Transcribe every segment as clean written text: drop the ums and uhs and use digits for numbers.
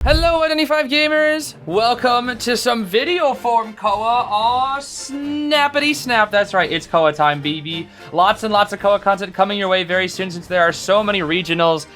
Hello, Identify gamers! Welcome to some video form Koa. Aw, snappity snap. That's right, it's Koa time, baby. Lots and lots of Koa content coming your way very soon since there are so many regionals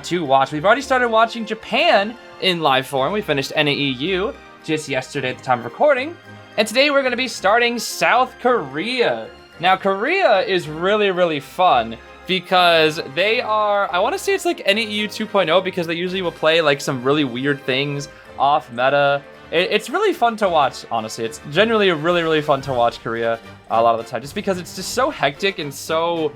to watch. We've already started watching Japan in live form. We finished NAEU just yesterday at the time of recording. And today we're going to be starting South Korea. Now, Korea is really, really fun because they are, I want to say it's like NAEU 2.0 because they usually will play like some really weird things off meta. It's really fun to watch, honestly. It's genuinely really, really fun to watch Korea a lot of the time just because it's just so hectic and so,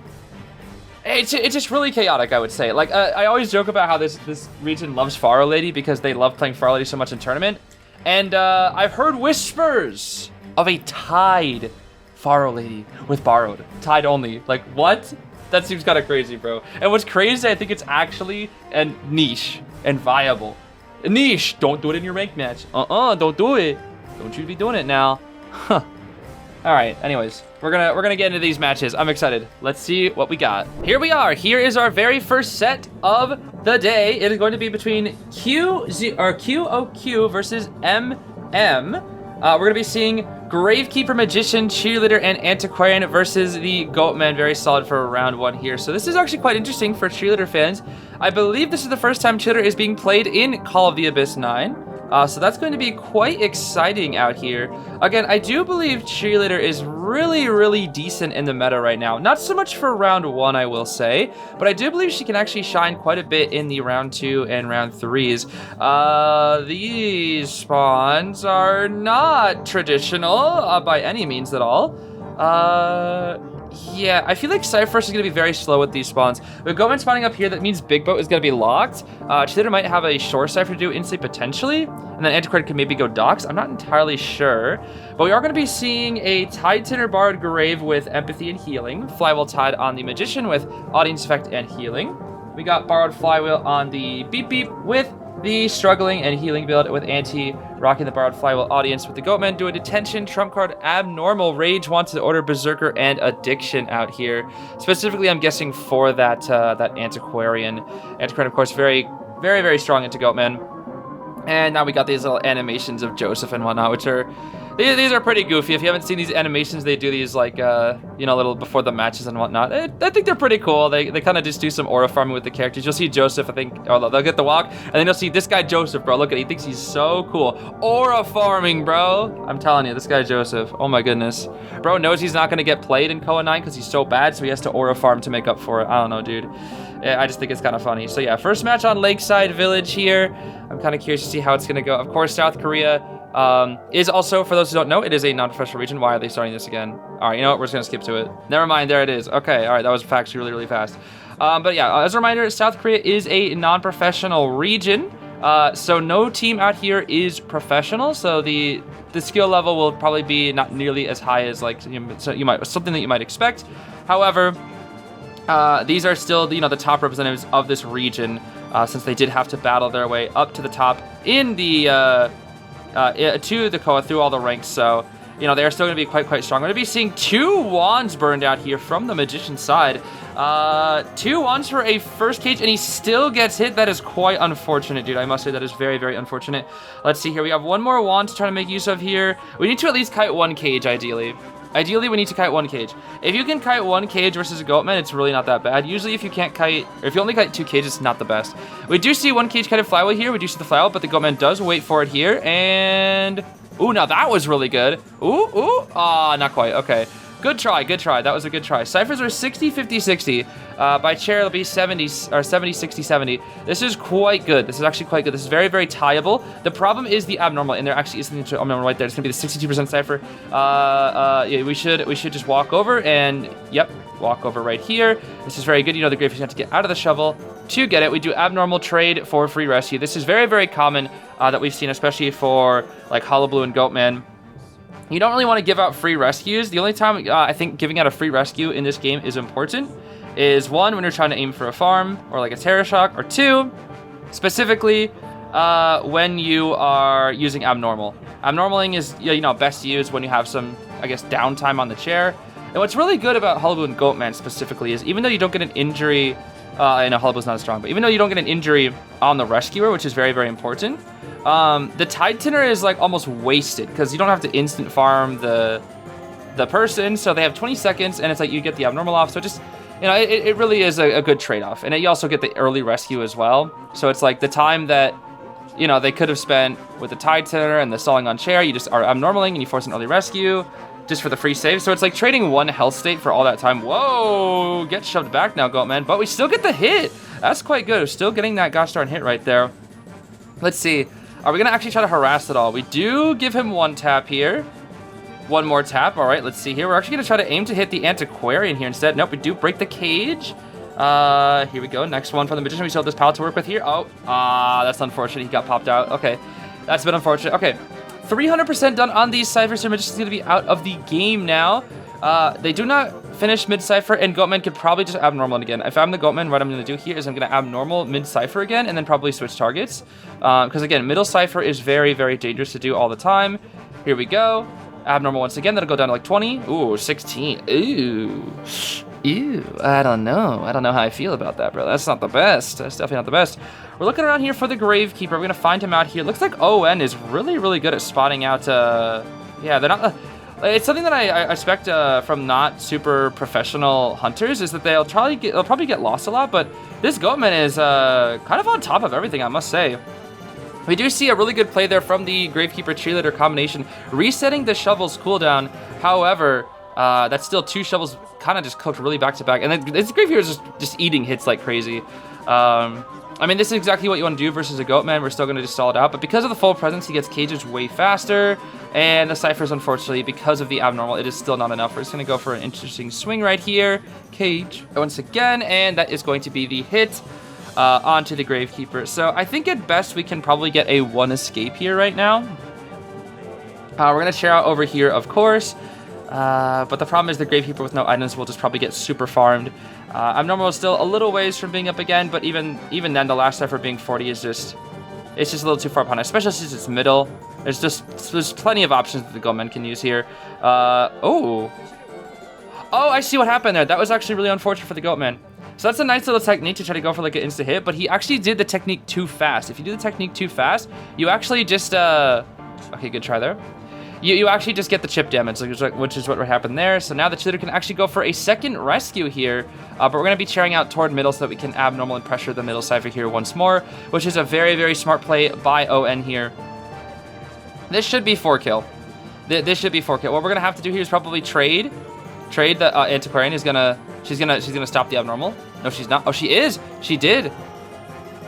it's just really chaotic, I would say. Like, I always joke about how this region loves Faro Lady because they love playing Faro Lady so much in tournament. And I've heard whispers of a tied Faro Lady with Borrowed. Tied only. Like, what? That seems kind of crazy, bro. And what's crazy, I think it's actually a niche and viable. A niche. Don't do it in your ranked match. Don't do it. Don't you be doing it now. Huh. All right. Anyways, we're gonna get into these matches. I'm excited. Let's see what we got. Here we are. Here is our very first set of the day. It is going to be between QOQ versus MM. We're gonna be seeing Gravekeeper, Magician, Cheerleader, and Antiquarian versus the Goatman. Very solid for round one here. So this is actually quite interesting for Cheerleader fans. I believe this is the first time Cheerleader is being played in Call of the Abyss 9. So that's going to be quite exciting out here. Again, I do believe Cheerleader is really, really decent in the meta right now. Not so much for round one, I will say, but I do believe she can actually shine quite a bit in the round 2 and round 3s. These spawns are not traditional by any means at all. Yeah, I feel like Cypher is going to be very slow with these spawns. With Goatman spawning up here, that means Big Boat is going to be locked. Cheerleader might have a Shore Cypher to do instantly potentially, and then Antiquarian could maybe go Docks. I'm not entirely sure, but we are going to be seeing a Tide Tinner Borrowed Grave with Empathy and Healing. Flywheel Tide on the Magician with Audience Effect and Healing. We got Borrowed Flywheel on the Beep Beep with the Struggling and Healing build with Anti rocking the Borrowed Flywheel Audience with the Goatman doing Detention, Trump card, Abnormal, Rage, Wanted Order, Berserker, and Addiction out here. Specifically, I'm guessing for that Antiquarian. Antiquarian, of course, very, very, very strong into Goatman. And now we got these little animations of Joseph and whatnot, which are, these are pretty goofy. If you haven't seen these animations, they do these like, you know, little before the matches and whatnot. I think they're pretty cool. They kind of just do some aura farming with the characters. You'll see Joseph, I think, oh, they'll get the walk, and then you'll see this guy Joseph, bro. Look at, he thinks he's so cool. Aura farming, bro. I'm telling you, this guy Joseph, oh my goodness. Bro knows he's not gonna get played in Koa 9 because he's so bad, so he has to aura farm to make up for it. I don't know, dude. Yeah, I just think it's kind of funny. So yeah, first match on Lakeside Village here. I'm kind of curious to see how it's going to go. Of course, South Korea is also, for those who don't know, it is a non-professional region. Why are they starting this again? All right, you know what? We're just going to skip to it. Never mind. There it is. Okay. All right. That was actually really, really fast. But yeah, as a reminder, South Korea is a non-professional region. So no team out here is professional. So the skill level will probably be not nearly as high as like something that you might expect. However, these are still, you know, the top representatives of this region, since they did have to battle their way up to the top in the to the Koa through all the ranks. So, you know, they are still going to be quite strong. We're going to be seeing 2 wands burned out here from the Magician's side. 2 wands for a first cage, and he still gets hit. That is quite unfortunate, dude. I must say that is very, very unfortunate. Let's see here. We have 1 more wand to try to make use of here. We need to at least kite 1 cage, ideally. Ideally, we need to kite 1 cage. If you can kite 1 cage versus a Goatman, it's really not that bad. Usually, if you can't kite, or if you only kite 2 cages, it's not the best. We do see 1 cage kited flywheel here. We do see the flywheel, but the Goatman does wait for it here. And, ooh, now that was really good. Ooh, not quite. Okay. Good try. That was a good try. Ciphers are 60, 50, 60. By chair, it'll be 70, or 70, 60, 70. This is quite good. This is actually quite good. This is very, very tieable. The problem is the abnormal, and there actually isn't the abnormal right there. It's going to be the 62% cipher. Yeah, we should just walk over, and, yep, walk over right here. This is very good. You know, the Gravekeeper have to get out of the shovel to get it. We do abnormal trade for free rescue. This is very, very common that we've seen, especially for, like, Hollow Blue and Goatman. You don't really want to give out free rescues. The only time I think giving out a free rescue in this game is important is 1, when you're trying to aim for a farm or like a Terror Shock, or 2, specifically when you are using Abnormal. Abnormaling is, you know, best used when you have some, I guess, downtime on the chair. And what's really good about Hollow Blue and Goatman specifically is even though you don't get an injury, I know Hollow Blue's not as strong, but even though you don't get an injury on the Rescuer, which is very, very important, The Tide Tinner is like almost wasted because you don't have to instant farm the person, so they have 20 seconds, and it's like you get the abnormal off, so just, you know, it really is a good trade-off. And you also get the early rescue as well, so it's like the time that, you know, they could have spent with the Tide Tinner and the stalling on chair, you just are abnormaling and you force an early rescue just for the free save. So it's like trading one health state for all that time. Whoa, get shoved back now, Goatman, but we still get the hit. That's quite good. We're still getting that gosh darn hit right there. Let's see, are we gonna actually try to harass it all? We do give him one tap here. One more tap. All right, let's see here. We're actually going to try to aim to hit the Antiquarian here instead. Nope, we do break the cage. Here we go. Next one from the Magician. We still have this palette to work with here. Oh, that's unfortunate. He got popped out. Okay, that's been unfortunate. Okay, 300% done on these ciphers. So Magician's going to be out of the game now. They do not finish mid-cipher, and Goatman could probably just abnormal it again. If I'm the Goatman, what I'm going to do here is I'm going to abnormal mid-cipher again, and then probably switch targets. Because again, middle cipher is very, very dangerous to do all the time. Here we go. Abnormal once again, that'll go down to like 20. Ooh, 16. Ooh. Ew. I don't know how I feel about that, bro. That's not the best. That's definitely not the best. We're looking around here for the Gravekeeper. We're going to find him out here. Looks like ON is really, really good at spotting out. Yeah, they're not... it's something that I expect from not super professional hunters, is that they'll probably get lost a lot, but this Goatman is kind of on top of everything, I must say. We do see a really good play there from the Gravekeeper Cheerleader combination, resetting the shovel's cooldown. However, that's still two shovels kind of just cooked really back to back, and then this Gravekeeper is just eating hits like crazy. I mean, this is exactly what you want to do versus a Goatman. We're still going to just stall it out, but because of the full presence, he gets cages way faster, and the ciphers, unfortunately, because of the abnormal, it is still not enough. We're just going to go for an interesting swing right here. Cage once again, and that is going to be the hit. Onto the Gravekeeper. So I think at best we can probably get a one escape here right now. We're going to share out over here, of course. But the problem is the Gravekeeper with no items will just probably get super farmed. Abnormal is still a little ways from being up again, but even then, the last effort being 40 is just... It's just a little too far behind, especially since it's middle. There's plenty of options that the Goatman can use here. Oh, I see what happened there. That was actually really unfortunate for the Goatman. So that's a nice little technique to try to go for like an insta hit, but he actually did the technique too fast. If you do the technique too fast, you actually just, okay, good try there. You actually just get the chip damage, which is what happened there. So now the cheerleader can actually go for a second rescue here, but we're going to be cheering out toward middle so that we can abnormal and pressure the middle cipher here once more, which is a very, very smart play by ON here. This should be 4-kill. This should be 4-kill. What we're going to have to do here is probably trade the Antiquarian. She's gonna stop the abnormal. No, she's not. Oh, she is. She did.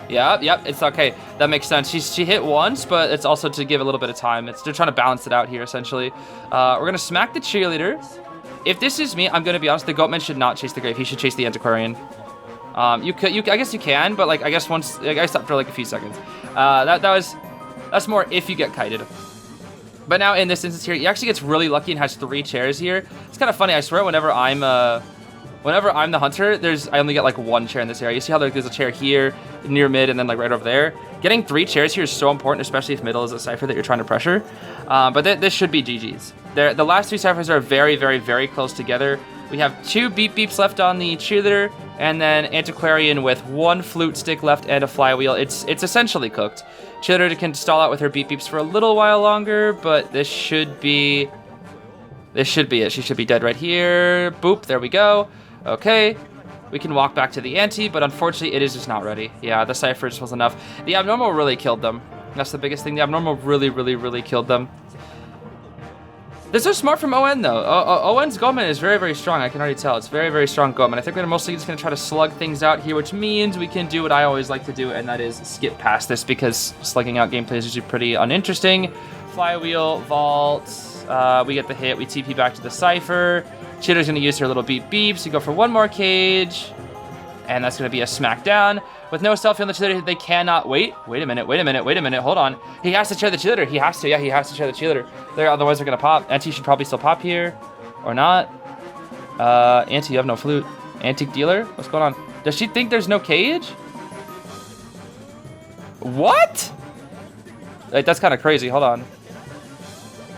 Yep. It's okay. That makes sense. She hit once, but it's also to give a little bit of time. They're trying to balance it out here essentially. We're gonna smack the cheerleader. If this is me, I'm gonna be honest. The Goatman should not chase the Grave. He should chase the Antiquarian. I guess you can, but like I guess I stopped for like a few seconds. That's more if you get kited. But now in this instance here, he actually gets really lucky and has 3 chairs here. It's kind of funny. I swear, whenever I'm the hunter, I only get like 1 chair in this area. You see how there's a chair here, near mid, and then like right over there. Getting 3 chairs here is so important, especially if middle is a cipher that you're trying to pressure. But this should be GG's. The last 2 ciphers are very, very, very close together. We have 2 beep beeps left on the cheerleader, and then Antiquarian with 1 flute stick left and a flywheel. It's essentially cooked. Cheerleader can stall out with her beep beeps for a little while longer, but this should be it. She should be dead right here. Boop, there we go. Okay, we can walk back to the ante, but unfortunately it is just not ready. Yeah, the cipher just was enough. The abnormal really killed them. That's the biggest thing. The abnormal really, really, really killed them. This is smart from ON though. ON's Goatman is very, very strong. I can already tell. It's very, very strong Goatman. I think we're mostly just going to try to slug things out here, which means we can do what I always like to do, and that is skip past this because slugging out gameplay is usually pretty uninteresting. Flywheel, vault, we get the hit, we TP back to the cipher. Cheater's going to use her little beep beeps to go for 1 more cage, and that's going to be a smackdown. With no selfie on the cheerleader, they cannot wait. Wait a minute, hold on. He has to chair the cheerleader. He has to chair the cheerleader. Otherwise they're going to pop. Auntie should probably still pop here, or not. Auntie, you have no flute. Antique dealer? What's going on? Does she think there's no cage? What? Wait, that's kind of crazy. Hold on.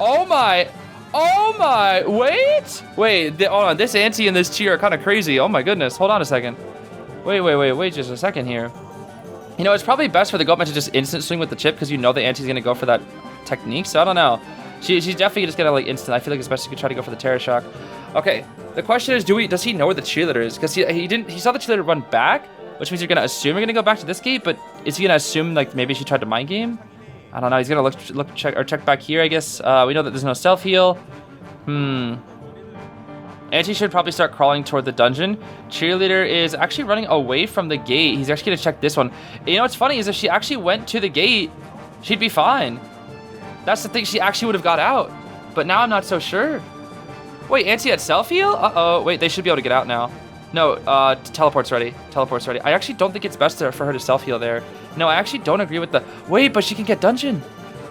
Oh my, wait, hold on, this Auntie and this cheer are kind of crazy. Oh my goodness, hold on a second. Wait just a second here. You know, it's probably best for the Goatman to just instant swing with the chip because you know the Auntie's going to go for that technique. So I don't know. She's definitely just going to like instant. I feel like it's best you could try to go for the Terror Shock. Okay, the question is, does he know where the cheerleader is? Because he saw the cheerleader run back, which means you're going to assume you're going to go back to this gate, but is he going to assume like maybe she tried to mind game? I don't know. He's going to check back here, I guess. We know that there's no self heal. Auntie should probably start crawling toward the dungeon. Cheerleader is actually running away from the gate. He's actually going to check this one. You know what's funny is if she actually went to the gate, she'd be fine. That's the thing. She actually would have got out. But now I'm not so sure. Wait, Auntie had self-heal? Uh-oh. Wait, they should be able to get out now. No, teleport's ready. Teleport's ready. I actually don't think it's best for her to self-heal there. No, I actually don't agree with the... Wait, but she can get dungeon.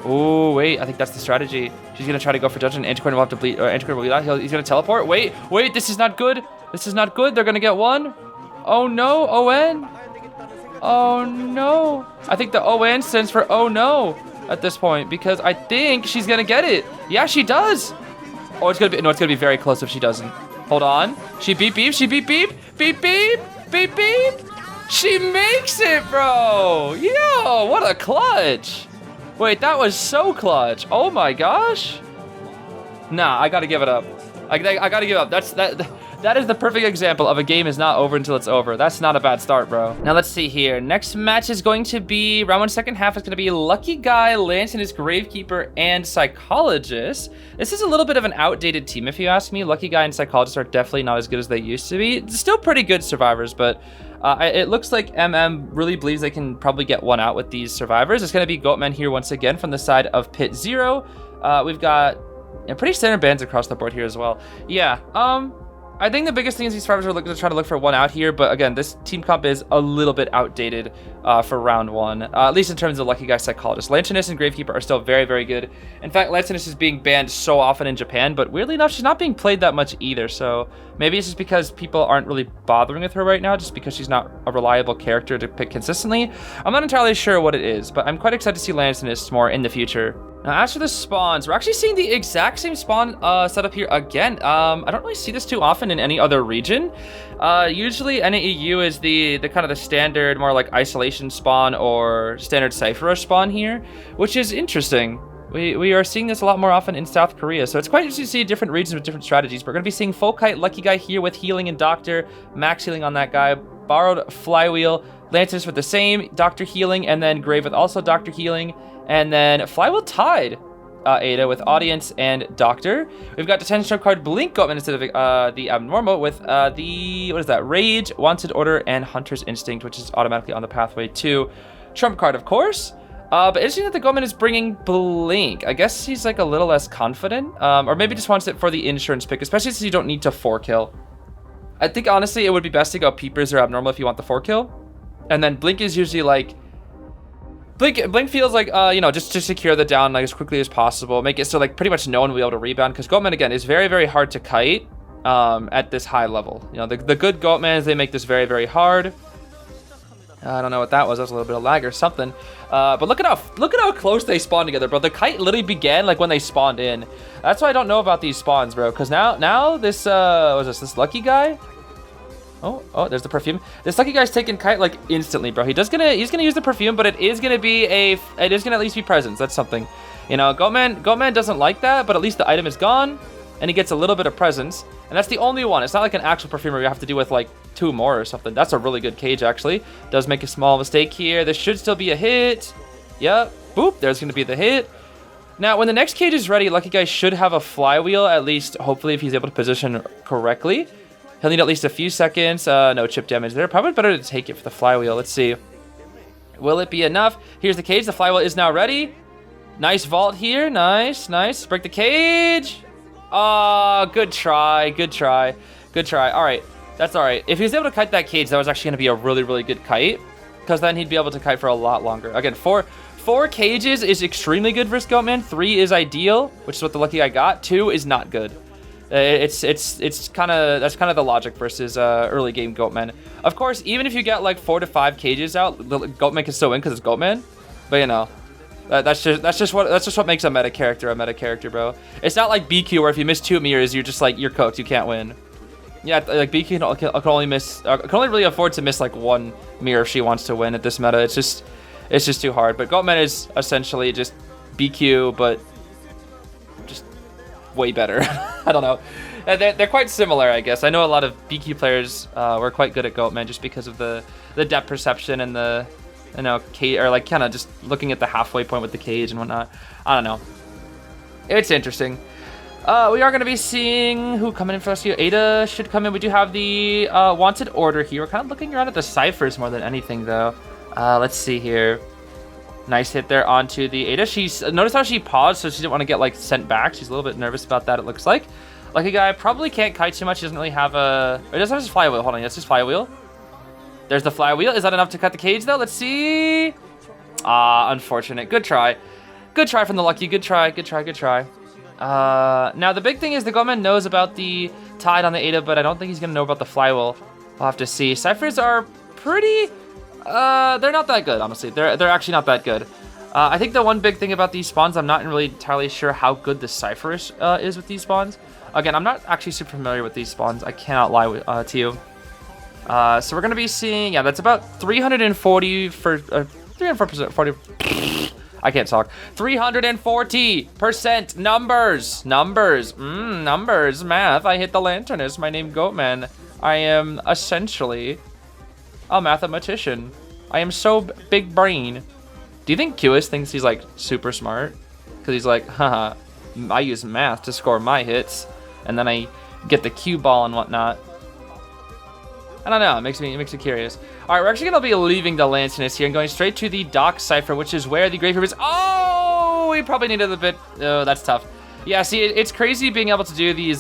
Oh, wait. I think that's the strategy. She's going to try to go for dungeon. Antiquarian will have to bleed. Or Antiquarian will bleed out. He's going to teleport. Wait. This is not good. This is not good. They're going to get one. Oh, no. ON. Oh, no. I think the ON stands for oh, no at this point because I think she's going to get it. Yeah, she does. Oh, it's going to be... No, it's going to be very close if she doesn't. Hold on. She beep, beep. She beep, beep. Beep, beep. Beep, beep. She makes it, bro. Yo, what a clutch. Wait, that was so clutch. Oh my gosh. Nah, I gotta give it up. I gotta give up. That is the perfect example of a game is not over until it's over. That's not a bad start, bro. Now let's see here. Next match is going to be round 1, second half. It's going to be Lucky Guy, Lantinus, Gravekeeper, and Psychologist. This is a little bit of an outdated team, if you ask me. Lucky Guy and Psychologist are definitely not as good as they used to be. Still pretty good survivors, but it looks like MM really believes they can probably get one out with these survivors. It's going to be Goatman here once again from the side of Pit 0. We've got pretty standard bans across the board here as well. Yeah, I think the biggest thing is these survivors are looking to try to look for one out here, but again, this team comp is a little bit outdated for round 1, at least in terms of Lucky Guy Psychologist. Lantinus and Gravekeeper are still very, very good. In fact, Lantinus is being banned so often in Japan, but weirdly enough, she's not being played that much either, so maybe it's just because people aren't really bothering with her right now, just because she's not a reliable character to pick consistently. I'm not entirely sure what it is, but I'm quite excited to see Lantinus more in the future. Now, as for the spawns, we're actually seeing the exact same spawn setup here again. I don't really see this too often in any other region. Usually, NAEU is the kind of the standard, more like isolation spawn or standard Cypher Rush spawn here, which is interesting. We are seeing this a lot more often in South Korea, so it's quite interesting to see different regions with different strategies. We're going to be seeing Full Kite, Lucky Guy here with healing and Doctor, max healing on that guy, Borrowed Flywheel, Lantinus with the same Doctor healing, and then Grave with also Doctor healing. And then Flywheel tied Ada with Audience and Doctor. We've got Detention Trump card Blink Goatman instead of the Abnormal with the, what is that, Rage, Wanted Order, and Hunter's Instinct, which is automatically on the pathway to Trump card, of course. But interesting that the Goatman is bringing Blink. I guess he's like a little less confident, or maybe just wants it for the insurance pick, especially since you don't need to 4-kill. I think, honestly, it would be best to go Peepers or Abnormal if you want the 4-kill. And then Blink is usually like, Blink feels like, you know, just to secure the down like as quickly as possible, make it so like pretty much no one will be able to rebound, because Goatman, again, is very, very hard to kite at this high level. You know, the good Goatmans, they make this very, very hard. I don't know what that was. That was a little bit of lag or something. But look at how close they spawn together, bro. The kite literally began like when they spawned in. That's why I don't know about these spawns, bro. Because now this what is this Lucky Guy? Oh, there's the perfume. This Lucky Guy's taking kite like instantly, bro. He's gonna use the perfume, but it is gonna at least be presence. That's something. You know, Goatman doesn't like that, but at least the item is gone, and he gets a little bit of presence. And that's the only one. It's not like an actual perfume where you have to do with like 2 more or something. That's a really good cage, actually. Does make a small mistake here. This should still be a hit. Yep. Boop. There's gonna be the hit. Now, when the next cage is ready, Lucky Guy should have a flywheel, at least, hopefully, if he's able to position correctly. He'll need at least a few seconds. No chip damage there. Probably better to take it for the flywheel. Let's see. Will it be enough? Here's the cage. The flywheel is now ready. Nice vault here. Nice. Break the cage. Oh, good try. Good try. All right. That's all right. If he was able to kite that cage, that was actually going to be a really, really good kite, because then he'd be able to kite for a lot longer. Again, four cages is extremely good versus Goatman. 3 is ideal, which is what the Lucky Guy got. 2 is not good. It's kind of the logic versus early game Goatman. Of course, even if you get like 4 to 5 cages out, the Goatman can still win because it's Goatman. But you know, that's just what makes a meta character, bro. It's not like BQ where if you miss 2 mirrors, you're cooked. You can't win. Yeah, like BQ can only miss, can only really afford to miss like one mirror if she wants to win at this meta. It's just too hard. But Goatman is essentially just BQ, but just way better. I don't know. They're quite similar, I guess. I know a lot of BQ players were quite good at Goatman just because of the depth perception and the, you know, or like kind of just looking at the halfway point with the cage and whatnot. I don't know. It's interesting. We are going to be seeing who coming in for us here. Ada should come in. We do have the wanted order here. We're kind of looking around at the ciphers more than anything, though. Let's see here. Nice hit there onto the Ada. Notice how she paused, so she didn't want to get like sent back. She's a little bit nervous about that, it looks like. Lucky guy probably can't kite too much. He doesn't really have a... Or does have his flywheel. Hold on, that's his flywheel. There's the flywheel. Is that enough to cut the cage, though? Let's see. Unfortunate. Good try. Good try from the Lucky. Good try. Good try. Good try. Now, the big thing is the Goatman knows about the tide on the Ada, but I don't think he's going to know about the flywheel. We'll have to see. Ciphers are pretty... they're not that good, honestly. They're actually not that good. I think the one big thing about these spawns, I'm not really entirely sure how good the Cypher is with these spawns. Again, I'm not actually super familiar with these spawns. I cannot lie to you. So we're going to be seeing... Yeah, that's about 340 for... 304%... 40... I can't talk. 340% numbers. Numbers. Math. I hit the lanternist. My name Goatman. I am essentially a mathematician. I am so big brain. Do you think Cueist thinks he's like super smart? Because he's like, haha, I use math to score my hits, and then I get the cue ball and whatnot. I don't know. It makes me curious. All right, we're actually gonna be leaving the lanternist here and going straight to the dock cipher, which is where the graveyard is. Oh, we probably needed a bit. Oh, that's tough. Yeah, see, it's crazy being able to do these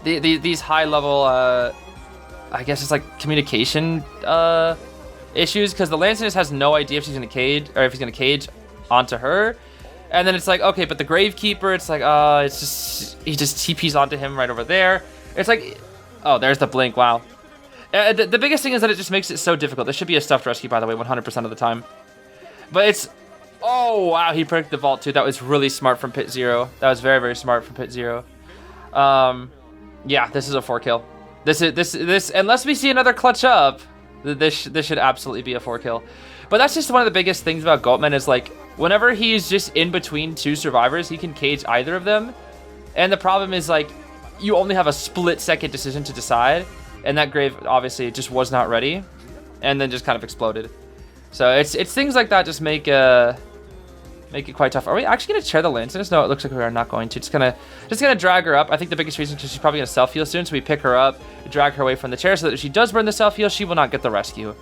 these high level. I guess it's like communication issues, because the lanternist has no idea if she's gonna cage or if he's gonna cage onto her, and then it's like, okay, but the gravekeeper, it's like, it's just he just TPs onto him right over there. It's like. Oh, there's the blink. Wow. The biggest thing is that it just makes it so difficult. This should be a stuffed rescue, by the way, 100% of the time. But it's... Oh, wow. He pricked the vault, too. That was really smart from Pit Zero. That was very, very smart from Pit Zero. Yeah, this is a 4-kill. This, unless we see another clutch up, this should absolutely be a 4-kill. But that's just one of the biggest things about Goatman is, like, whenever he's just in between two survivors, he can cage either of them. And the problem is, like, you only have a split-second decision to decide, and that grave obviously just was not ready, and then just kind of exploded. So it's things like that just make it quite tough. Are we actually gonna chair the lanternist? No, it looks like we are not going to. Just gonna drag her up. I think the biggest reason is because she's probably gonna self-heal soon, so we pick her up, drag her away from the chair, so that if she does burn the self-heal, she will not get the rescue.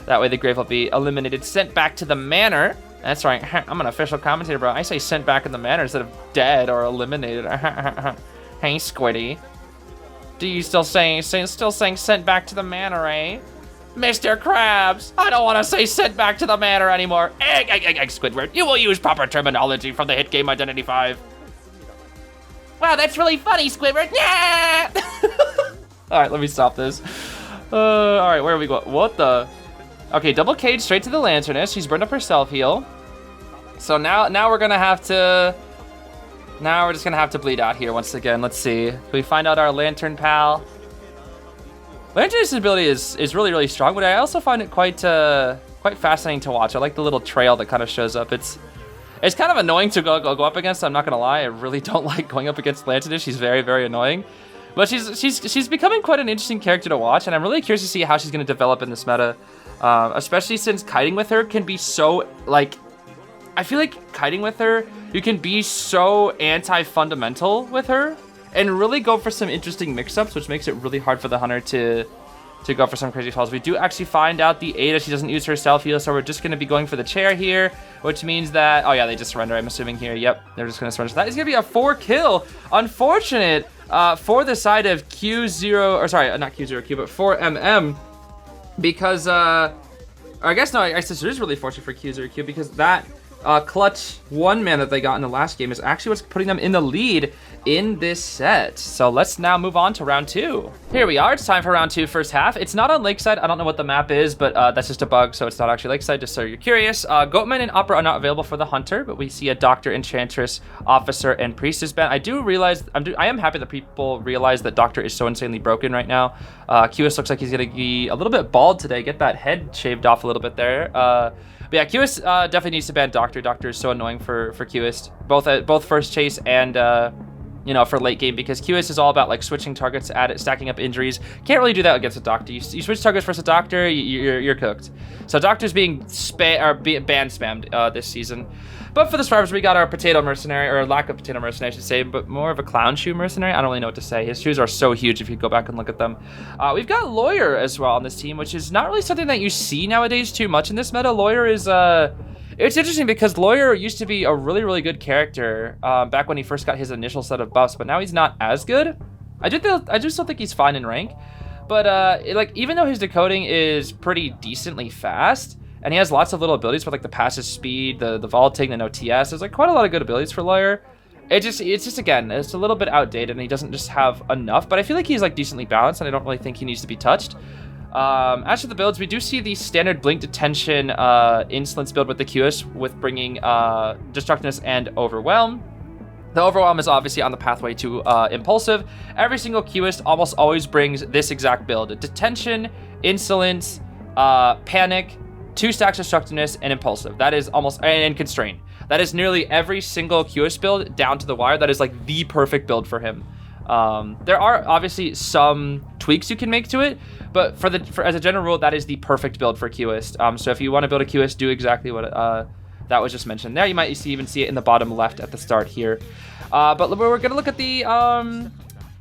That way the grave will be eliminated, sent back to the manor. That's right. I'm an official commentator, bro. I say sent back in the manor instead of dead or eliminated. Hey, Squiddy. Do you still saying sent back to the manor, eh? Mr. Krabs, I don't want to say sent back to the manor anymore. Egg, Squidward. You will use proper terminology from the hit game Identity 5. Wow, that's really funny, Squidward. Yeah! All right, let me stop this. All right, where are we going? What the? Okay, double cage straight to the lanternist. She's burned up her self-heal. So now we're gonna have to... Now we're just gonna have to bleed out here once again. Let's see. Can we find out our lantern pal? Lantern's ability is really, really strong, but I also find it quite fascinating to watch. I like the little trail that kind of shows up. It's kind of annoying to go up against. I'm not gonna lie. I really don't like going up against Lanternus. She's very, very annoying. But she's becoming quite an interesting character to watch, and I'm really curious to see how she's gonna develop in this meta. Especially since kiting with her can be so, like, I feel like kiting with her, you can be so anti-fundamental with her and really go for some interesting mix-ups, which makes it really hard for the hunter to go for some crazy falls. We do actually find out the Ada, she doesn't use her self-heal, so we're just going to be going for the chair here, which means that, oh yeah, they just surrender, I'm assuming here. Yep, they're just going to surrender. So that is going to be a 4-kill. Unfortunate for the side of Q0, or sorry, not Q0Q, but 4MM, because, or I guess, no, I guess it is really fortunate for Q0Q, because that clutch 1-man that they got in the last game is actually what's putting them in the lead in this set. So let's now move on to round 2. Here we are. It's time for round 2, first half. It's not on Lakeside. I don't know what the map is, but that's just a bug, so it's not actually Lakeside, just so you're curious. Goatman and Opera are not available for the Hunter, but we see a Doctor, Enchantress, Officer, and Priestess band. I do realize, I am happy that people realize that Doctor is so insanely broken right now. Cueist looks like he's going to be a little bit bald today. Get that head shaved off a little bit there. But yeah, Cueist definitely needs to ban Doctor. Doctor is so annoying for Cueist, both first chase and you know, for late game, because Cueist is all about like switching targets, stacking up injuries. Can't really do that against a Doctor. You switch targets versus a Doctor, you're cooked. So Doctor's being ban spammed this season. But for the survivors, we got our Potato Mercenary, or lack of Potato Mercenary, I should say, but more of a Clown Shoe Mercenary. I don't really know what to say. His shoes are so huge if you go back and look at them. We've got Lawyer as well on this team, which is not really something that you see nowadays too much in this meta. Lawyer is it's interesting because Lawyer used to be a really, really good character back when he first got his initial set of buffs, but now he's not as good. I do still think he's fine in rank, but like even though his decoding is pretty decently fast, and he has lots of little abilities with like the passive speed, the vaulting, the no TS, there's like quite a lot of good abilities for Lawyer. It's just again, it's a little bit outdated, and he doesn't just have enough, but I feel like he's like decently balanced, and I don't really think he needs to be touched. As for the builds, we do see the standard Blink Detention Insolence build with the Cueist, with bringing Destructiveness and Overwhelm. The Overwhelm is obviously on the pathway to Impulsive. Every single Cueist almost always brings this exact build: Detention, Insolence, Panic, 2 stacks Destructiveness, and Impulsive. That is almost, and Constrain. That is nearly every single Cueist build down to the wire. That is like the perfect build for him. There are obviously some tweaks you can make to it, but as a general rule, that is the perfect build for Cueist. So if you want to build a Cueist, do exactly what that was just mentioned there. You might even see it in the bottom left at the start here. But we're gonna look at the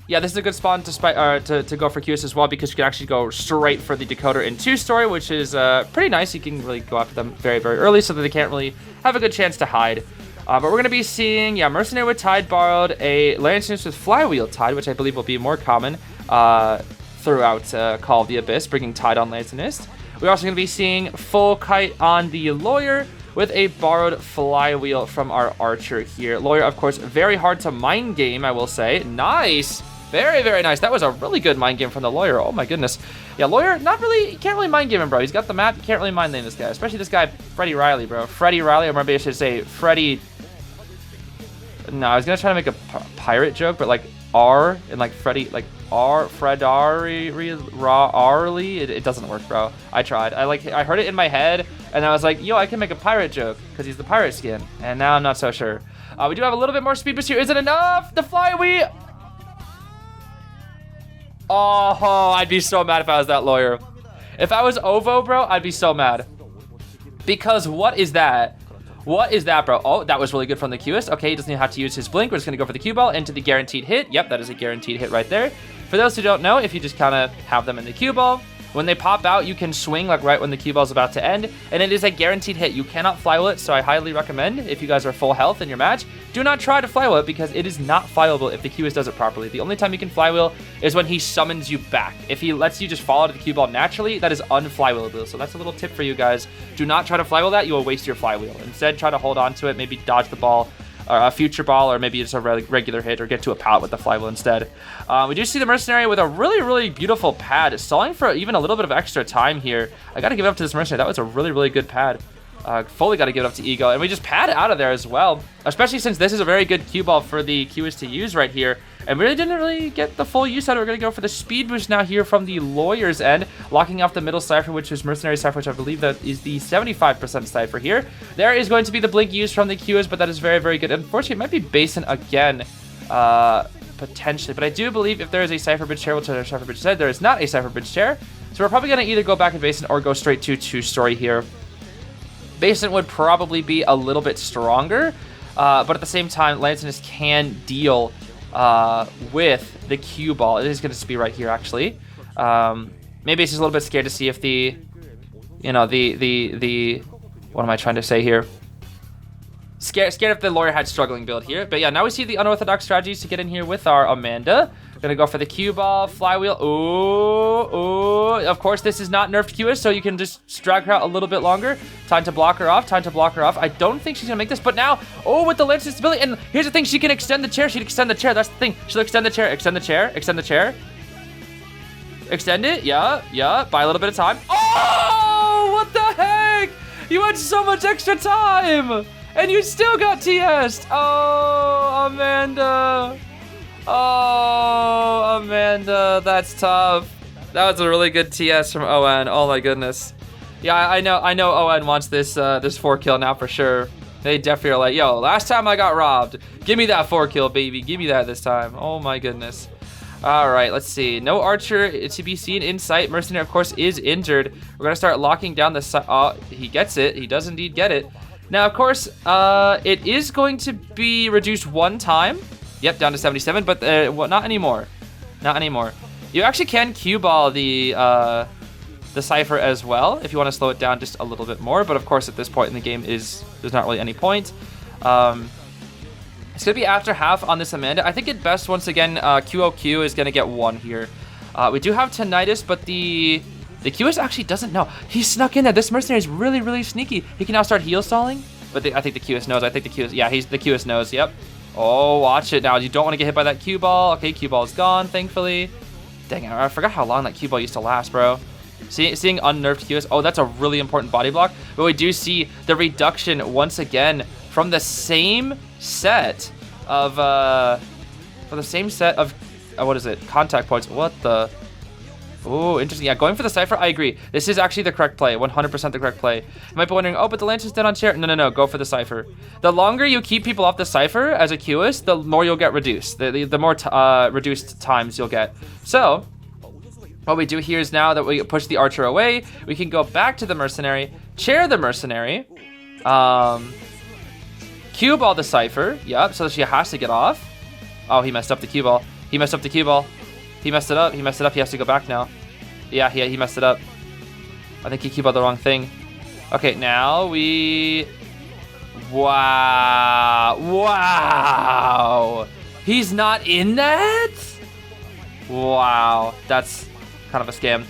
yeah, this is a good spawn to go for Cueist as well, because you can actually go straight for the Decoder in 2-story, which is pretty nice. You can really go after them very, very early so that they can't really have a good chance to hide. But we're going to be seeing, yeah, Mercenary with Tide borrowed, a Lanternist with Flywheel Tide, which I believe will be more common throughout Call of the Abyss, bringing Tide on Lanternist. We're also going to be seeing Full Kite on the Lawyer, with a borrowed Flywheel from our Archer here. Lawyer, of course, very hard to mind game, I will say. Nice! Very, very nice. That was a really good mind game from the Lawyer. Oh my goodness. Yeah, Lawyer, not really, you can't really mind game him, bro. He's got the map, you can't really mind game this guy. Especially this guy, Freddie Riley, bro. Freddie Riley, or maybe I should say Freddie... No, I was gonna try to make a pirate joke, but like R and like Freddie, like R, Fredari, Arly, it doesn't work, bro. I tried. I heard it in my head, and I was like, yo, I can make a pirate joke because he's the pirate skin. And now I'm not so sure. We do have a little bit more speed boost here. Is it enough? The flywheel. Oh, I'd be so mad if I was that Lawyer. If I was Ovo, bro, I'd be so mad. Because what is that? What is that, bro? Oh, that was really good from the Cueist. Okay, he doesn't even have to use his blink. We're just gonna go for the cue ball into the guaranteed hit. Yep, that is a guaranteed hit right there. For those who don't know, if you just kind of have them in the cue ball, when they pop out, you can swing like right when the cue ball is about to end, and it is a guaranteed hit. You cannot flywheel it, so I highly recommend, if you guys are full health in your match, do not try to flywheel it, because it is not flyable if the Cueist does it properly. The only time you can flywheel is when he summons you back. If he lets you just fall out of the cue ball naturally, that is unflywheelable. So that's a little tip for you guys. Do not try to flywheel that. You will waste your flywheel. Instead, try to hold on to it, maybe dodge the ball, or a future ball, or maybe just a regular hit, or get to a pallet with the flywheel instead. We do see the Mercenary with a really, really beautiful pad, stalling for even a little bit of extra time here. I gotta give it up to this Mercenary. That was a really, really good pad. Fully gotta give it up to Ego, and we just pad out of there as well, especially since this is a very good cue ball for the Cueist to use right here, and really didn't really get the full use out of it. We're gonna go for the speed boost now here from the Lawyer's end, locking off the middle cipher, which is Mercenary cipher, which I believe that is the 75% cipher here. There is going to be the blink used from the Cueist, but that is very, very good. Unfortunately, it might be Basin again, potentially, but I do believe if there is a cipher bridge chair, which our cipher bridge said, there is not a cipher bridge chair, so we're probably gonna either go back in Basin or go straight to 2-story here. Basin would probably be a little bit stronger, but at the same time, Lantinus can deal with the cue ball. It is going to be right here, actually. Maybe it's just a little bit scared to see if the, you know, the what am I trying to say here? Scared if the Lawyer had struggling build here. But yeah, now we see the unorthodox strategies to get in here with our Amanda. Gonna go for the cue ball, flywheel. Ooh. Of course, this is not nerfed Cueist, so you can just drag her out a little bit longer. Time to block her off. I don't think she's gonna make this, but now, with the lance stability. And here's the thing, she can extend the chair. That's the thing. She'll extend the chair. Extend it. Yeah. Buy a little bit of time. Oh, what the heck? You had so much extra time, and you still got TS'd. Oh, Amanda. Oh, Amanda, that's tough. That was a really good TS from ON. Oh my goodness. Yeah, I know ON wants this 4-kill now for sure. They definitely are like, yo, last time I got robbed. Give me that 4-kill, baby. Give me that this time. Oh my goodness. All right, let's see. No Archer to be seen in sight. Mercenary, of course, is injured. We're gonna start locking down the side. Oh, he gets it. He does indeed get it. Now, of course, it is going to be reduced one time. Yep, down to 77, but well, not anymore. You actually can cue ball the Cypher as well if you want to slow it down just a little bit more, but of course at this point in the game there's not really any point. It's gonna be after half on this Amanda. I think at best, once again, QOQ is gonna get 1 here. We do have Tinnitus, but the Queuist actually doesn't know. He snuck in there. This mercenary is really, really sneaky. He can now start heal stalling, but I think the Queuist knows. The Queuist knows, yep. Oh, watch it now. You don't want to get hit by that cue ball. Okay, cue ball is gone, thankfully. Dang it, I forgot how long that cue ball used to last, bro. Seeing unnerved Queuist. Oh, that's a really important body block. But we do see the reduction once again from the same set of, what is it? Contact points. What the? Oh, interesting. Yeah, going for the Cypher, I agree. This is actually the correct play, 100% the correct play. You might be wondering, oh, but the Lance is dead on chair. No, go for the Cypher. The longer you keep people off the Cypher as a Queuist, the more you'll get reduced. The more reduced times you'll get. So, what we do here is now that we push the Archer away, we can go back to the Mercenary, chair the Mercenary, cue ball the Cypher, yep, so she has to get off. Oh, he messed up the cue ball. He messed it up. He has to go back now. Yeah, he messed it up. I think he cue balled the wrong thing. Okay, now we... Wow. He's not in that? Wow. That's kind of a scam.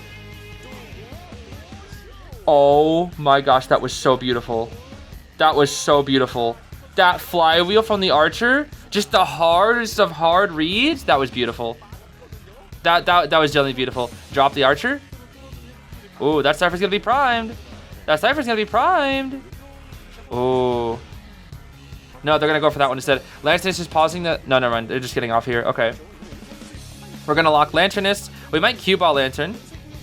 Oh my gosh, that was so beautiful. That flywheel from the Archer, just the hardest of hard reads, that was beautiful. That was genuinely beautiful. Drop the Archer. Ooh, that Cypher's gonna be primed. Ooh. No, they're gonna go for that one instead. Lanternist is pausing the... No, never mind. They're just getting off here. Okay. We're gonna lock Lanternist. We might cue ball Lantern.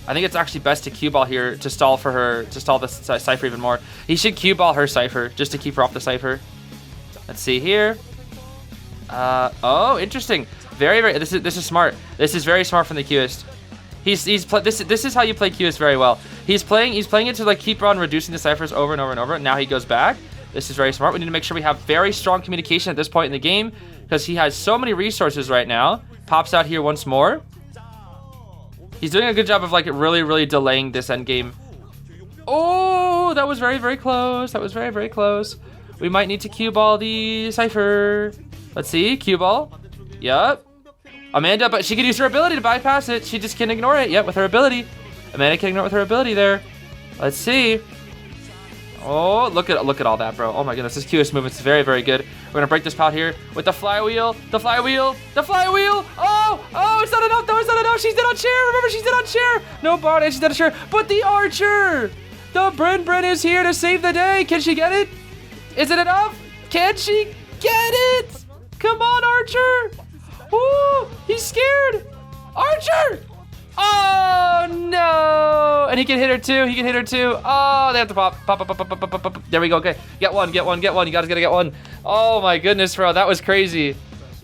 I think it's actually best to cue ball here to stall for her, to stall the Cypher even more. He should cue ball her Cypher just to keep her off the Cypher. Let's see here. Oh, interesting. Very. This is smart. This is very smart from the Queuist. This is how you play Queuist very well. He's playing it to like keep on reducing the Cyphers over and over and over. Now he goes back. This is very smart. We need to make sure we have very strong communication at this point in the game because he has so many resources right now. Pops out here once more. He's doing a good job of like really delaying this end game. Oh, that was very close. We might need to cue ball the Cypher. Let's see, cue ball. Yup. Amanda, but she can use her ability to bypass it. She just can ignore it. Yep, with her ability. Amanda can ignore it with her ability there. Let's see. Oh, look at all that, bro. Oh my goodness, this Queuist movement's very good. We're gonna break this pot here with the flywheel. The flywheel. Oh, it's not enough though. She's dead on chair. Remember, she's dead on chair. No body, she's dead on chair. But the Archer. The Bren is here to save the day. Can she get it? Is it enough? Can she get it? Come on, Archer. Ooh, he's scared. Archer. Oh, no. And he can hit her too. Oh, they have to pop. There we go. Okay. Get one. You guys gotta get one. Oh, my goodness, bro. That was crazy.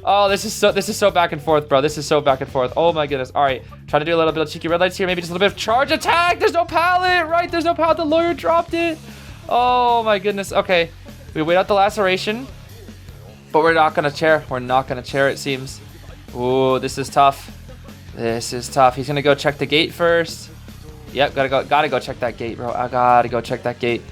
Oh, this is so back and forth, bro. Oh, my goodness. All right. Trying to do a little bit of cheeky red lights here. Maybe just a little bit of charge attack. There's no pallet, right? There's no pallet. The lawyer dropped it. Oh, my goodness. Okay. We wait out the laceration. But we're not gonna chair. It seems. Ooh, this is tough. He's gonna go check the gate first. Yep, gotta go check that gate, bro. I gotta go check that gate.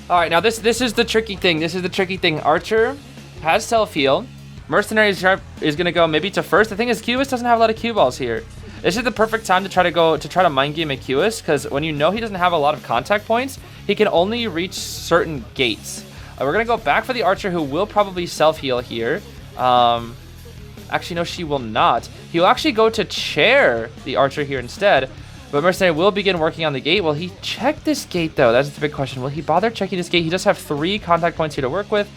All right, now this is the tricky thing. Archer has self-heal. Mercenary is going to go maybe to first. The thing is, Cueist doesn't have a lot of cue balls here. This is the perfect time to try to mind game a Cueist, because when you know he doesn't have a lot of contact points, he can only reach certain gates. We're going to go back for the Archer, who will probably self-heal here. Actually, no, she will not. He'll actually go to chair the Archer here instead. But Mercenary will begin working on the gate. Will he check this gate, though? That's the big question. Will he bother checking this gate? He does have 3 contact points here to work with.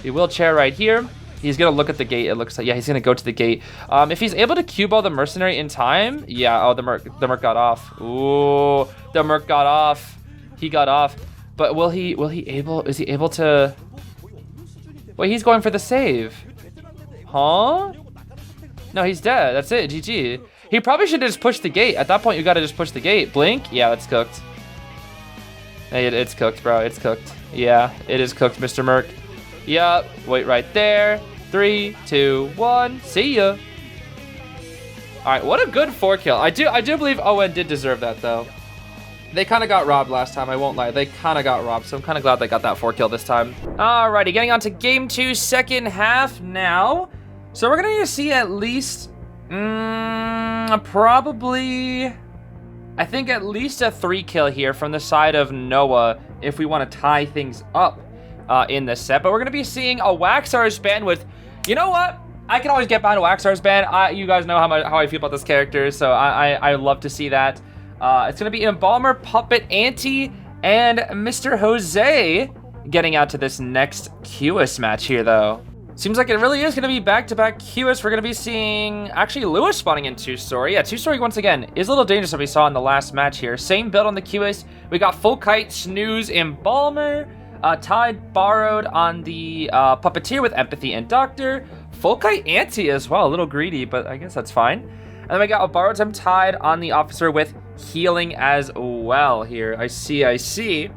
He will chair right here. He's going to look at the gate, it looks like. Yeah, he's going to go to the gate. If he's able to cue ball the Mercenary in time... Yeah, oh, the Merc got off. Ooh, the Merc got off. He got off. But is he able to... Wait, he's going for the save. Huh? No, he's dead. That's it, GG. He probably should have just pushed the gate. At that point, you got to just push the gate. Blink? Yeah, that's cooked. Hey, it's cooked, bro. It's cooked. Yeah, it is cooked, Mr. Merc. Yup. Wait right there. 3, 2, 1. See ya. All right, what a good 4 kill. I do believe ON did deserve that, though. They kind of got robbed last time, I won't lie. They kind of got robbed, so I'm kind of glad they got that 4 kill this time. Alrighty, getting on to game 2, second half now. So we're going to need to see at least... probably, I think at least a 3 kill here from the side of Noah if we want to tie things up in this set. But we're going to be seeing a Waxar's ban with, you know what? I can always get behind a Waxar's ban. You guys know how I feel about this character, so I love to see that. It's going to be Embalmer, Puppet, Auntie, and Mr. Jose getting out to this next Cueist match here, though. Seems like it really is going to be back-to-back Cueist. We're going to be seeing, actually, Lewis spawning in 2-story. Yeah, 2-story, once again, is a little dangerous that we saw in the last match here. Same build on the Cueist. We got Full Kite, Snooze, Embalmer, Tide, Borrowed on the Puppeteer with Empathy and Doctor. Full Kite Auntie as well. A little greedy, but I guess that's fine. And then we got a Borrowed Time Tide on the Officer with Healing as well here. I see.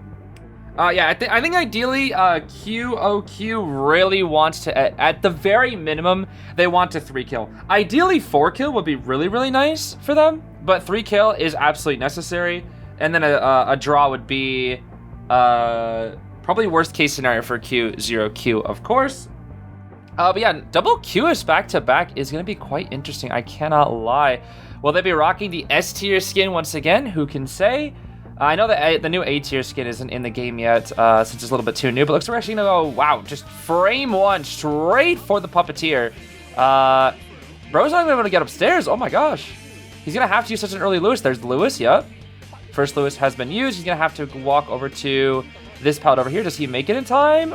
Yeah, I think ideally, QOQ really wants to, at the very minimum, they want to 3 kill. Ideally, 4 kill would be really, really nice for them, but 3 kill is absolutely necessary. And then a draw would be probably worst case scenario for Q0Q, of course. But yeah, double Cueist back-to-back is going to be quite interesting, I cannot lie. Will they be rocking the S-tier skin once again? Who can say? I know that the new A-tier skin isn't in the game yet, since it's a little bit too new, but looks like we're actually going to go, wow, just frame 1 straight for the Puppeteer. Bro's not even able to get upstairs. Oh my gosh. He's going to have to use such an early Lewis. There's the Lewis, yep. First Lewis has been used. He's going to have to walk over to this pallet over here. Does he make it in time?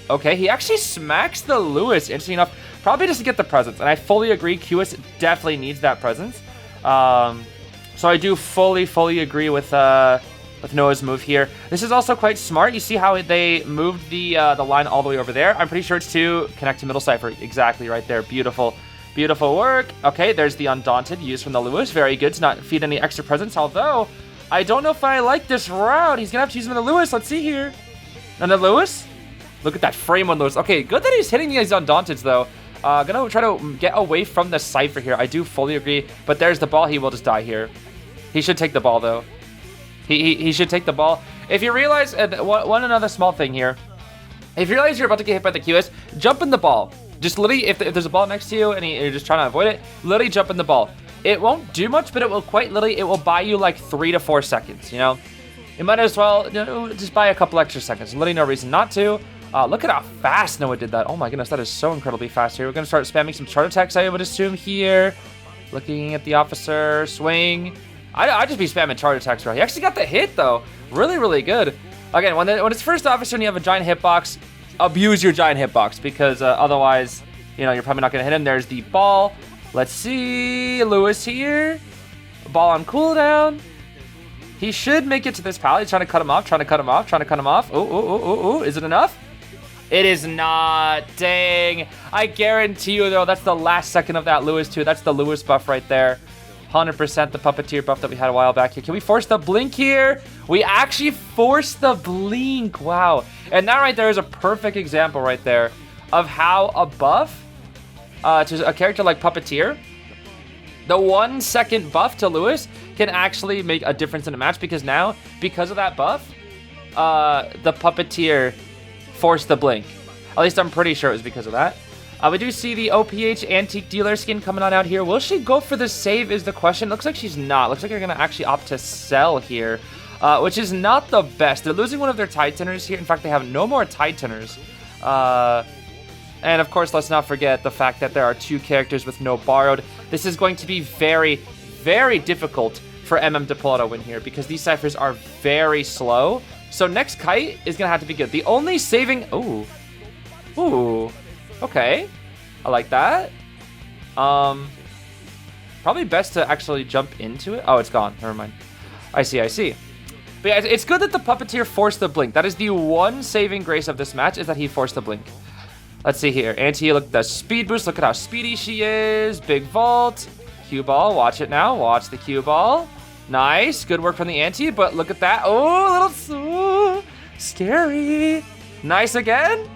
Okay, he actually smacks the Lewis, interesting enough, probably just to get the presence, and I fully agree, Cueist definitely needs that presence. So I do fully agree with Noah's move here. This is also quite smart. You see how they moved the line all the way over there? I'm pretty sure it's to connect to middle cipher. Exactly right there. Beautiful work. Okay, there's the Undaunted used from the Lewis. Very good to not feed any extra presence, although I don't know if I like this route. He's gonna have to use him in the Lewis. Let's see here. And the Lewis? Look at that frame on Lewis. Okay, good that he's hitting these Undaunteds though. Gonna try to get away from the cipher here. I do fully agree, but there's the ball. He will just die here. He should take the ball, though. He should take the ball. If you realize, one another small thing here. If you realize you're about to get hit by the Cueist, jump in the ball. Just literally, if there's a ball next to you and you're just trying to avoid it, literally jump in the ball. It won't do much, but it will quite literally, it will buy you like 3 to 4 seconds, you know? You might as well, you know, just buy a couple extra seconds. Literally no reason not to. Look at how fast Noah did that. Oh my goodness, that is so incredibly fast here. We're going to start spamming some charge attacks, I would assume, here. Looking at the Officer, swing. I'd just be spamming charge attacks, bro. He actually got the hit, though. Really good. Again, when it's first Officer and you have a giant hitbox, abuse your giant hitbox, because otherwise, you know, you're probably not going to hit him. There's the ball. Let's see. Lewis here. Ball on cooldown. He should make it to this pallet. He's trying to cut him off. Oh. Is it enough? It is not. Dang. I guarantee you, though, that's the last second of that Lewis, too. That's the Lewis buff right there. 100% the Puppeteer buff that we had a while back here. Can we force the blink here? We actually forced the blink. Wow. And that right there is a perfect example right there of how a buff to a character like Puppeteer, the 1 second buff to Lewis can actually make a difference in a match, because now, because of that buff, the Puppeteer forced the blink. At least I'm pretty sure it was because of that. We do see the OPH Antique Dealer skin coming on out here. Will she go for the save is the question. Looks like she's not. Looks like they're going to actually opt to sell here, which is not the best. They're losing one of their Titaners here. In fact, they have no more Titaners. And of course, let's not forget the fact that there are 2 characters with no borrowed. This is going to be very, very difficult for MM to pull out a win here because these ciphers are very slow. So next kite is going to have to be good. The only saving... Ooh. Okay. I like that. Probably best to actually jump into it. Oh, it's gone. Never mind. I see. But yeah, it's good that the Puppeteer forced the blink. That is the one saving grace of this match, is that he forced the blink. Let's see here. Auntie, look at the speed boost. Look at how speedy she is. Big vault. Cue ball. Watch it now. Watch the cue ball. Nice. Good work from the Auntie, but look at that. Oh, a little scary. Nice again.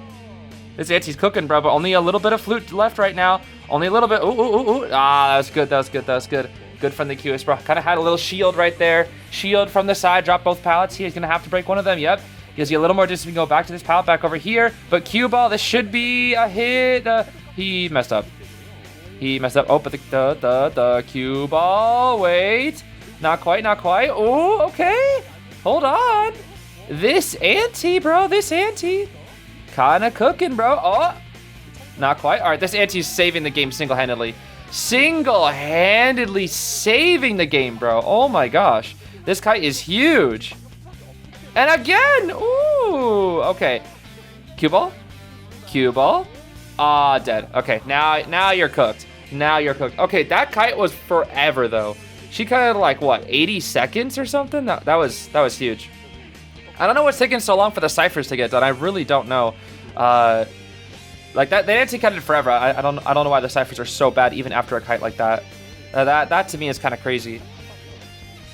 This Auntie's cooking, bro, but only a little bit of flute left right now. Only a little bit. Ooh. Ah, that was good. Good from the Queuist, bro. Kind of had a little shield right there. Shield from the side. Drop both pallets. He's going to have to break one of them. Yep. Gives you a little more distance. We can go back to this pallet back over here. But cue ball, this should be a hit. He messed up. Oh, but the cue ball. Wait. Not quite. Oh, okay. Hold on. This Auntie, bro. Kind of cooking, bro. Oh, not quite. All right, this Auntie's saving the game single-handedly. Single-handedly saving the game, bro. Oh my gosh. This kite is huge. And again. Ooh. Okay. Cue ball. Ah, dead. Okay, now you're cooked. Okay, that kite was forever though. She kind of like what, 80 seconds or something? That was huge. I don't know what's taking so long for the ciphers to get done. I really don't know. Like that, they didn't take it forever. I don't know why the ciphers are so bad even after a kite like that. That to me is kind of crazy.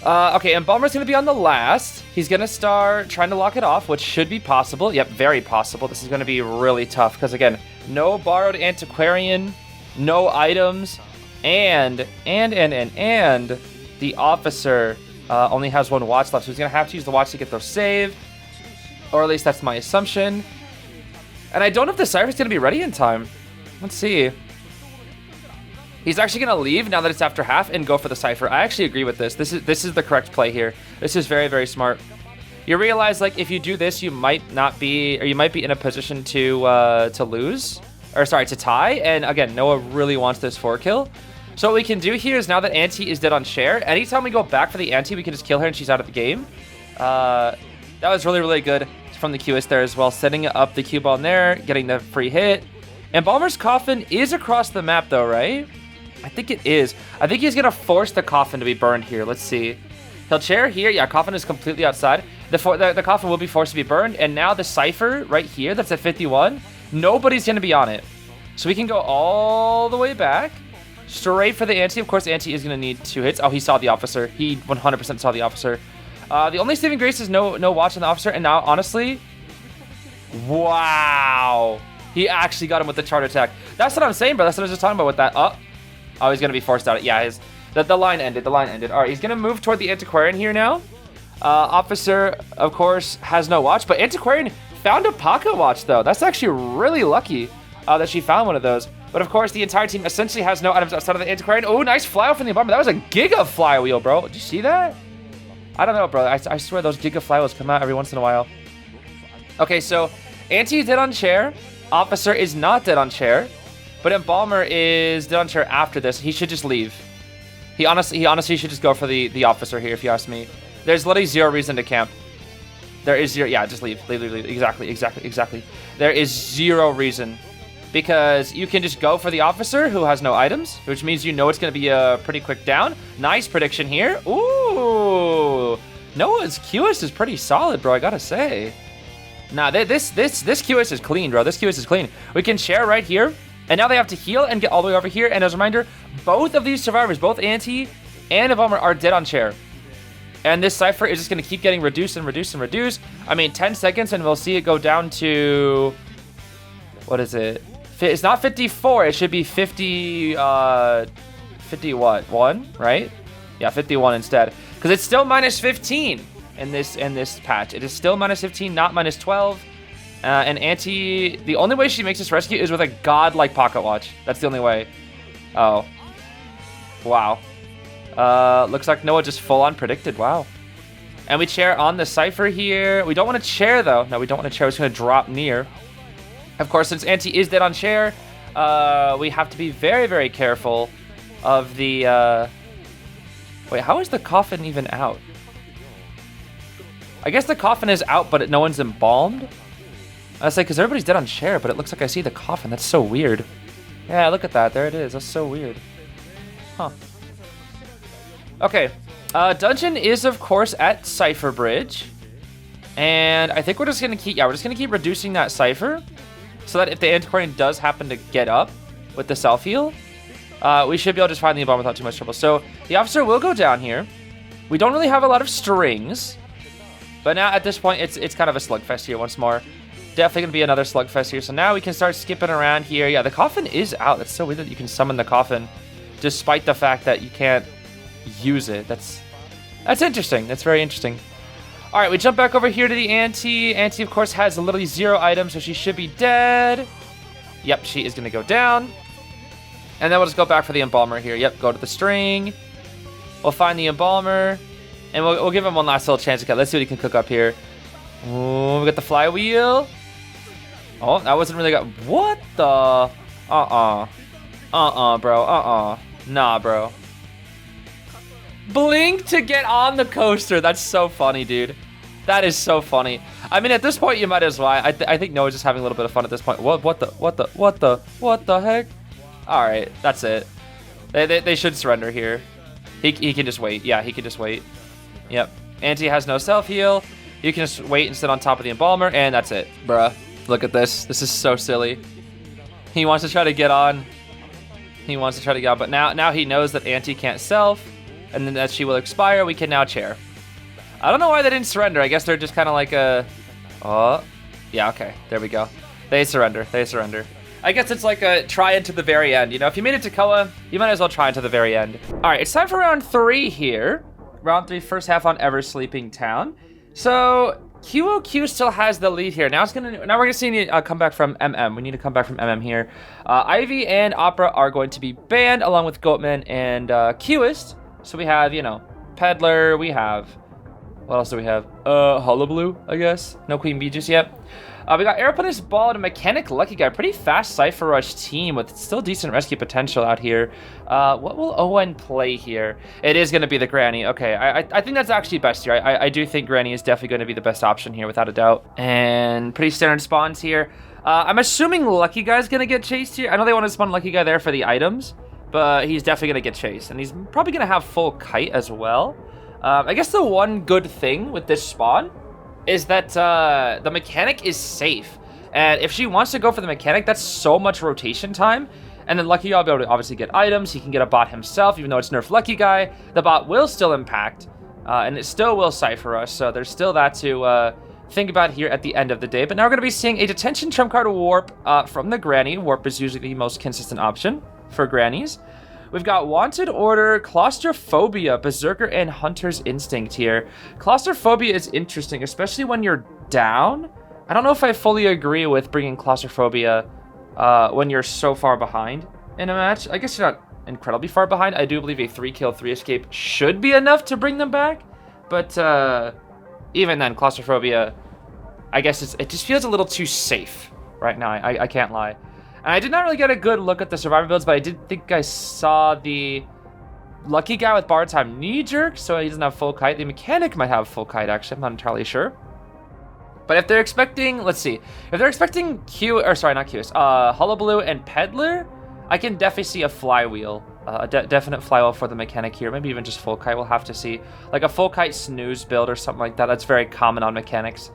Okay, and Balmer's gonna be on the last. He's gonna start trying to lock it off, which should be possible. Yep, very possible. This is gonna be really tough because again, no borrowed antiquarian, no items, and the officer only has 1 watch left, so he's gonna have to use the watch to get those saved, or at least that's my assumption. And I don't know if the cipher's gonna be ready in time. Let's see. He's actually gonna leave now that it's after half and go for the cipher. I actually agree with this. This is the correct play here. This is very, very smart. You realize like if you do this, you might be in a position to lose, or sorry, to tie. And again, Noah really wants this 4-kill. So what we can do here is now that Auntie is dead on share, anytime we go back for the Auntie, we can just kill her and she's out of the game. That was really, really good from the Queuist there as well, setting up the cue ball in there, getting the free hit. And Balmer's coffin is across the map though, right? I think it is. I think he's gonna force the coffin to be burned here. Let's see. He'll chair here. Yeah, coffin is completely outside. The coffin will be forced to be burned. And now the cipher right here, that's at 51. Nobody's gonna be on it. So we can go all the way back. Straight for the Auntie. Of course, Auntie is gonna need 2 hits. Oh, he saw the officer. He 100% saw the officer. The only saving grace is no watch on the officer. And now, honestly, wow. He actually got him with the chart attack. That's what I'm saying, bro. That's what I was just talking about with that. Oh, he's going to be forced out. Yeah, the line ended. All right, he's going to move toward the Antiquarian here now. Officer, of course, has no watch. But Antiquarian found a pocket watch, though. That's actually really lucky that she found one of those. But, of course, the entire team essentially has no items outside of the Antiquarian. Oh, nice flyout from the bomber. That was a giga flywheel, bro. Did you see that? I don't know, bro. I swear those giga flywheels come out every once in a while. Okay, so Auntie is dead on chair. Officer is not dead on chair. But Embalmer is dead on chair after this. He should just leave. He honestly should just go for the officer here, if you ask me. There's literally 0 reason to camp. There is 0. Yeah, just leave. Leave. Exactly. There is 0 reason. Because you can just go for the officer who has no items, which means you know it's going to be a pretty quick down. Nice prediction here. Ooh. Noah's Queuist is pretty solid, bro, I gotta say. Nah, this Queuist is clean, bro. This Queuist is clean. We can share right here. And now they have to heal and get all the way over here. And as a reminder, both of these survivors, both Auntie and Embalmer, are dead on chair. And this cipher is just going to keep getting reduced. I mean, 10 seconds and we'll see it go down to... What is it? It's not 54. It should be 50... 50 what? 1, right? Yeah, 51 instead. Because it's still minus 15 in this patch. It is still minus 15, not minus 12. And Auntie, the only way she makes this rescue is with a godlike pocket watch. That's the only way. Oh. Wow. Looks like Noah just full on predicted. Wow. And we chair on the Cypher here. We don't want to chair, though. No, we don't want to chair. We're just going to drop near. Of course, since Auntie is dead on chair, we have to be very, very careful of the... Wait, how is the coffin even out? I guess the coffin is out, but no one's embalmed. I was like, because everybody's dead on chair, but it looks like I see the coffin. That's so weird. Yeah, look at that. There it is. That's so weird. Huh. Okay. Dungeon is, of course, at Cypher Bridge. And I think we're just going to keep... Yeah, we're just going to keep reducing that Cypher. So that if the Antiquarian does happen to get up with the self-heal, we should be able to just find the embalm without too much trouble. So the officer will go down here. We don't really have a lot of strings. But now at this point, it's kind of a slugfest here once more. Definitely going to be another slugfest here. So now we can start skipping around here. Yeah, the coffin is out. That's so weird that you can summon the coffin despite the fact that you can't use it. That's interesting. That's very interesting. All right, we jump back over here to the Auntie. Auntie, of course, has literally 0 items, so she should be dead. Yep, she is going to go down. And then we'll just go back for the Embalmer here. Yep, go to the string. We'll find the Embalmer. And we'll give him one last little chance to cut. Let's see what he can cook up here. Ooh, we got the flywheel. Oh, that wasn't really good. What the? Bro. Nah, bro. Blink to get on the coaster. That's so funny, dude. That is so funny. I mean, at this point, you might as well. I think Noah's just having a little bit of fun at this point. What the heck? All right, that's it. They should surrender here. He can just wait. Yeah, he can just wait. Yep. Auntie has no self-heal. You can just wait and sit on top of the Embalmer, and that's it. Bruh, look at this. This is so silly. He wants to try to get on. But now he knows that Auntie can't self, and then that she will expire. We can now chair. I don't know why they didn't surrender. I guess they're just kind of like a... Oh, yeah, okay. There we go. They surrender. I guess it's like a try into the very end. You know, if you made it to Koa, you might as well try into the very end. All right, it's time for round 3 here. Round 3, first half on Ever Sleeping Town. So QOQ still has the lead here. Now we're gonna see a comeback from MM. We need to come back from MM here. Ivy and Opera are going to be banned along with Goatman and Cueist. So we have, you know, Peddler. We have, what else do we have? Hullabaloo, I guess. No Queen Bee just yet. We got Aeroplanist Ball and a Mechanic Lucky Guy. Pretty fast Cypher Rush team with still decent rescue potential out here. What will Owen play here? It is going to be the Granny. Okay, I think that's actually best here. I do think Granny is definitely going to be the best option here, without a doubt. And pretty standard spawns here. I'm assuming Lucky Guy's going to get chased here. I know they want to spawn Lucky Guy there for the items, but he's definitely going to get chased. And he's probably going to have full kite as well. I guess the one good thing with this spawn is that the Mechanic is safe. And if she wants to go for the Mechanic, that's so much rotation time. And then Lucky Guy will be able to obviously get items. He can get a bot himself, even though it's nerf Lucky Guy. The bot will still impact, and it still will Cypher us. So there's still that to think about here at the end of the day. But now we're going to be seeing a Detention Trump card Warp from the Granny. Warp is usually the most consistent option for Grannies. We've got Wanted Order, Claustrophobia, Berserker, and Hunter's Instinct here. Claustrophobia is interesting, especially when you're down. I don't know if I fully agree with bringing Claustrophobia when you're so far behind in a match. I guess you're not incredibly far behind. I do believe a 3-kill, 3-escape should be enough to bring them back. But even then, Claustrophobia, I guess it just feels a little too safe right now. I can't lie. And I did not really get a good look at the Survivor builds, but I did think I saw the Lucky Guy with Bar Time Knee Jerk, so he doesn't have full kite. The Mechanic might have full kite, actually. I'm not entirely sure. But if they're expecting, let's see. If they're expecting Hullabaloo and Peddler, I can definitely see a flywheel. A definite flywheel for the Mechanic here. Maybe even just full kite. We'll have to see. Like a full kite snooze build or something like that. That's very common on Mechanics.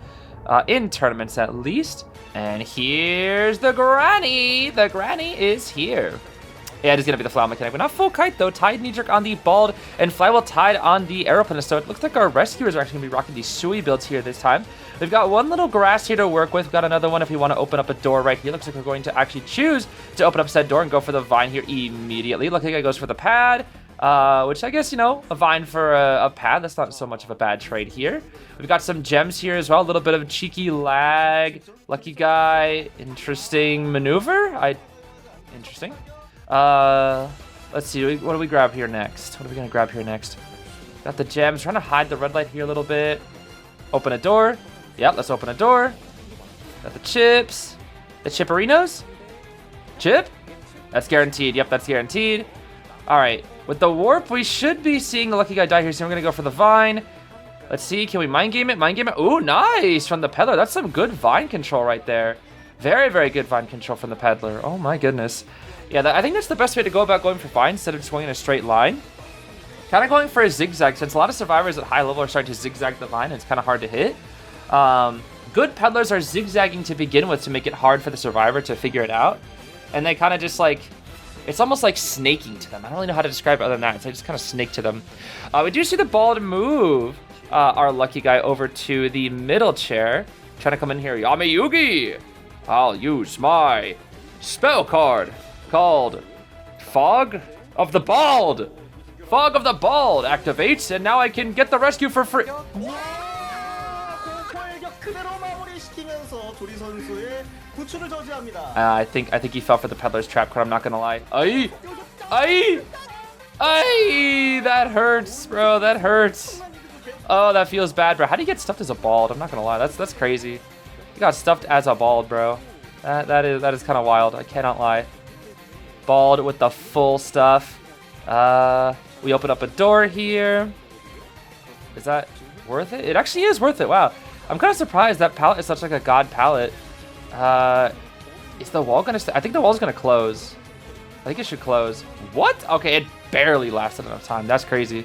In tournaments at least. And here's the Granny. The Granny is here. Yeah, it is going to be the Flywheel Mechanic, but not full kite though. Tied Knee Jerk on the Bald and Flywheel tied on the Aeroplanist. So it looks like our rescuers are actually going to be rocking these Sui builds here this time. We've got one little grass here to work with. We've got another one if we want to open up a door right here. Looks like we're going to actually choose to open up said door and go for the Vine here immediately. Lucky Guy goes for the pad. which I guess, you know, a vine for a pad. That's not so much of a bad trade here. We've got some gems here as well. A little bit of cheeky lag. Lucky guy. Interesting maneuver. Interesting. Let's see. What do we grab here next? What are we going to grab here next? Got the gems. Trying to hide the red light here a little bit. Open a door. Yep, let's open a door. Got the chips. The chipperinos. Chip? That's guaranteed. Yep, that's guaranteed. All right. With the warp, we should be seeing the lucky guy die here, so we're going to go for the vine. Let's see. Can we mind game it? Mind game it. Ooh, nice from the Peddler. That's some good vine control right there. Very, very good vine control from the Peddler. Oh, my goodness. Yeah, I think that's the best way to go about going for vine instead of just going in a straight line. Kind of going for a zigzag, since a lot of survivors at high level are starting to zigzag the vine, and it's kind of hard to hit. Good Peddlers are zigzagging to begin with to make it hard for the survivor to figure it out. And they kind of just like... It's almost like snaking to them. I don't really know how to describe it other than that. So I just kind of snake to them. We do see the ball to move our lucky guy over to the middle chair. Trying to come in here. Yami Yugi! I'll use my spell card called Fog of the Bald. Fog of the Bald activates, and now I can get the rescue for free. I think he fell for the Peddler's trap card. I'm not gonna lie. Ay! That hurts, bro. That hurts. Oh, that feels bad, bro. How do you get stuffed as a bald? I'm not gonna lie. That's crazy. You got stuffed as a bald, bro. That is kind of wild. I cannot lie. Bald with the full stuff. We open up a door here. Is that worth it? It actually is worth it. Wow. I'm kind of surprised that palette is such like a god palette. Is the wall gonna I think the wall's gonna close. I think it should close. What? Okay, it barely lasted enough time. That's crazy.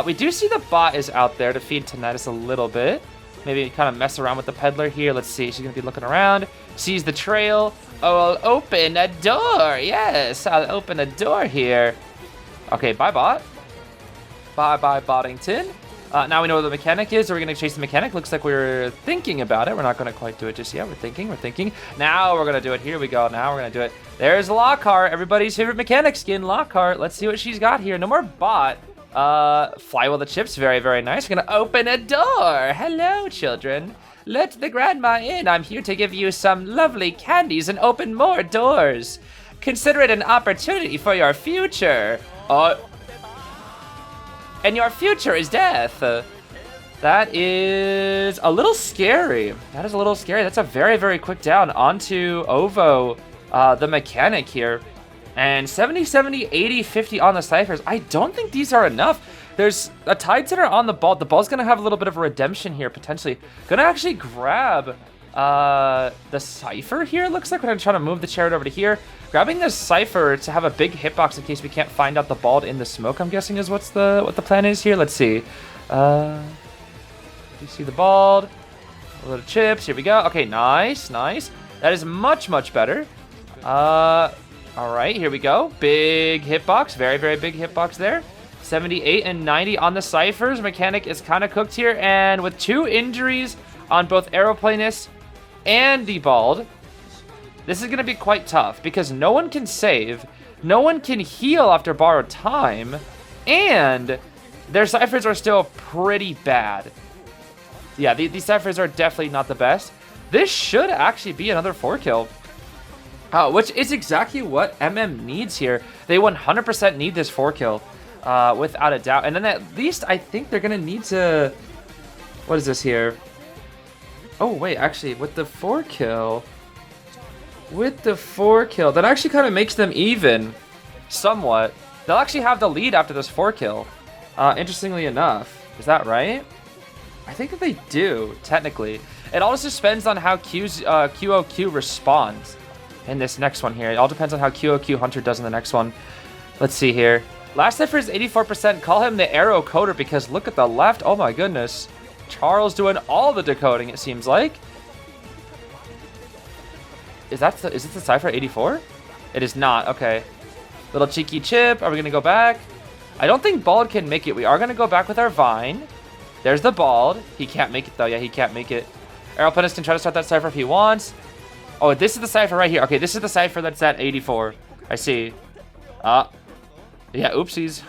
We do see the bot is out there to feed Tinnitus a little bit. Maybe kind of mess around with the Peddler here. Let's see. She's gonna be looking around. Sees the trail. Oh, I'll open a door. Yes, I'll open a door here. Okay, bye bot. Bye Bottington. Now we know what the mechanic is. Are we going to chase the mechanic? Looks like we're thinking about it. We're not going to quite do it just yet. We're thinking. Now we're going to do it. Here we go. Now we're going to do it. There's Lockhart, everybody's favorite mechanic skin, Lockhart. Let's see what she's got here. No more bot. Fly with the chips. Very, very nice. We're going to open a door. Hello, children. Let the grandma in. I'm here to give you some lovely candies and open more doors. Consider it an opportunity for your future. And your future is death. That is a little scary. That's a very, very quick down onto Ovo, the mechanic here. And 70, 70, 80, 50 on the ciphers. I don't think these are enough. There's a Tide Center on the ball. The ball's going to have a little bit of a redemption here, potentially. Going to actually grab the cipher here. Looks like we're going to try to move the chariot over to here. Grabbing the cipher to have a big hitbox in case we can't find out the bald in the smoke, I'm guessing is what the plan is here. Let's see. You see the bald. A little chips. Here we go. Okay, nice. That is much, much better. All right, here we go. Big hitbox. Very, very big hitbox there. 78 and 90 on the ciphers. Mechanic is kind of cooked here. And with 2 injuries on both Aeroplanist and the bald, this is going to be quite tough because no one can save, no one can heal after borrowed time, and their ciphers are still pretty bad. Yeah, these ciphers are definitely not the best. This should actually be another 4-kill, which is exactly what MM needs here. They 100% need this 4-kill, without a doubt. And then at least I think they're going to need to... What is this here? Oh, wait, actually, with the 4-kill... that actually kind of makes them even, somewhat. They'll actually have the lead after this 4-kill, interestingly enough. Is that right? I think that they do, technically. It all just depends on how QOQ responds in this next one here. It all depends on how QOQ Hunter does in the next one. Let's see here. Last cipher is 84%. Call him the arrow coder because look at the left. Oh my goodness. Charles doing all the decoding, it seems like. Is it the cipher 84? It is not. Okay. Little cheeky chip. Are we going to go back? I don't think Bald can make it. We are going to go back with our Vine. There's the Bald. He can't make it, though. Yeah, he can't make it. Aeroplanist can try to start that cipher if he wants. Oh, this is the cipher right here. Okay, this is the cipher that's at 84. I see. Yeah, oopsies.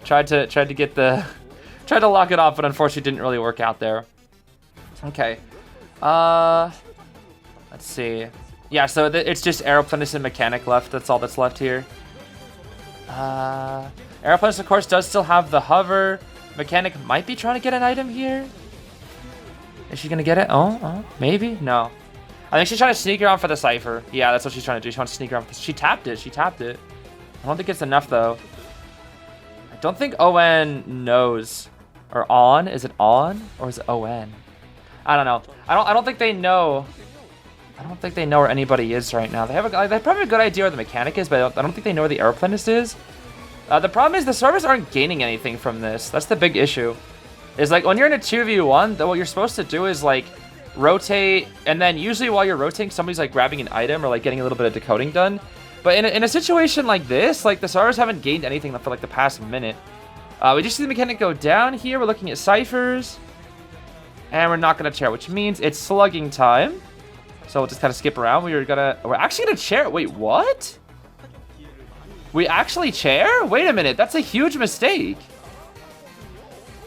tried to get the... Tried to lock it off, but unfortunately didn't really work out there. Okay. Let's see. Yeah, so it's just Aeroplanist and Mechanic left. That's all that's left here. Aeroplanist, of course, does still have the hover. Mechanic might be trying to get an item here. Is she going to get it? Oh, maybe? No. I think she's trying to sneak around for the Cypher. Yeah, that's what she's trying to do. She wants to sneak around. She tapped it. She tapped it. I don't think it's enough, though. I don't think ON knows. Or on? Is it on? Or is it ON? I don't know. I don't think they know. I don't think they know where anybody is right now. They have probably have a good idea where the Mechanic is, but I don't think they know where the Aeroplanist is. The problem is the servers aren't gaining anything from this. That's the big issue. Is like when you're in a 2v1, what you're supposed to do is like rotate, and then usually while you're rotating, somebody's like grabbing an item or like getting a little bit of decoding done. But in a situation like this, like the servers haven't gained anything for like the past minute. We just see the Mechanic go down here. We're looking at ciphers. And we're not going to chair, which means it's slugging time. So we'll just kind of skip around. We're actually going to chair. Wait, what? We actually chair? Wait a minute. That's a huge mistake.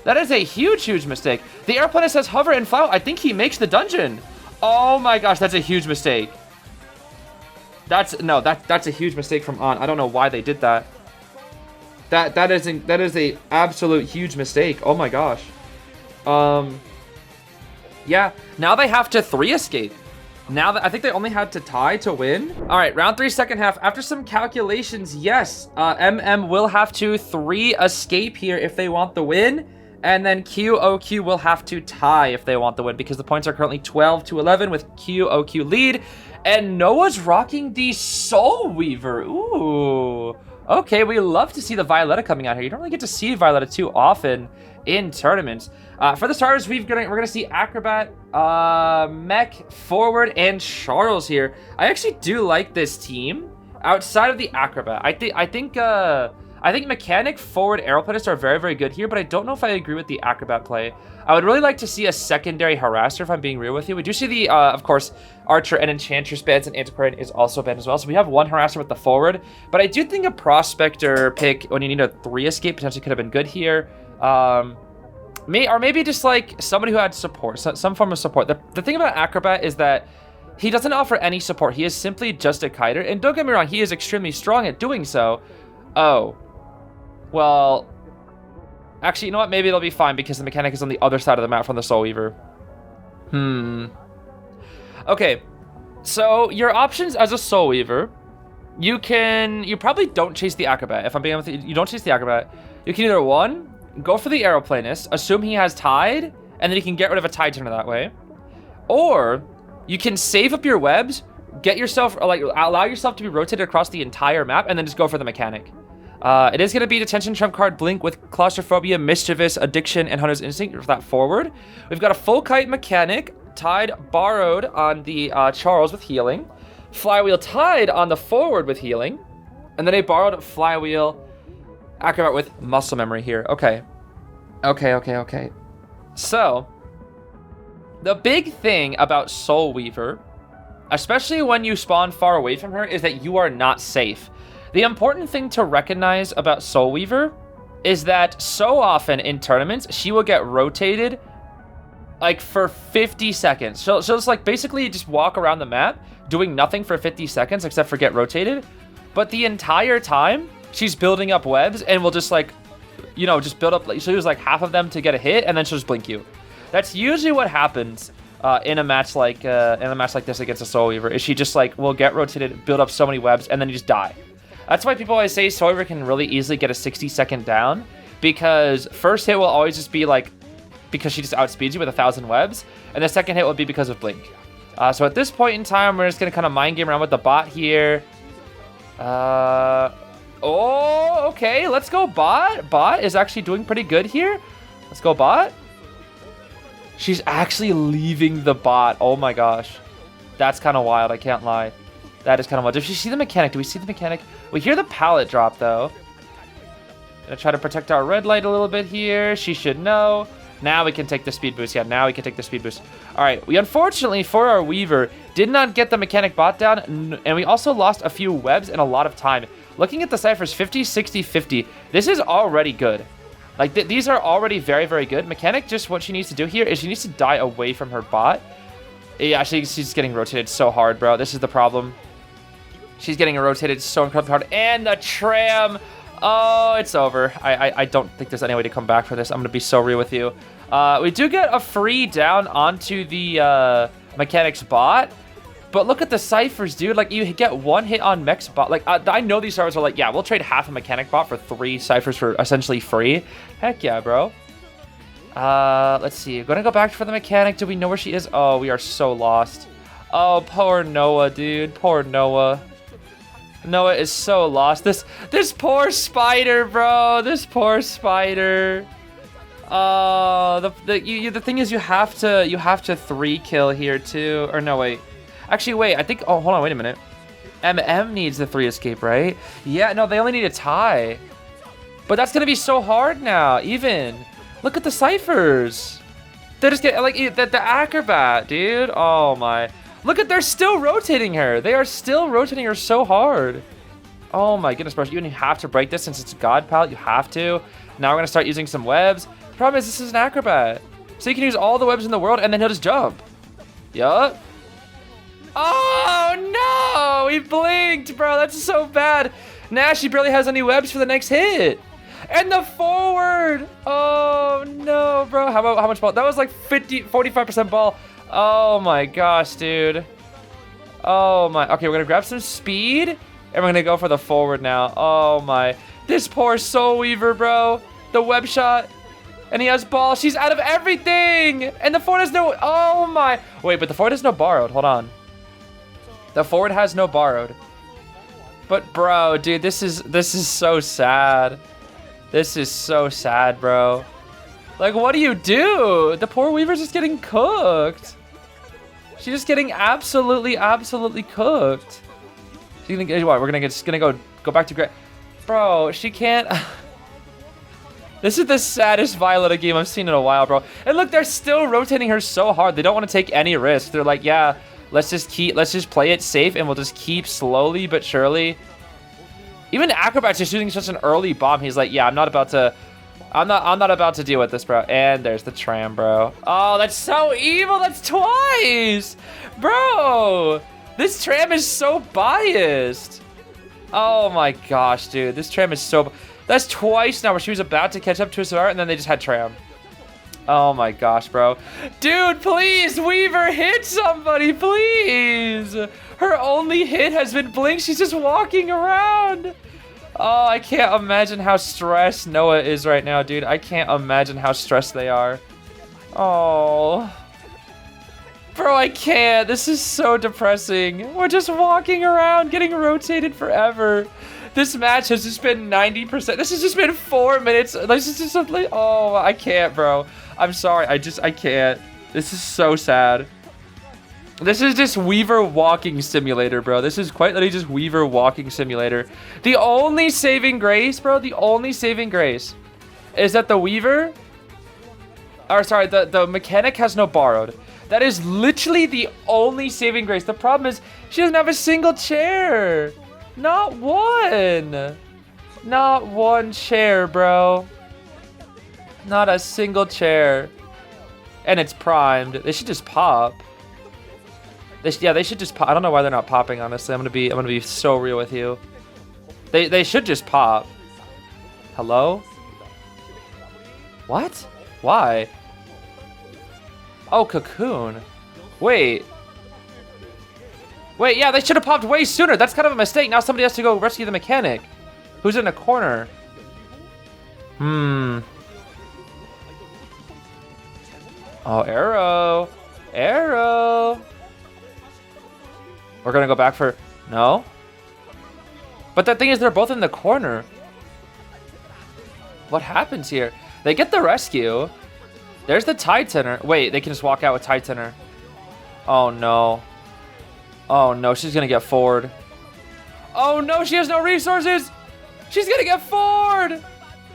That is a huge, huge mistake. The Aeroplanist has hover and flower. I think he makes the dungeon. Oh my gosh, that's a huge mistake. That's a huge mistake from On. I don't know why they did that. That is a absolute huge mistake. Oh my gosh. Yeah, now they have to 3 escape. Now that I think they only had to tie to win. All right, round 3, second half. After some calculations, yes, MM will have to 3 escape here if they want the win. And then QOQ will have to tie if they want the win, because the points are currently 12-11 with QOQ lead. And Noah's rocking the Soul Weaver. Ooh. Okay, we love to see the Violetta coming out here. You don't really get to see Violetta too often in tournaments. For the starters, we're gonna see Acrobat, Mech, Forward, and Charles here. I actually do like this team outside of the Acrobat. I think Mechanic, Forward, Aeroplanist are very, very good here, but I don't know if I agree with the Acrobat play. I would really like to see a secondary Harasser, if I'm being real with you. We do see the, of course, Archer and Enchantress bans, and Antiquarian is also banned as well. So we have 1 Harasser with the Forward, but I do think a Prospector pick when you need a 3 escape potentially could have been good here. Or maybe just like somebody who had support, some form of support. The thing about Acrobat is that he doesn't offer any support. He is simply just a kiter, and don't get me wrong, he is extremely strong at doing so. Oh. Well, actually, you know what? Maybe it'll be fine because the Mechanic is on the other side of the map from the Soul Weaver. Okay, so your options as a Soul Weaver, you probably don't chase the Acrobat. If I'm being honest with you, you don't chase the Acrobat. You can either, 1, go for the Aeroplanist, assume he has Tide, and then you can get rid of a Tide turner that way. Or you can save up your webs, get yourself, like, allow yourself to be rotated across the entire map, and then just go for the Mechanic. It is going to be Detention, Trump card, Blink with Claustrophobia, Mischievous, Addiction, and Hunter's Instinct for that Forward. We've got a Full Kite Mechanic, Tide borrowed on the Charles with Healing, Flywheel Tide on the Forward with Healing, and then a borrowed Flywheel Acrobat with Muscle Memory here. Okay. So, the big thing about Soul Weaver, especially when you spawn far away from her, is that you are not safe. The important thing to recognize about Soul Weaver is that so often in tournaments, she will get rotated like for 50 seconds. She'll just like basically just walk around the map doing nothing for 50 seconds except for get rotated. But the entire time, she's building up webs and will just like, you know, just build up, like, she'll use like half of them to get a hit and then she'll just blink you. That's usually what happens in a match like this against a Soul Weaver, is she just like will get rotated, build up so many webs, and then you just die. That's why people always say Soul Weaver can really easily get a 60-second down, because first hit will always just be like, because she just outspeeds you with 1,000 webs, and the second hit will be because of Blink. So at this point in time, we're just going to kind of mind game around with the bot here. Oh, okay, let's go bot. Bot is actually doing pretty good here. Let's go bot. She's actually leaving the bot. Oh my gosh. That's kind of wild, I can't lie. That is kind of wild. Did she see the Mechanic? Do we see the Mechanic? We hear the pallet drop, though. Gonna try to protect our red light a little bit here. She should know. Now we can take the speed boost. Yeah, now we can take the speed boost. All right, we unfortunately, for our Weaver, did not get the mechanic bot down, and we also lost a few webs and a lot of time. Looking at the ciphers, 50, 60, 50, this is already good. Like, these are already very, very good. Mechanic, just what she needs to do here is she needs to die away from her bot. Yeah, she's getting rotated so hard, bro. This is the problem. She's getting rotated so incredibly hard. And the tram. Oh, it's over. I don't think there's any way to come back for this. I'm going to be so real with you. We do get a free down onto the mechanic's bot. But look at the ciphers, dude. Like, you get one hit on mech's bot. Like, I know these servers are like, yeah, we'll trade half a mechanic bot for 3 ciphers for essentially free. Heck yeah, bro. Let's see. Gonna go back for the mechanic. Do we know where she is? Oh, we are so lost. Oh, poor Noah, dude. Poor Noah. Noah is so lost. This poor spider, bro. This poor spider. The thing is, you have to 3 kill here too. Or no, wait. Actually, wait. I think. Oh, hold on. Wait a minute. MM needs the 3 escape, right? Yeah. No, they only need a tie. But that's gonna be so hard now. Even look at the ciphers. They just get like the acrobat, dude. Oh my. Look at, they're still rotating her. They are still rotating her so hard. Oh my goodness, bro. You have to break this since it's a god palette. You have to. Now we're going to start using some webs. The problem is this is an acrobat. So you can use all the webs in the world and then he'll just jump. Yup. Oh no! He blinked, bro. That's so bad. Now she barely has any webs for the next hit. And the forward. Oh no, bro. How much ball? That was like 45% ball. Oh my gosh, dude. Oh my. Okay, we're gonna grab some speed and we're gonna go for the forward now. Oh my. This poor Soul Weaver, bro. The web shot. And he has ball. She's out of everything. And the forward has no. Oh my. Wait, but the forward has no borrowed. Hold on. The forward has no borrowed. But bro, dude, this is so sad. This is so sad, bro. Like, what do you do? The poor Weaver's just getting cooked. She's just getting absolutely cooked. She's gonna, what? We're just gonna go back to Greg. Bro, she can't. This is the saddest Violetta game I've seen in a while, bro. And look, they're still rotating her so hard. They don't want to take any risk. They're like, yeah, let's just play it safe, and we'll just keep slowly but surely. Even Acrobat's just shooting such an early bomb. He's like, yeah, I'm not about to deal with this, bro. And there's the tram, bro. Oh, that's so evil. That's twice. Bro, this tram is so biased. Oh my gosh, dude. This tram is so... That's twice now where she was about to catch up to a survivor and then they just had tram. Oh my gosh, bro. Dude, please, Weaver, hit somebody, please. Her only hit has been Blink. She's just walking around. Oh, I can't imagine how stressed Noah is right now, dude. I can't imagine how stressed they are. Oh. Bro, I can't. This is so depressing. We're just walking around, getting rotated forever. This match has just been 90%. This has just been 4 minutes. This is just something. Oh, I can't, bro. I'm sorry. I can't. This is so sad. This is just Weaver Walking Simulator, bro. This is quite literally just Weaver Walking Simulator. The only saving grace, bro, the only saving grace is that the Weaver, or sorry, the mechanic has no borrowed. That is literally the only saving grace. The problem is she doesn't have a single chair. Not one. Not one chair, bro. Not a single chair. And it's primed. They should just pop. They should just pop. I don't know why they're not popping, honestly. I'm gonna be so real with you. They should just pop. Hello? What? Why? Oh, Cocoon. Wait, yeah, they should have popped way sooner. That's kind of a mistake. Now somebody has to go rescue the mechanic, who's in a corner. Oh, arrow. We're gonna go back for... No? But the thing is, they're both in the corner. What happens here? They get the rescue. There's the Titaner. Wait, they can just walk out with Titaner. Oh, no. Oh, no, she's gonna get forward. Oh, no, she has no resources. She's gonna get forward.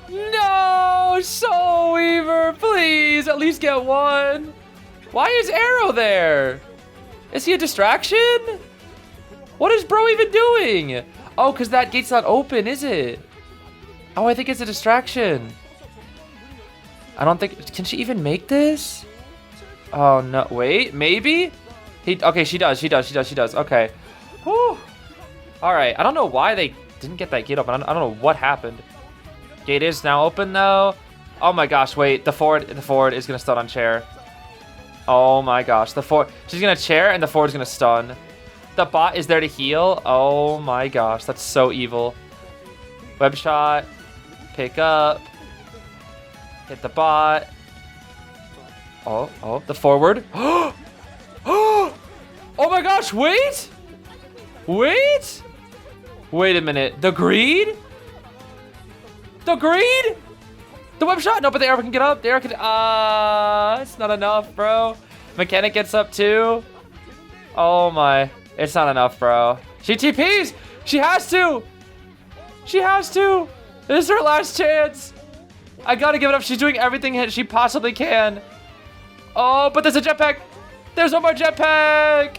No, Soul Weaver, please, at least get one. Why is Arrow there? Is he a distraction? What is bro even doing? Oh, because that gate's not open, is it? Oh, I think it's a distraction. I don't think, can she even make this? Oh no, wait, maybe? Okay, she does. Okay. Whew. All right, I don't know why they didn't get that gate open. I don't know what happened. Gate is now open though. Oh my gosh, wait, the forward is gonna stun on chair. Oh my gosh, she's gonna chair and the forward is gonna stun. The bot is there to heal. Oh my gosh, that's so evil. Web shot, pick up, hit the bot. Oh, the forward. Oh my gosh, wait a minute, the greed? The web shot? No, but the arrow can get up. The arrow can, it's not enough, bro. Mechanic gets up too. Oh my, it's not enough, bro. She TPs, she has to. This is her last chance. I gotta give it up. She's doing everything she possibly can. Oh, but there's a jetpack. There's one more jetpack.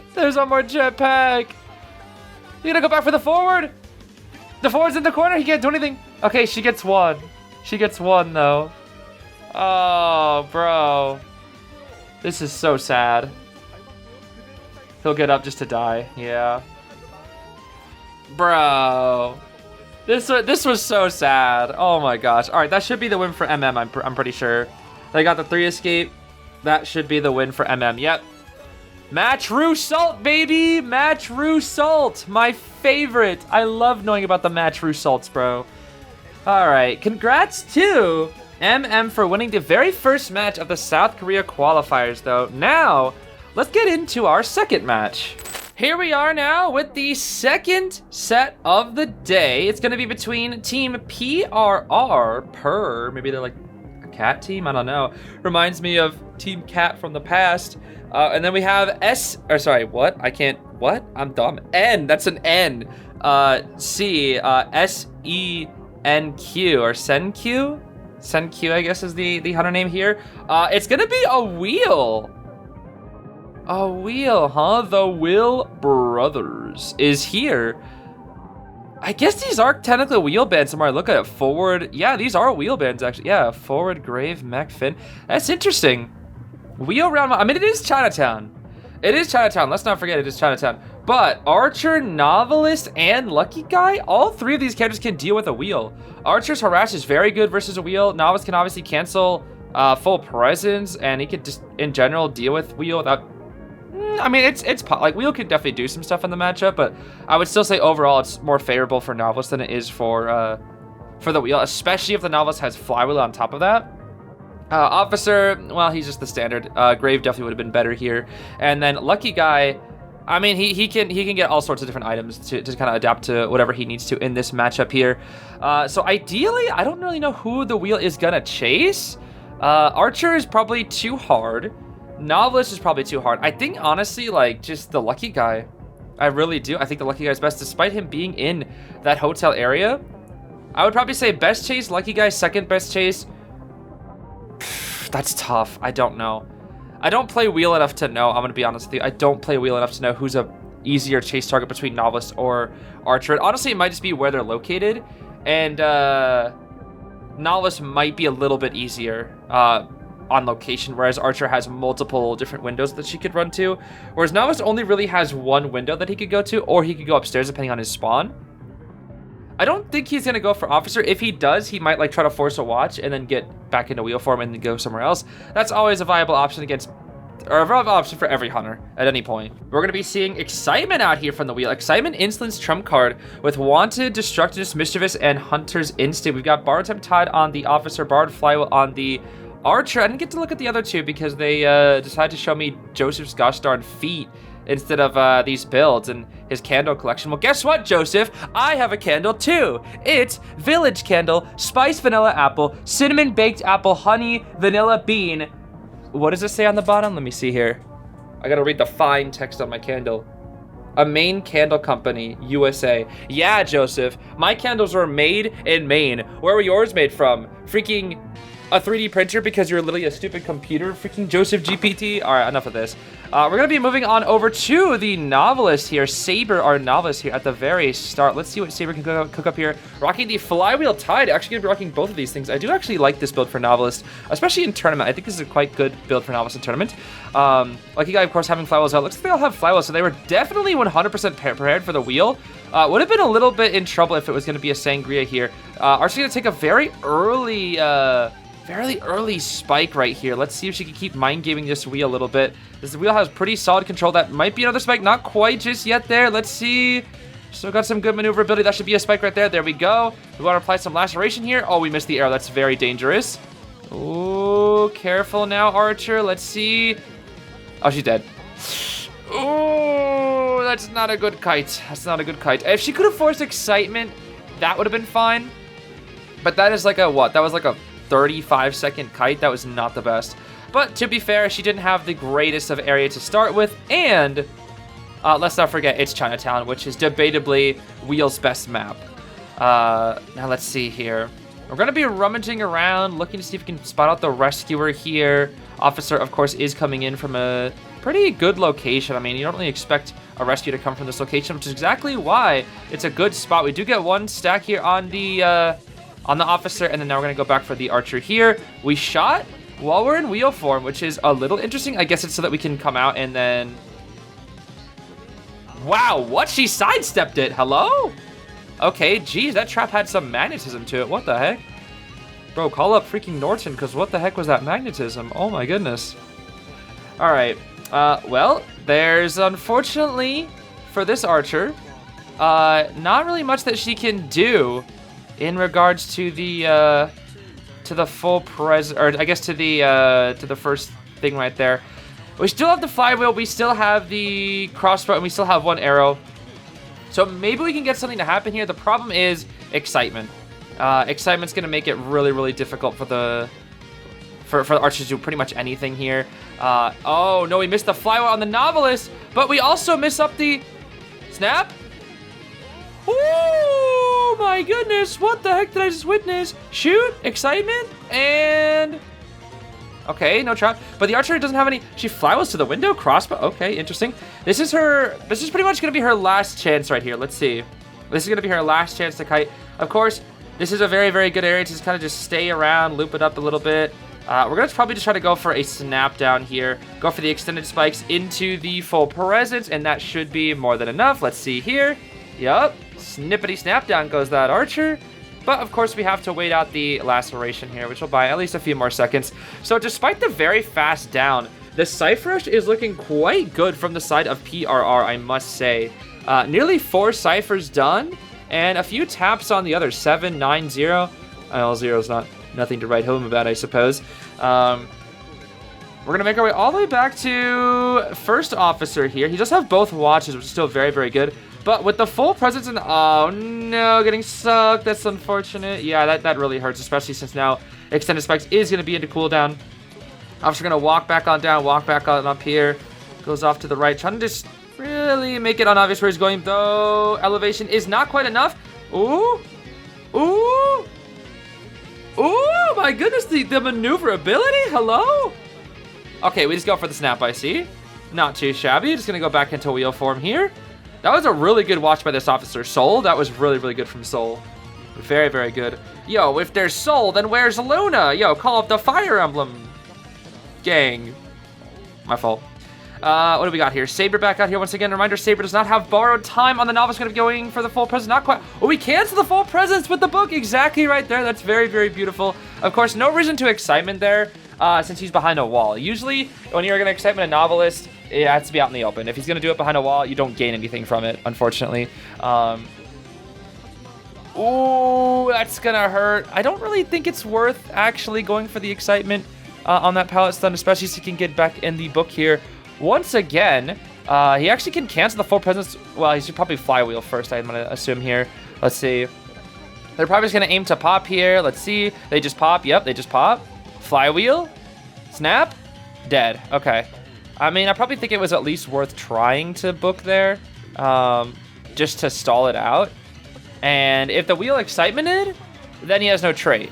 You gonna go back for the forward? The forward's in the corner. He can't do anything. Okay, she gets one. Though. Oh, bro. This is so sad. He'll get up just to die. Yeah. Bro. This was so sad. Oh my gosh. All right, that should be the win for MM. I'm pretty sure. They got the 3 escape. That should be the win for MM. Yep. Match Rue Salt, baby. Match Rue Salt. My favorite. I love knowing about the Match Rue Salts, bro. All right. Congrats to MM for winning the very first match of the South Korea qualifiers, though. Now, let's get into our second match. Here we are now with the second set of the day. It's going to be between Team PRR, maybe they're like a cat team, I don't know. Reminds me of Team Cat from the past. And then we have I'm dumb. N, that's an N. C, SENQ, or SenQ? SenQ, I guess, is the hunter name here. It's going to be a wheel. A wheel, huh? The Will Brothers is here. I guess these are technically wheel bands somewhere. I look at it. Forward. Yeah, these are wheel bands, actually. Yeah, Forward, Grave, Mech, Finn. That's interesting. Wheel round. I mean, it is Chinatown. Let's not forget it is Chinatown. But Archer, Novelist, and Lucky Guy, all 3 of these characters can deal with a wheel. Archer's Harass is very good versus a wheel. Novelist can obviously cancel full presence, and he could just, in general, deal with wheel without... I mean, like, wheel could definitely do some stuff in the matchup, but I would still say overall it's more favorable for Novelist than it is for the wheel, especially if the Novelist has Flywheel on top of that. Officer, well, he's just the standard. Grave definitely would have been better here. And then Lucky Guy, I mean, he can get all sorts of different items to kind of adapt to whatever he needs to in this matchup here. So ideally, I don't really know who the wheel is gonna chase. Archer is probably too hard. Novelist is probably too hard. I think, honestly, like, just the Lucky Guy. I really do. I think the Lucky Guy is best, despite him being in that hotel area. I would probably say best chase, Lucky Guy, second best chase. That's tough. I don't know. I don't play wheel enough to know. I'm going to be honest with you. I don't play wheel enough to know who's a easier chase target between Novelist or Archer. And honestly, it might just be where they're located. And Novelist might be a little bit easier on location, whereas Archer has multiple different windows that she could run to, whereas Novelist only really has one window that he could go to, or he could go upstairs depending on his spawn. I don't think he's gonna go for Officer. If he does, he might like try to force a watch and then get back into wheel form and then go somewhere else. That's always a viable option against, or a viable option for every hunter at any point. We're gonna be seeing Excitement out here from the wheel. Excitement Insolence trump card with Wanted, Destructiveness, Mischievous, and Hunter's Instinct. We've got Bard Attempt tied on the Officer, Bard Flywheel on the Archer. I didn't get to look at the other 2 because they decided to show me Joseph's gosh darn feet instead of these builds and his candle collection. Well, guess what, Joseph? I have a candle too. It's Village Candle, Spice Vanilla Apple, Cinnamon Baked Apple, Honey Vanilla Bean. What does it say on the bottom? Let me see here. I gotta read the fine text on my candle. A Maine candle company, USA. Yeah, Joseph. My candles were made in Maine. Where were yours made from? Freaking a 3D printer because you're literally a stupid computer? Freaking Joseph GPT? All right, enough of this. We're going to be moving on over to the novelist here. Saber, our novelist here at the very start. Let's see what Saber can cook up here. Rocking the Flywheel Tide. Actually going to be rocking both of these things. I do actually like this build for novelist, especially in tournament. I think this is a quite good build for novelist in tournament. Lucky Guy, of course, having flywheels out. Looks like they all have flywheels, so they were definitely 100% prepared for the wheel. Would have been a little bit in trouble if it was going to be a Sangria here. Archie's going to take a very early spike right here. Let's see if she can keep mind gaming this wheel a little bit. This wheel has pretty solid control. That might be another spike. Not quite just yet there. Let's see. Still got some good maneuverability. That should be a spike right there. There we go. We want to apply some laceration here. Oh, we missed the arrow. That's very dangerous. Oh, careful now, Archer. Let's see. Oh, she's dead. Oh, that's not a good kite. That's not a good kite. If she could have forced excitement, that would have been fine. But that is like a what? That was like a 35-second kite. That was not the best. But to be fair, she didn't have the greatest of area to start with. And let's not forget, it's Chinatown, which is debatably Wheel's best map. Now let's see here. We're going to be rummaging around, looking to see if we can spot out the rescuer here. Officer, of course, is coming in from a pretty good location. I mean, you don't really expect a rescue to come from this location, which is exactly why it's a good spot. We do get one stack here on the officer, and then now we're going to go back for the archer here. We shot while we're in wheel form, which is a little interesting. I guess it's so that we can come out and then... Wow, what? She sidestepped it. Hello? Okay, geez, that trap had some magnetism to it. What the heck? Bro, call up freaking Norton, because what the heck was that magnetism? Oh my goodness. All right. Well, there's unfortunately, for this archer, not really much that she can do in regards to the full or I guess to the first thing right there. We still have the flywheel, we still have the crossbow, and we still have one arrow. So maybe we can get something to happen here. The problem is excitement. Excitement's gonna make it really, really difficult for the archers to do pretty much anything here. Oh no, we missed the flywheel on the novelist, but we also miss up the snap. Oh my goodness, what the heck did I just witness? Shoot, excitement, and... Okay, no trap. But the archer doesn't have any... She flywheels to the window, crossbow. Okay, interesting. This is pretty much going to be her last chance right here. Let's see. This is going to be her last chance to kite. Of course, this is a very, very good area to just kind of just stay around, loop it up a little bit. We're going to probably just try to go for a snap down here. Go for the extended spikes into the full presence, and that should be more than enough. Let's see here. Yup. Snippety snap down goes that archer. But of course we have to wait out the laceration here, which will buy at least a few more seconds. So despite the very fast down, the Cypher Rush is looking quite good from the side of PRR, I must say. Nearly 4 Cyphers done, and a few taps on the other 7, 9, 0. Well, 0 is nothing to write home about, I suppose. We're gonna make our way all the way back to first officer here. He does have both watches, which is still very, very good. But with the full presence and... Oh, no, getting sucked. That's unfortunate. Yeah, that really hurts, especially since now Extended Spikes is going to be into cooldown. Officer going to walk back on down, walk back on up here. Goes off to the right, trying to just really make it unobvious where he's going, though. Elevation is not quite enough. Ooh. Ooh. Ooh, my goodness, the maneuverability. Hello? Okay, we just go for the snap, I see. Not too shabby. Just going to go back into wheel form here. That was a really good watch by this officer. Soul, that was really, really good from Soul. Very, very good. Yo, if there's Soul, then where's Luna? Yo, call up the Fire Emblem gang. My fault. What do we got here? Saber back out here once again. Reminder, Saber does not have borrowed time on the novelist. Going to be going for the full presence. Not quite. Oh, we cancel the full presence with the book. Exactly right there. That's very, very beautiful. Of course, no reason to excitement there since he's behind a wall. Usually, when you're going to excitement a novelist, it has to be out in the open. If he's going to do it behind a wall, you don't gain anything from it, unfortunately. Ooh, that's going to hurt. I don't really think it's worth actually going for the excitement on that pallet stun, especially so he can get back in the book here. Once again, he actually can cancel the full presence. Well, he should probably flywheel first, I'm going to assume here. Let's see. They're probably just going to aim to pop here. Let's see. They just pop. Yep, they just pop. Flywheel. Snap. Dead. Okay. I mean, I probably think it was at least worth trying to book there. just to stall it out. And if the wheel excitemented, then he has no trait.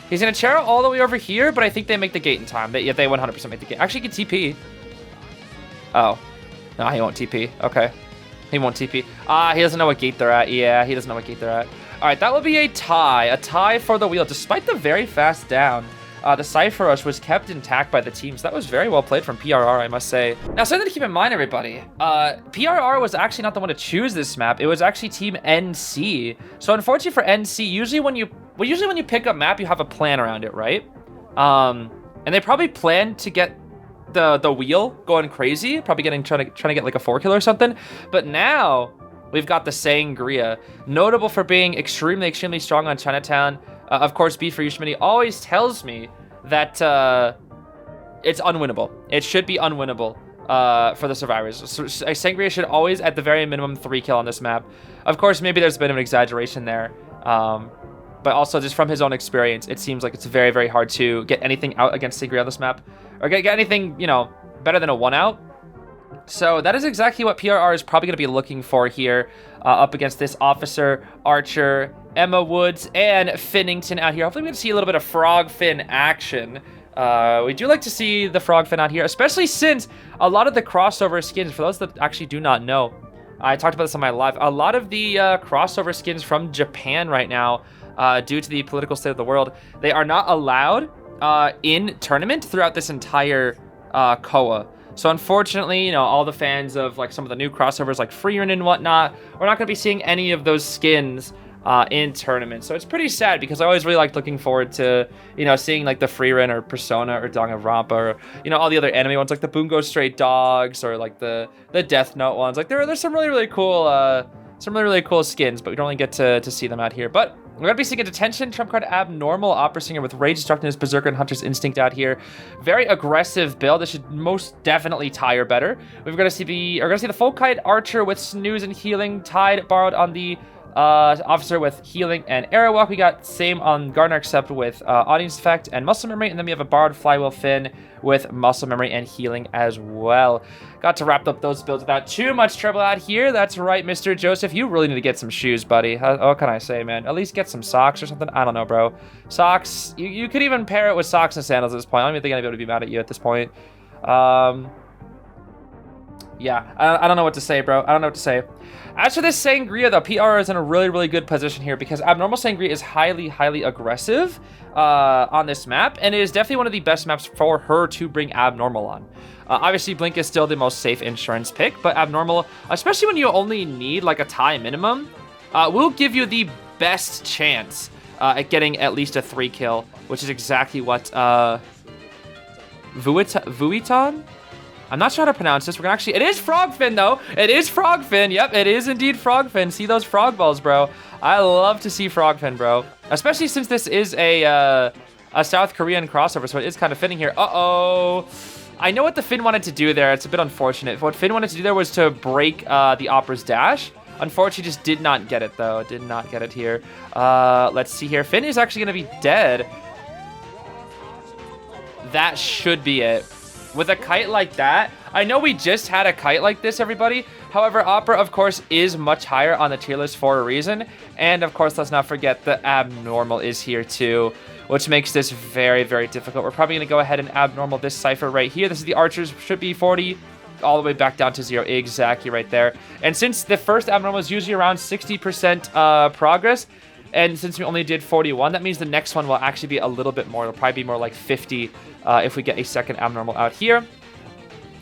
He's going to Chara all the way over here, but I think they make the gate in time. They 100% make the gate. Actually, he can TP. Oh. No, he won't TP. Okay. He won't TP. He doesn't know what gate they're at. Yeah, he doesn't know what gate they're at. All right, that will be a tie. A tie for the wheel. Despite the very fast down, the Cypher Rush was kept intact by the teams. That was very well played from PRR, I must say. Now, something to keep in mind, everybody. PRR was actually not the one to choose this map. It was actually Team NC. So, unfortunately for NC, usually when you pick a map, you have a plan around it, right? And they probably planned to get the wheel going crazy, probably trying to get like a 4 kill or something. But now we've got the Sangria, notable for being extremely strong on Chinatown. Of course, B for Yushmini always tells me that it's unwinnable. It should be unwinnable for the survivors. So Sangria should always, at the very minimum, 3 kill on this map. Of course, maybe there's a bit of an exaggeration there. But also, just from his own experience, it seems like it's very hard to get anything out against Sangria on this map. Or get anything, you know, better than a 1-out. So that is exactly what PRR is probably going to be looking for here up against this Officer, Archer, Emma Woods, and Finnington out here. Hopefully we can see a little bit of Frog Fin action. We do like to see the Frog Fin out here, especially since a lot of the crossover skins, for those that actually do not know, I talked about this on my live, a lot of the crossover skins from Japan right now, due to the political state of the world, they are not allowed in tournament throughout this entire Koa. So unfortunately, you know, all the fans of like some of the new crossovers like Freerun and whatnot, we're not going to be seeing any of those skins in tournament. So it's pretty sad because I always really like looking forward to, you know, seeing like the Freerun or Persona or Danganronpa or, you know, all the other anime ones like the Bungo Stray Dogs or like the Death Note ones. Like there's some really cool cool skins, but we don't really get to see them out here. But we're going to be seeing a detention, trump card Abnormal, Opera Singer with Rage, Destructiveness, Berserker, and Hunter's Instinct out here. Very aggressive build. This should most definitely tie or better. We're going to see the Full Kite Archer with Snooze and Healing, Tide borrowed on the Officer with Healing and Arrow Walk. We got same on Gardner except with Audience Effect and Muscle Memory, and then we have a Borrowed Flywheel Fin with Muscle Memory and Healing as well. Got to wrap up those builds without too much trouble out here. That's right, Mr. Joseph. You really need to get some shoes, buddy. What can I say, man? At least get some socks or something. I don't know, bro. Socks. You could even pair it with socks and sandals at this point. I don't even think I'd be able to be mad at you at this point. Yeah, I don't know what to say, bro. I don't know what to say. As for this Sangria, though, PR is in a really good position here because Abnormal Sangria is highly aggressive on this map, and it is definitely one of the best maps for her to bring Abnormal on. Obviously, Blink is still the most safe insurance pick, but Abnormal, especially when you only need like a tie minimum, will give you the best chance at getting at least a 3 kill, which is exactly what Vuitton? I'm not sure how to pronounce this. We're gonna actually, it is Frogfin though. It is Frogfin. Yep, it is indeed Frogfin. See those frog balls, bro. I love to see Frogfin, bro. Especially since this is a South Korean crossover, so it is kind of fitting here. Uh-oh. I know what the Finn wanted to do there. It's a bit unfortunate. What Finn wanted to do there was to break the Opera's dash. Unfortunately, just did not get it though. Did not get it here. Let's see here. Finn is actually gonna be dead. That should be it. With a kite like that, I know we just had a kite like this, everybody. However, Opera, of course, is much higher on the tier list for a reason. And, of course, let's not forget the Abnormal is here, too, which makes this very difficult. We're probably going to go ahead and Abnormal this Cypher right here. This is the Archers, should be 40, all the way back down to 0. Exactly right there. And since the first Abnormal is usually around 60% progress, and since we only did 41, that means the next one will actually be a little bit more. It'll probably be more like 50 if we get a second Abnormal out here.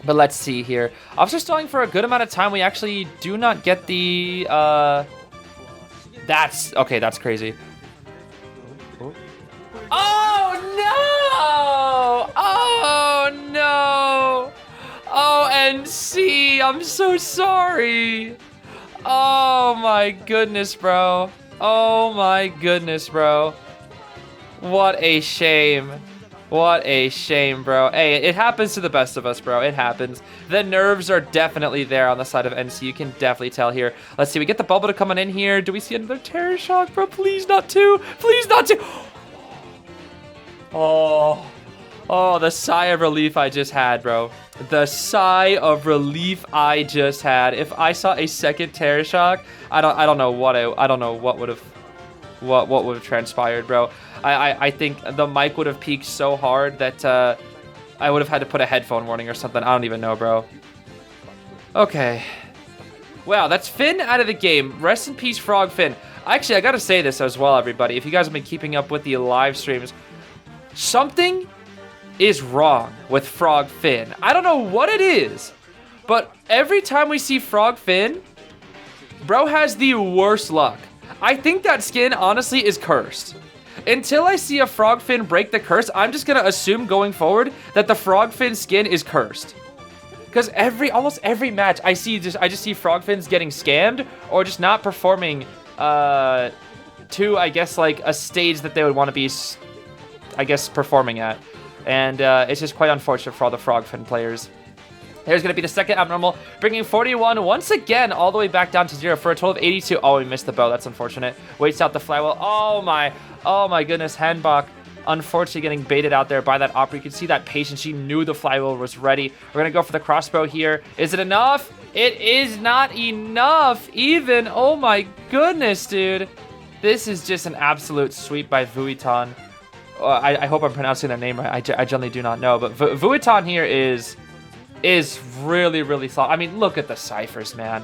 But let's see here. Officer stalling for a good amount of time. We actually do not get the... That's crazy. Oh, no! Oh, no! Oh, NC, I'm so sorry. Oh, my goodness, bro. Oh my goodness, bro. What a shame. What a shame, bro. Hey, it happens to the best of us, bro. It happens. The nerves are definitely there on the side of NC. You can definitely tell here. Let's see. We get the bubble to come on in here. Do we see another terror shock, bro? Please not two. Please not two. Oh, the sigh of relief I just had, bro. The sigh of relief I just had. If I saw a second Terror Shock, I don't know what would have transpired, bro. I think the mic would have peaked so hard that I would have had to put a headphone warning or something. I don't even know, bro. Okay. Wow, that's Finn out of the game. Rest in peace, Frog Finn. Actually, I gotta say this as well, everybody. If you guys have been keeping up with the live streams, something is wrong with Frog Finn. I don't know what it is, but every time we see Frog Finn, bro has the worst luck. I think that skin, honestly, is cursed. Until I see a Frog Finn break the curse, I'm just gonna assume going forward that the Frog Finn skin is cursed. Because almost every match I just see Frog Fins getting scammed or just not performing to, I guess, like a stage that they would want to be, I guess, performing at. And it's just quite unfortunate for all the Frog Fin players. Here's going to be the second abnormal, bringing 41 once again all the way back down to 0 for a total of 82. Oh, we missed the bow. That's unfortunate. Waits out the flywheel. Oh my goodness. Henbach, unfortunately, getting baited out there by that Opera. You can see that patience. She knew the flywheel was ready. We're going to go for the crossbow here. Is it enough? It is not enough even. Oh my goodness, dude. This is just an absolute sweep by Vuitton. I hope I'm pronouncing their name right. I generally do not know, but Vuitton here is really, really solid. I mean, look at the ciphers, man.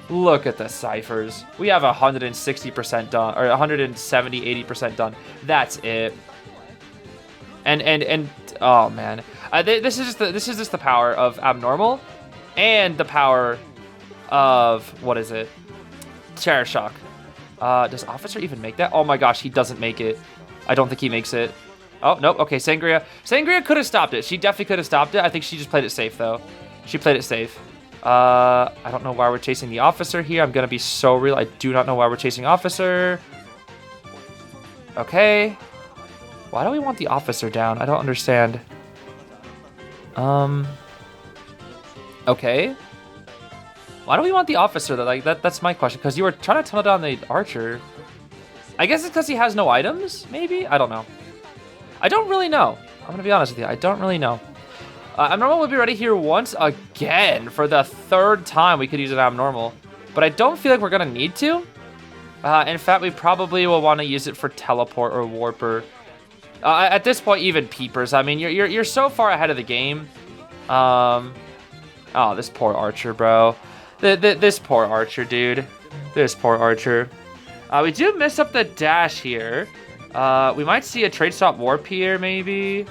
Look at the ciphers. We have 160% done, or 170, 80% done. That's it. And oh man, this is just the power of abnormal, and the power of what is it? Terror Shock. Does Officer even make that? Oh my gosh, he doesn't make it. I don't think he makes it. Oh, nope. Okay, Sangria. Sangria could have stopped it. She definitely could have stopped it. I think she just played it safe, though. She played it safe. I don't know why we're chasing the Officer here. I'm going to be so real. I do not know why we're chasing Officer. Okay. Why do we want the Officer down? I don't understand. Okay. Why do we want the Officer, though? Like, that's my question. Because you were trying to tunnel down the Archer. I guess it's because he has no items, maybe? I don't know. I don't really know. I'm going to be honest with you. I don't really know. Abnormal will be ready here once again. For the third time, we could use an Abnormal. But I don't feel like we're going to need to. In fact, we probably will want to use it for Teleport or Warper. At this point, even Peepers. I mean, you're so far ahead of the game. Oh, this poor Archer, bro. This poor Archer, dude. This poor Archer. We do miss up the dash here. We might see a trade stop warp here, maybe.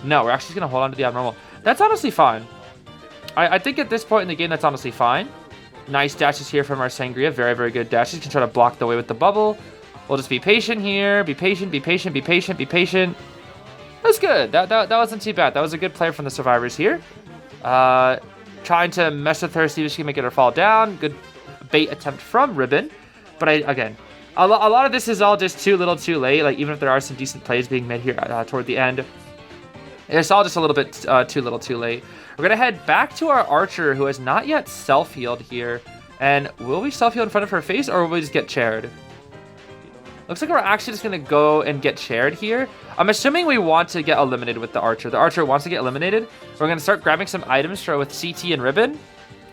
No, we're actually going to hold on to the abnormal. That's honestly fine. I think at this point in the game, that's honestly fine. Nice dashes here from our Sangria. Very, very good dashes. Can try to block the way with the bubble. We'll just be patient here. Be patient, be patient, be patient, be patient. That's good. That wasn't too bad. That was a good play from the survivors here. Trying to mess with her, see if she can make her fall down. Good bait attempt from Ribbon. But again, a lot of this is all just too little too late. Like, even if there are some decent plays being made here toward the end, it's all just a little bit too little too late. We're going to head back to our Archer, who has not yet self-healed here. And will we self-heal in front of her face, or will we just get chaired? Looks like we're actually just going to go and get chaired here. I'm assuming we want to get eliminated with the Archer. The Archer wants to get eliminated. We're going to start grabbing some items with CT and Ribbon.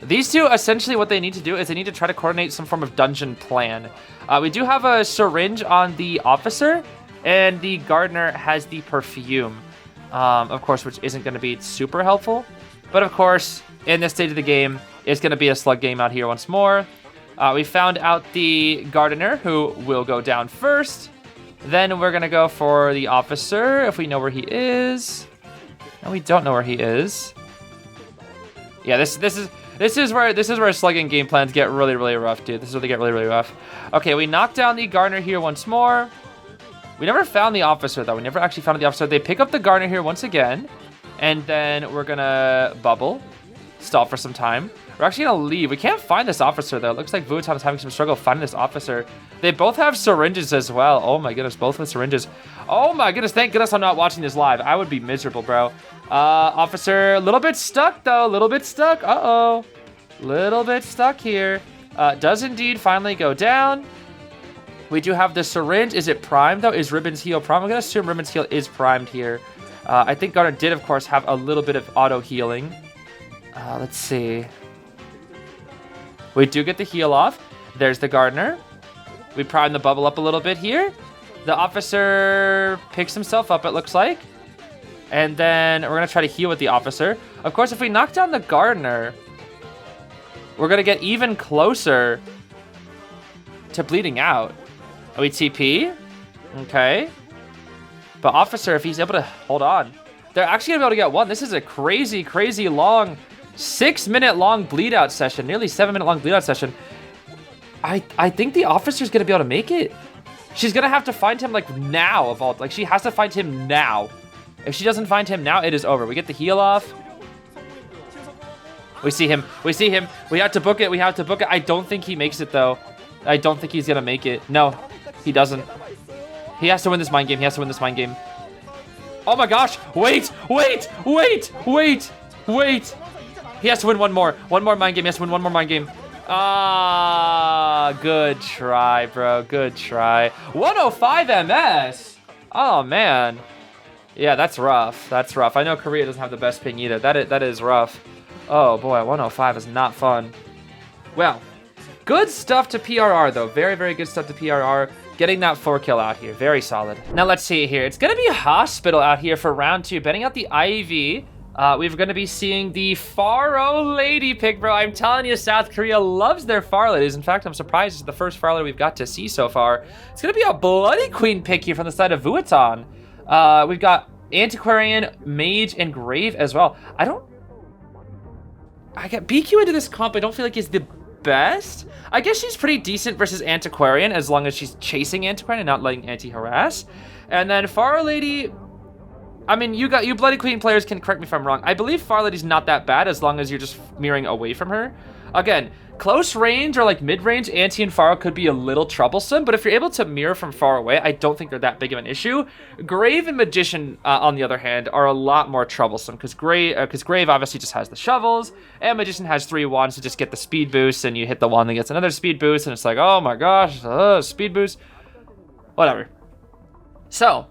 These two, essentially what they need to do is they need to try to coordinate some form of dungeon plan. We do have a syringe on the Officer, and the Gardener has the perfume, of course, which isn't going to be super helpful. But of course, in this stage of the game, it's going to be a slug game out here once more. We found out the Gardener, who will go down first. Then we're going to go for the Officer, if we know where he is. No, we don't know where he is. Yeah, this is where slugging game plans get really, really rough, dude. This is where they get really, really rough. Okay, we knocked down the Gardener here once more. We never found the Officer, though. We never actually found the Officer. They pick up the Gardener here once again. And then we're going to bubble. Stall for some time. We're actually going to leave. We can't find this Officer, though. It looks like Vuitton is having some struggle finding this Officer. They both have syringes as well. Oh, my goodness. Both with syringes. Oh, my goodness. Thank goodness I'm not watching this live. I would be miserable, bro. Officer, a little bit stuck, though. A little bit stuck. Uh-oh. Little bit stuck here. Does indeed finally go down. We do have the syringe. Is it primed, though? Is Ribbon's heal primed? I'm going to assume Ribbon's heal is primed here. I think Gardener did, of course, have a little bit of auto healing. Let's see. We do get the heal off. There's the Gardener. We prime the bubble up a little bit here. The officer picks himself up, it looks like. And then we're going to try to heal with the officer. Of course, if we knock down the Gardener, we're going to get even closer to bleeding out. We TP. Okay. But officer, if he's able to hold on, they're actually going to be able to get one. This is a crazy, crazy long, 6-minute long bleed out session, nearly 7-minute long bleed out session. I think the officer's going to be able to make it. She's going to have to find him like now of all, like she has to find him now. If she doesn't find him now, it is over. We get the heal off. We see him. We see him. We have to book it. We have to book it. I don't think he makes it, though. I don't think he's going to make it. No, he doesn't. He has to win this mind game. He has to win this mind game. Oh, my gosh. Wait, wait, wait, wait, wait. He has to win one more. One more mind game. He has to win one more mind game. Ah, good try, bro. Good try. 105 MS. Oh, man. Yeah, that's rough. That's rough. I know Korea doesn't have the best ping either. That is rough. Oh boy, 105 is not fun. Well, good stuff to PRR though. Very, very good stuff to PRR. Getting that 4 kill out here. Very solid. Now let's see here. It's going to be a hospital out here for round 2. Betting out the IV. We're going to be seeing the Faro lady pick, bro. I'm telling you, South Korea loves their Faro ladies. In fact, I'm surprised it's the first Faro lady we've got to see so far. It's going to be a Bloody Queen pick here from the side of Vuitton. We've got Antiquarian, Mage, and Grave as well. I got BQ into this comp. I don't feel like he's the best. I guess she's pretty decent versus Antiquarian as long as she's chasing Antiquarian and not letting anti-harass. And then Faro Lady, I mean, you Bloody Queen players can correct me if I'm wrong. I believe Faro Lady's not that bad as long as you're just mirroring away from her. Again, close range or like mid-range, Anti and Faro could be a little troublesome, but if you're able to mirror from far away, I don't think they're that big of an issue. Grave and Magician, on the other hand, are a lot more troublesome because Grave obviously just has the shovels, and Magician has 3 wands to just get the speed boost, and you hit the wand that gets another speed boost, and it's like, oh my gosh, speed boost. Whatever. So,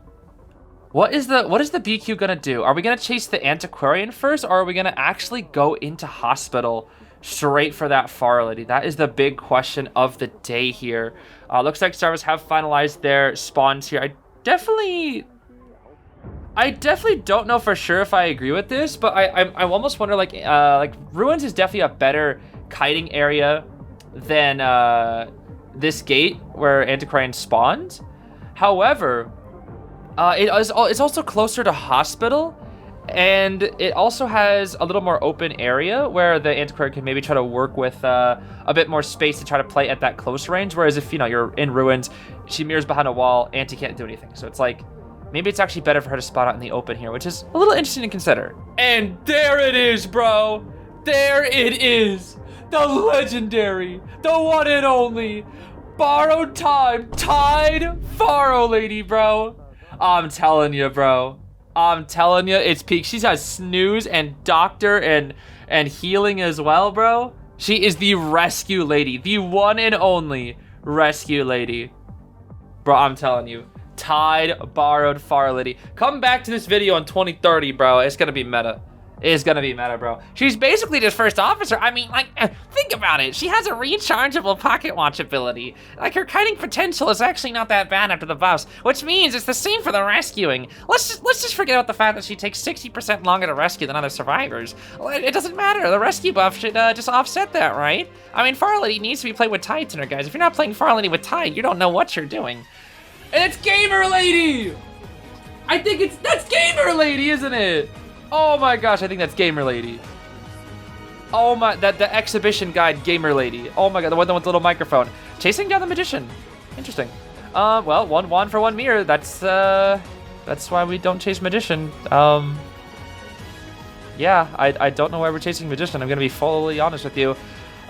what is the BQ gonna do? Are we gonna chase the Antiquarian first, or are we gonna actually go into hospital straight for that Faro Lady? That is the big question of the day here. Looks like Starbucks have finalized their spawns here. I definitely don't know for sure if I agree with this, but I almost wonder like Ruins is definitely a better kiting area than this gate where Antiquarian spawned. However, it's also closer to hospital. And it also has a little more open area where the Antiquarian can maybe try to work with a bit more space to try to play at that close range. Whereas if, you're in Ruins, she mirrors behind a wall, Anti can't do anything. So it's like, maybe it's actually better for her to spot out in the open here, which is a little interesting to consider. And there it is, bro. There it is. The legendary, the one and only, borrowed time, tied Faro Lady, bro. I'm telling you, bro. I'm telling you, it's peak. She has snooze and doctor and healing as well, bro. She is the rescue lady, the one and only rescue lady. Bro, I'm telling you, tied, borrowed, Faro Lady. Come back to this video in 2030, bro. It's gonna be meta. It's gonna be meta, bro. She's basically just first officer. I mean, like, think about it. She has a rechargeable pocket watch ability. Like, her kiting potential is actually not that bad after the buffs, which means it's the same for the rescuing. Let's just forget about the fact that she takes 60% longer to rescue than other survivors. It doesn't matter. The rescue buff should just offset that, right? I mean, Faro Lady needs to be played with Tide Tuner, guys. If you're not playing Faro Lady with Tide, you don't know what you're doing. And it's Gamer Lady! I think that's Gamer Lady, isn't it? Oh my gosh, I think that's Gamer Lady. Oh my, the exhibition guide Gamer Lady. Oh my god, the one with the little microphone. Chasing down the Magician. Interesting. Well, 1 wand for 1 mirror. That's why we don't chase Magician. Yeah, I don't know why we're chasing Magician. I'm gonna be fully honest with you.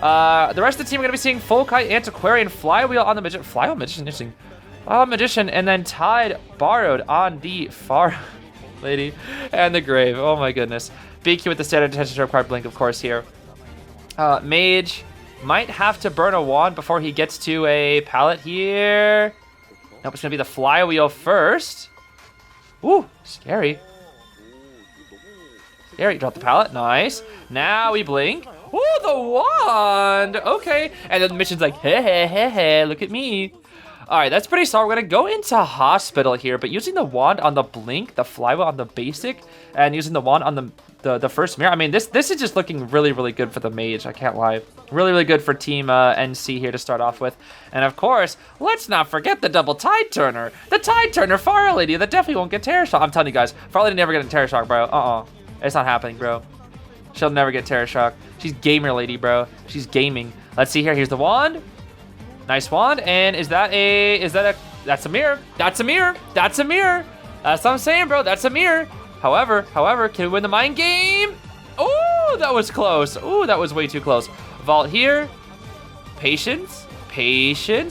The rest of the team are gonna be seeing Full Kite, Antiquarian, Flywheel on the Magician. Flywheel Magician, interesting. Magician, and then Tide, borrowed on the Faro Lady and the Grave. Oh my goodness. BQ with the standard detention to required blink, of course, here. Mage might have to burn a wand before he gets to a pallet here. Nope, it's gonna be the Flywheel first. Ooh, scary. Scary. Drop the pallet. Nice. Now we blink. Oh, the wand. Okay. And then the mission's like, hey, look at me. All right, that's pretty solid. We're gonna go into hospital here, but using the wand on the blink, the flywheel on the basic, and using the wand on the first mirror. I mean, this is just looking really, really good for the mage. I can't lie. Really, really good for Team NC here to start off with. And of course, let's not forget the double tide turner. The tide turner Faro lady that definitely won't get terror shock. I'm telling you guys, Faro lady never get a terror shock, bro. It's not happening, bro. She'll never get terror shock. She's gamer lady, bro. She's gaming. Let's see here. Here's the wand. Nice wand. And that's a mirror. That's a mirror. That's a mirror. That's what I'm saying, bro. That's a mirror. However, can we win the mind game? Oh, that was close. Oh, that was way too close. Vault here. Patience.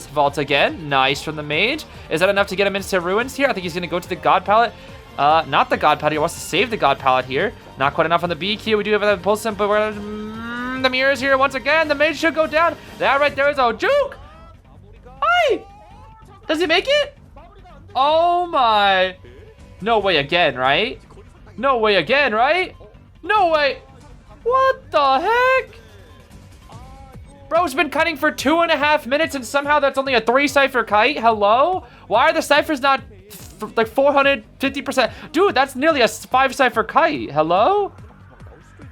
Vault again. Nice from the mage. Is that enough to get him into ruins here? I think he's going to go to the god pallet. Not the god pallet. He wants to save the god pallet here. Not quite enough on the BQ. We do have that impulsive, but we're the mirrors here once again. The mage should go down. That right there is a juke. Hi. Does he make it? Oh my. No way again, right? No way again, right? No way. What the heck? Bro's been cutting for 2.5 minutes and somehow that's only a 3 cipher kite. Hello? Why are the ciphers not like 450%? Dude, that's nearly a 5 cipher kite. Hello?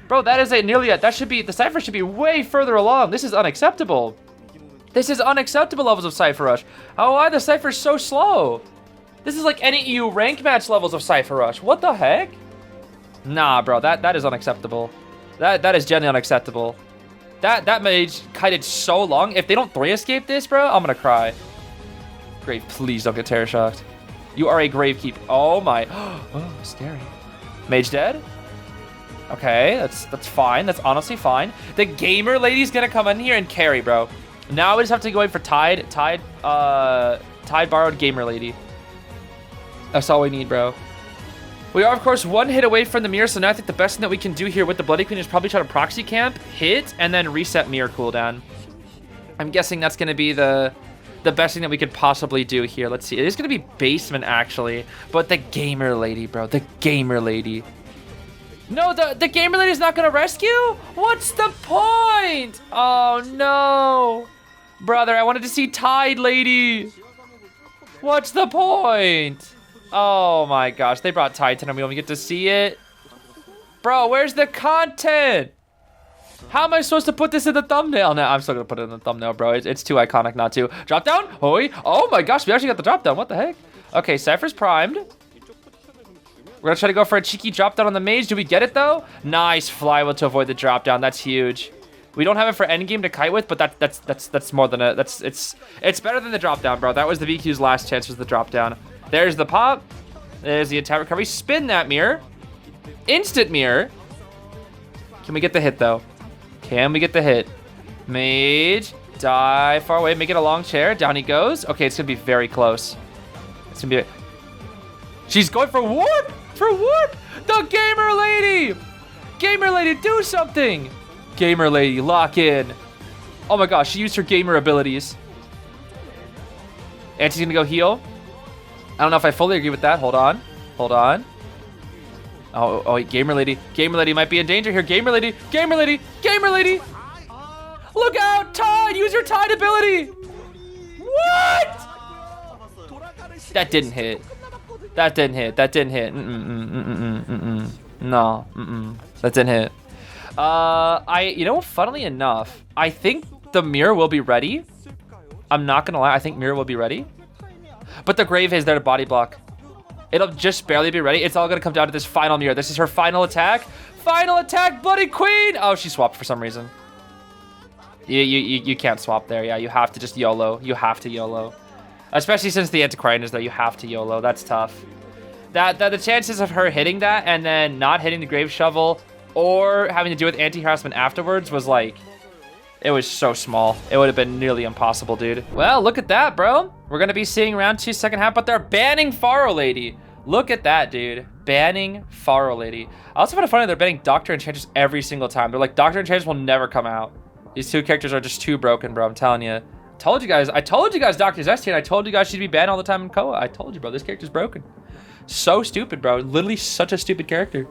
Bro, that is the cipher should be way further along. This is unacceptable. This is unacceptable levels of Cypher Rush. Why are the ciphers so slow? This is like any EU rank match levels of Cypher Rush. What the heck? Nah, bro, that is unacceptable. That is genuinely unacceptable. That mage kited so long. If they don't 3 escape this, bro, I'm gonna cry. Grave, please don't get terror shocked. You are a grave keep. Oh my. Oh, scary. Mage dead? Okay, that's fine. That's honestly fine. The gamer lady's gonna come in here and carry, bro. Now we just have to go in for Tide borrowed gamer lady. That's all we need, bro. We are, of course, 1 hit away from the mirror, so now I think the best thing that we can do here with the Bloody Queen is probably try to proxy camp, hit, and then reset mirror cooldown. I'm guessing that's going to be the best thing that we could possibly do here. Let's see. It is going to be basement, actually, but the gamer lady, bro. The gamer lady. No, the gamer lady's not going to rescue? What's the point? Oh, no. Brother, I wanted to see Tide Lady. What's the point? Oh my gosh, they brought Titan and we only get to see it. Bro, where's the content? How am I supposed to put this in the thumbnail? No, I'm still gonna put it in the thumbnail, bro. It's too iconic not to. Drop down? Oh my gosh, we actually got the drop down. What the heck? Okay, Cypher's primed. We're gonna try to go for a cheeky drop down on the mage. Do we get it though? Nice flywheel to avoid the drop down. That's huge. We don't have it for endgame to kite with, but that's more than it's better than the drop down, bro. That was the VQ's last chance, was the drop down. There's the pop. There's the attack recovery. Spin that mirror. Instant mirror. Can we get the hit though? Can we get the hit? Mage, die far away, make it a long chair. Down he goes. Okay, it's gonna be very close. It's gonna be. She's going for warp. For warp. The gamer lady. Gamer lady, do something. Gamer lady, lock in. Oh my gosh, she used her gamer abilities. And she's gonna go heal. I don't know if I fully agree with that. Hold on. Hold on. Oh, wait, gamer lady. Gamer lady might be in danger here. Gamer lady. Gamer lady. Gamer lady. Look out, Tide. Use your Tide ability. What? That didn't hit. That didn't hit. That didn't hit. No. That didn't hit. You know, funnily enough, I think the mirror will be ready. I'm not gonna lie. I think mirror will be ready. But the grave is there to body block. It'll just barely be ready. It's all gonna come down to this final mirror. This is her final attack. Final attack, Bloody Queen. Oh, she swapped for some reason. You can't swap there. Yeah, you have to just YOLO. You have to YOLO. Especially since the Antiquarian is there, you have to YOLO. That's tough. The chances of her hitting that and then not hitting the grave shovel or having to do with anti-harassment afterwards was like, it was so small. It would have been nearly impossible, dude. Well, look at that, bro. We're gonna be seeing round 2 second half, but they're banning Faro Lady. Look at that, dude. Banning Faro Lady. I also find it funny they're banning Doctor Enchantress every single time. They're like, Doctor Enchantress will never come out. These 2 characters are just too broken, bro. I'm telling you. I told you guys Dr. Zesty, and I told you guys she'd be banned all the time in Koa. I told you, bro. This character's broken. So stupid, bro. Literally such a stupid character.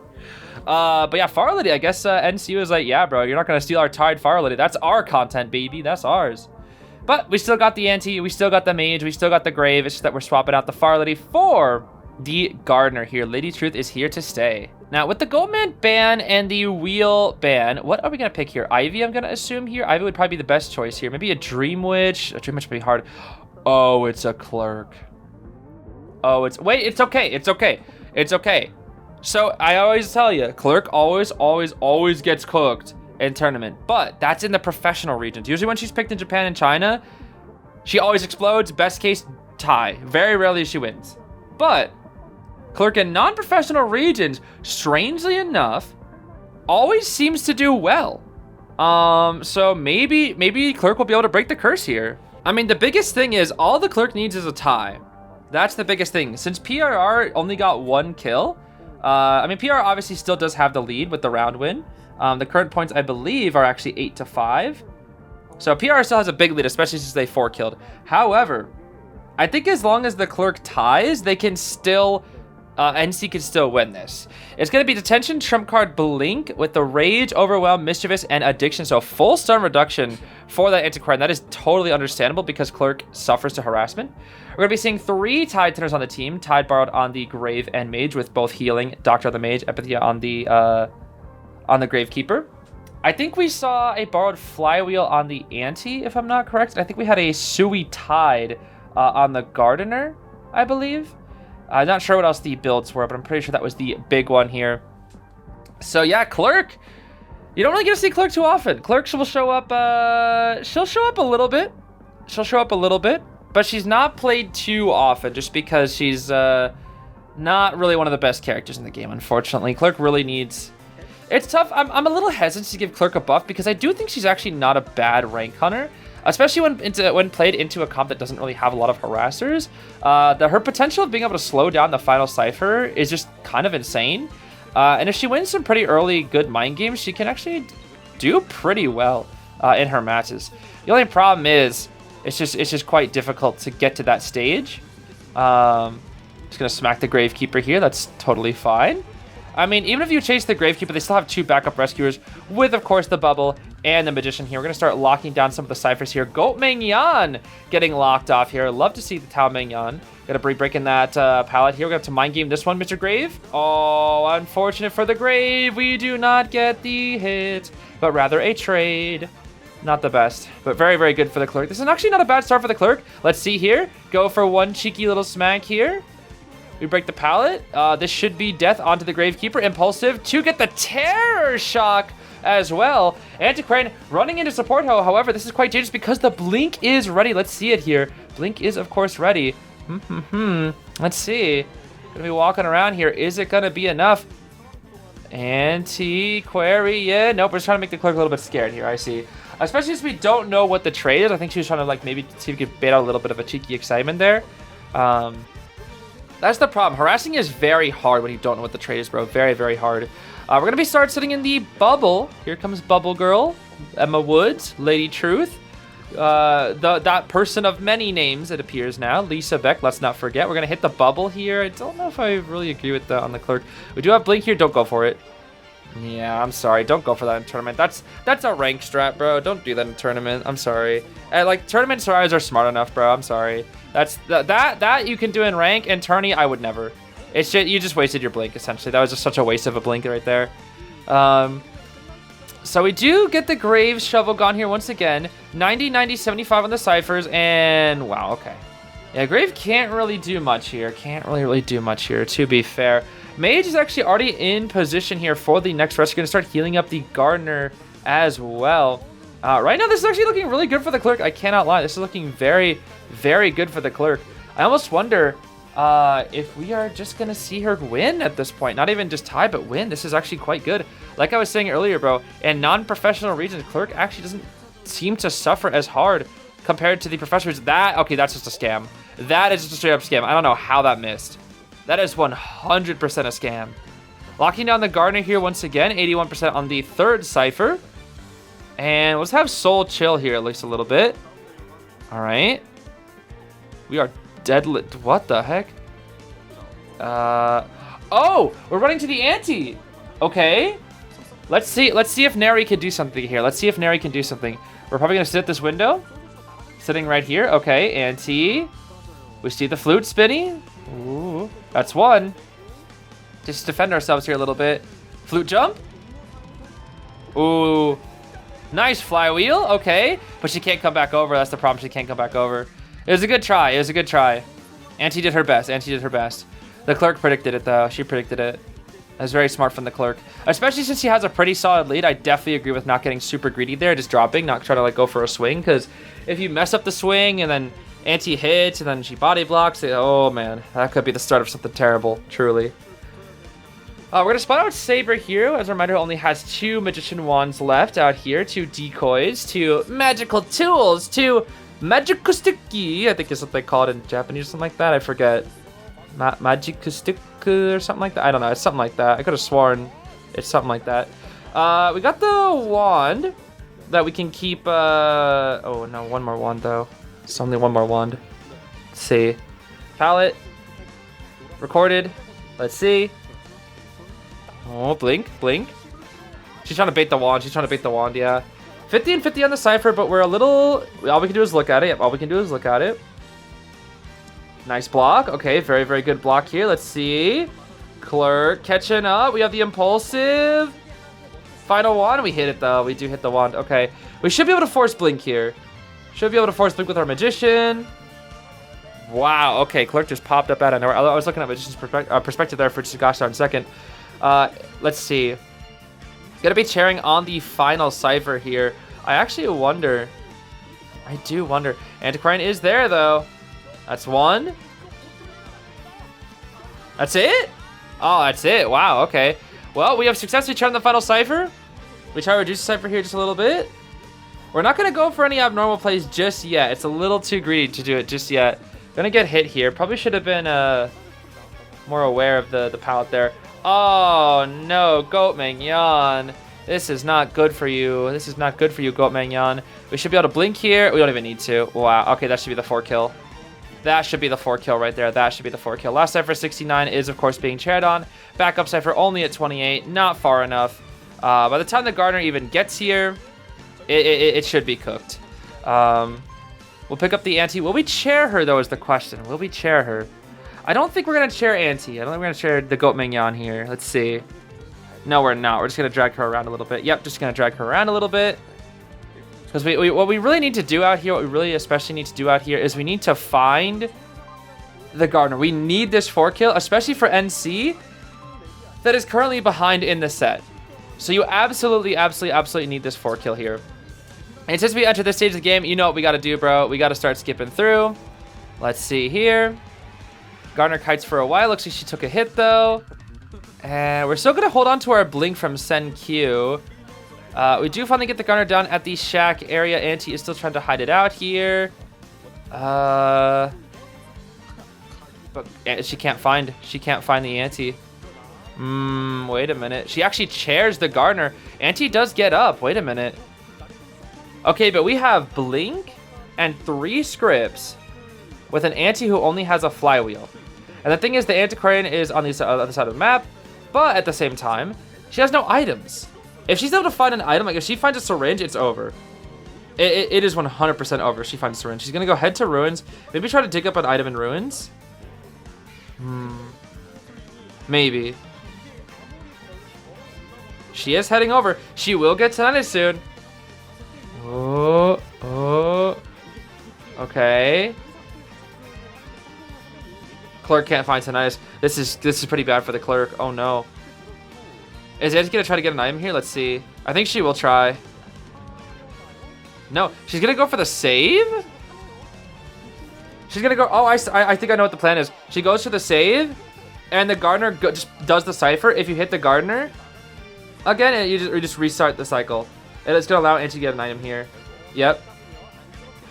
But yeah, Faro Lady, I guess NC was like, yeah, bro, you're not going to steal our tied Faro Lady. That's our content, baby. That's ours. But we still got the Ante, we still got the Mage, we still got the Grave. It's just that we're swapping out the Faro Lady for the Gardener here. Lady Truth is here to stay. Now, with the Goatman ban and the Wheel ban, what are we going to pick here? Ivy, I'm going to assume here. Ivy would probably be the best choice here. Maybe a Dream Witch. A Dream Witch would be hard. Oh, it's a Clerk. Oh, wait, it's okay. It's okay. It's okay. So, I always tell you, Clerk always gets cooked in tournament. But that's in the professional regions. Usually when she's picked in Japan and China, she always explodes. Best case, tie. Very rarely she wins. But Clerk in non-professional regions, strangely enough, always seems to do well. So maybe Clerk will be able to break the curse here. I mean, the biggest thing is all the Clerk needs is a tie. That's the biggest thing. Since PRR only got 1 kill, I mean, PRR obviously still does have the lead with the round win. The current points, I believe, are actually 8-5. So PRR still has a big lead, especially since they 4-killed. However, I think as long as the Clerk ties, they can still... NC can still win this. It's going to be Detention, Trump card, Blink with the Rage, Overwhelm, Mischievous, and Addiction. So full stun reduction for that anti-card. And that is totally understandable because Clerk suffers to harassment. We're going to be seeing 3 Tide Tenors on the team. Tide borrowed on the Grave and Mage with both healing. Doctor on the Mage, Empathia on the Gravekeeper. I think we saw a borrowed Flywheel on the Ante, if I'm not correct. And I think we had a Sui Tide on the Gardener, I believe. I'm not sure what else the builds were, but I'm pretty sure that was the big one here. So yeah, Clerk. You don't really get to see Clerk too often. Clerk will show up, she'll show up a little bit. She'll show up a little bit, but she's not played too often just because she's not really one of the best characters in the game, unfortunately. Clerk really needs... It's tough. I'm a little hesitant to give Clerk a buff because I do think she's actually not a bad rank hunter. Especially when played into a comp that doesn't really have a lot of harassers. Her potential of being able to slow down the final cipher is just kind of insane. And if she wins some pretty early good mind games, she can actually do pretty well in her matches. The only problem is it's just quite difficult to get to that stage. Just gonna smack the Gravekeeper here. That's totally fine. I mean, even if you chase the Gravekeeper, they still have 2 backup rescuers with, of course, the Bubble and the Magician here. We're going to start locking down some of the ciphers here. Goatman Yan getting locked off here. Love to see the Tao Meng Yan. Going to be breaking that pallet here. We're going to have to mind game this one, Mr. Grave. Oh, unfortunate for the Grave. We do not get the hit, but rather a trade. Not the best, but very, very good for the Clerk. This is actually not a bad start for the Clerk. Let's see here. Go for one cheeky little smack here. We break the pallet. This should be death onto the Gravekeeper. Impulsive to get the Terror Shock as well. Antiquarian running into support. However, this is quite dangerous because the Blink is ready. Let's see it here. Blink is, of course, ready. Let's see. Gonna be walking around here. Is it gonna be enough? Antiquarian. Nope, we're just trying to make the Clerk a little bit scared here. I see. Especially since we don't know what the trade is. I think she was trying to like maybe see if we could bait out a little bit of a cheeky excitement there. That's the problem. Harassing is very hard when you don't know what the trade is, bro. Very, very hard. We're going to start sitting in the Bubble. Here comes Bubble Girl, Emma Woods, Lady Truth. That person of many names, it appears now. Lisa Beck, let's not forget. We're going to hit the Bubble here. I don't know if I really agree with that on the Clerk. We do have Blink here. Don't go for it. Yeah, I'm sorry. Don't go for that in tournament. That's a rank strat, bro. Don't do that in tournament. I'm sorry. Like, tournament survivors are smart enough, bro. I'm sorry. That you can do in rank, and tourney, I would never. It's just, you just wasted your blink, essentially. That was just such a waste of a blink right there. So we do get the Grave Shovel gone here once again. 90, 90, 75 on the ciphers, and wow, okay. Yeah, Grave can't really do much here. Can't really do much here, to be fair. Mage is actually already in position here for the next rest. We're going to start healing up the Gardener as well. Right now, this is actually looking really good for the Clerk. I cannot lie. This is looking very, very good for the Clerk. I almost wonder if we are just going to see her win at this point. Not even just tie, but win. This is actually quite good. Like I was saying earlier, bro, in non-professional regions, Clerk actually doesn't seem to suffer as hard compared to the professionals. Okay, that's just a scam. That is just a straight-up scam. I don't know how that missed. That is 100% a scam. Locking down the Gardener here once again. 81% on the 3rd cipher. And let's have Soul chill here at least a little bit. All right. We are deadlit. What the heck? Oh, we're running to the ante. Okay. Let's see if Neri can do something here. Let's see if Neri can do something. We're probably gonna sit at this window. Sitting right here. Okay, Auntie. We see the flute spinning. Ooh, that's one. Just defend ourselves here a little bit. Flute jump. Ooh. Nice flywheel. Okay. But she can't come back over. That's the problem. She can't come back over. It was a good try. It was a good try. Auntie did her best. Auntie did her best. The clerk predicted it, though. She predicted it. That was very smart from the clerk. Especially since she has a pretty solid lead. I definitely agree with not getting super greedy there. Just dropping. Not trying to, like, go for a swing. Because if you mess up the swing and then Auntie hits and then she body blocks, oh, man. That could be the start of something terrible. Truly. We're going to spot out Saber here. As a reminder, only has 2 Magician Wands left out here. 2 decoys, 2 magical tools, 2 magical sticky, I think is what they call it in Japanese or something like that. I forget. Magical stick or something like that. I don't know. It's something like that. I could have sworn it's something like that. We got the wand that we can keep. Oh, no. One more wand, though. It's only one more wand. Let's see. Palette. Recorded. Let's see. Oh, blink, blink. She's trying to bait the wand. She's trying to bait the wand, yeah. 50 and 50 on the cipher, but we're a little... All we can do is look at it. Yep, all we can do is look at it. Nice block. Okay, very, very good block here. Let's see. Clerk catching up. We have the impulsive. Final wand. We hit it, though. We do hit the wand. Okay. We should be able to force blink here. Should be able to force blink with our magician. Wow. Okay, Clerk just popped up out of nowhere. I was looking at magician's perspective there for just a gosh darn second. Let's see. Gonna be chairing on the final cipher here. I actually wonder. I do wonder. Antiquarian is there, though. That's one. That's it? Oh, that's it. Wow, okay. Well, we have successfully turned the final cipher. We try to reduce the cipher here just a little bit. We're not going to go for any abnormal plays just yet. It's a little too greedy to do it just yet. Gonna get hit here. Probably should have been more aware of the palette there. Oh, no. Goatman Yan. This is not good for you. This is not good for you, Goatman Yan. We should be able to blink here. We don't even need to. Wow. Okay, that should be the 4 kill. That should be the 4 kill right there. That should be the 4 kill. Last cipher 69 is, of course, being chaired on. Backup cipher only at 28. Not far enough. By the time the Gardener even gets here, it should be cooked. We'll pick up the Auntie. Will we chair her, though, is the question. Will we chair her? I don't think we're going to chair Auntie. I don't think we're going to chair the Goatman Yan here. Let's see. No, we're not. We're just going to drag her around a little bit. Yep, just going to drag her around a little bit. Because what we really need to do out here, what we really especially need to do out here is we need to find the Gardener. We need this 4 kill, especially for NC, that is currently behind in the set. So you absolutely need this 4 kill here. And since we enter this stage of the game, you know what we got to do, bro. We got to start skipping through. Let's see here. Gardener kites for a while. Looks like she took a hit, though. And we're still going to hold on to our blink from Sen Q. We do finally get the Gardener down at the shack area. Auntie is still trying to hide it out here. But she can't find the Auntie. Wait a minute. She actually chairs the Gardener. Auntie does get up. Wait a minute. Okay, but we have blink and 3 scripts with an Auntie who only has a flywheel. And the thing is, the Antiquarian is on the other side of the map, but at the same time, she has no items. If she's able to find an item, like if she finds a syringe, it's over. It is 100% over if she finds a syringe. She's going to go head to Ruins. Maybe try to dig up an item in Ruins. Maybe. She is heading over. She will get Tinnitus soon. Oh. Okay. Clerk can't find Tinnitus. This is pretty bad for the Clerk. Oh, no. Is Auntie going to try to get an item here? Let's see. I think she will try. No, she's going to go for the save? She's going to go... Oh, I think I know what the plan is. She goes for the save, and the Gardener just does the cipher. If you hit the Gardener, again, you just restart the cycle. And it's going to allow Auntie to get an item here. Yep.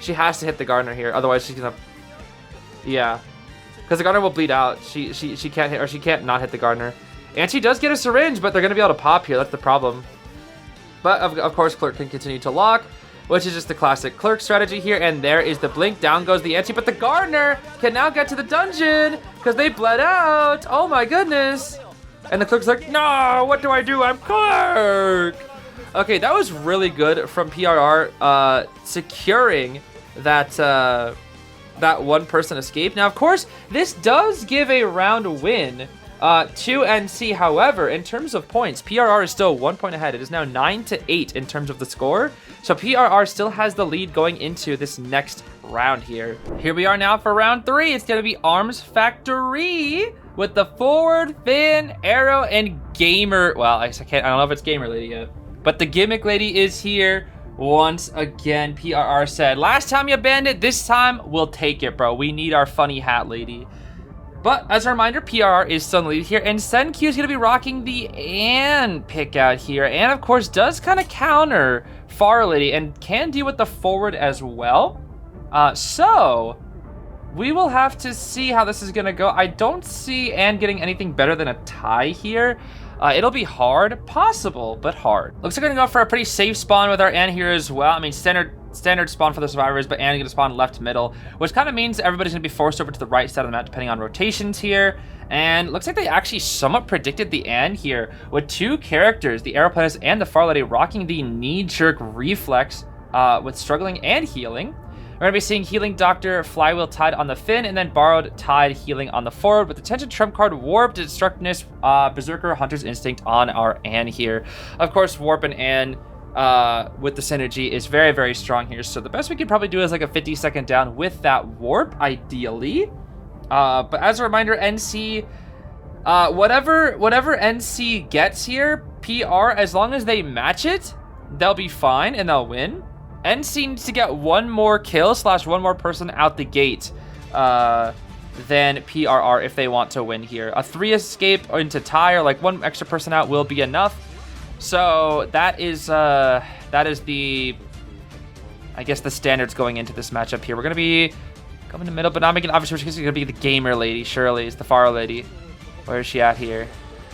She has to hit the Gardener here. Otherwise, she's going to... Yeah. Because the Gardener will bleed out. She can't hit... Or she can't not hit the Gardener. Auntie does get a syringe, but they're going to be able to pop here. That's the problem. But, of course, Clerk can continue to lock, which is just the classic Clerk strategy here. And there is the blink. Down goes the Auntie. But the Gardener can now get to the dungeon because they bled out. Oh, my goodness. And the Clerk's like, no, what do I do? I'm Clerk. Okay, that was really good from PRR, securing that that one person escape. Now, of course, this does give a round win to NC. However, in terms of points, PRR is still 1 point ahead. It is now 9-8 in terms of the score. So PRR still has the lead going into this next round here. Here we are now for round 3. It's going to be Arms Factory with the forward, Finn, Arrow, and Gamer. Well, I don't know if it's Gamer Lady yet. But the Gimmick Lady is here once again. PRR said, last time you banned it, this time we'll take it, bro. We need our funny hat lady. But as a reminder, PRR is still in the lead here. And SenQ is going to be rocking the Ann pick out here. And of course, does kind of counter Faro Lady and can deal with the forward as well. So we will have to see how this is going to go. I don't see Ann getting anything better than a tie here. It'll be hard, possible, but hard. Looks like we're gonna go for a pretty safe spawn with our Ann here as well. I mean, standard spawn for the survivors, but Ann gonna spawn left middle, which kind of means everybody's gonna be forced over to the right side of the map depending on rotations here. And looks like they actually somewhat predicted the Ann here with 2 characters, the Aeroplanes and the Faro Lady, rocking the knee-jerk reflex with struggling and healing. We're going to be seeing Healing Doctor, Flywheel tied on the Finn, and then Borrowed tied healing on the forward, with Attention Trump card, Warp, Destructiveness, Berserker, Hunter's Instinct on our Ann here. Of course, Warp and Ann with the synergy is very, very strong here. So the best we could probably do is like a 50-second down with that Warp, ideally. But as a reminder, NC, whatever NC gets here, PR, as long as they match it, they'll be fine and they'll win. NC needs to get 1 more kill / 1 more person out the gate than PRR if they want to win here. A 3 escape into tie or like 1 extra person out will be enough. So that is the, I guess, the standards going into this matchup here. We're gonna be coming in the middle, but not making obvious. She's gonna be the Gamer Lady. Shirley is the Faro Lady. Where is she at here?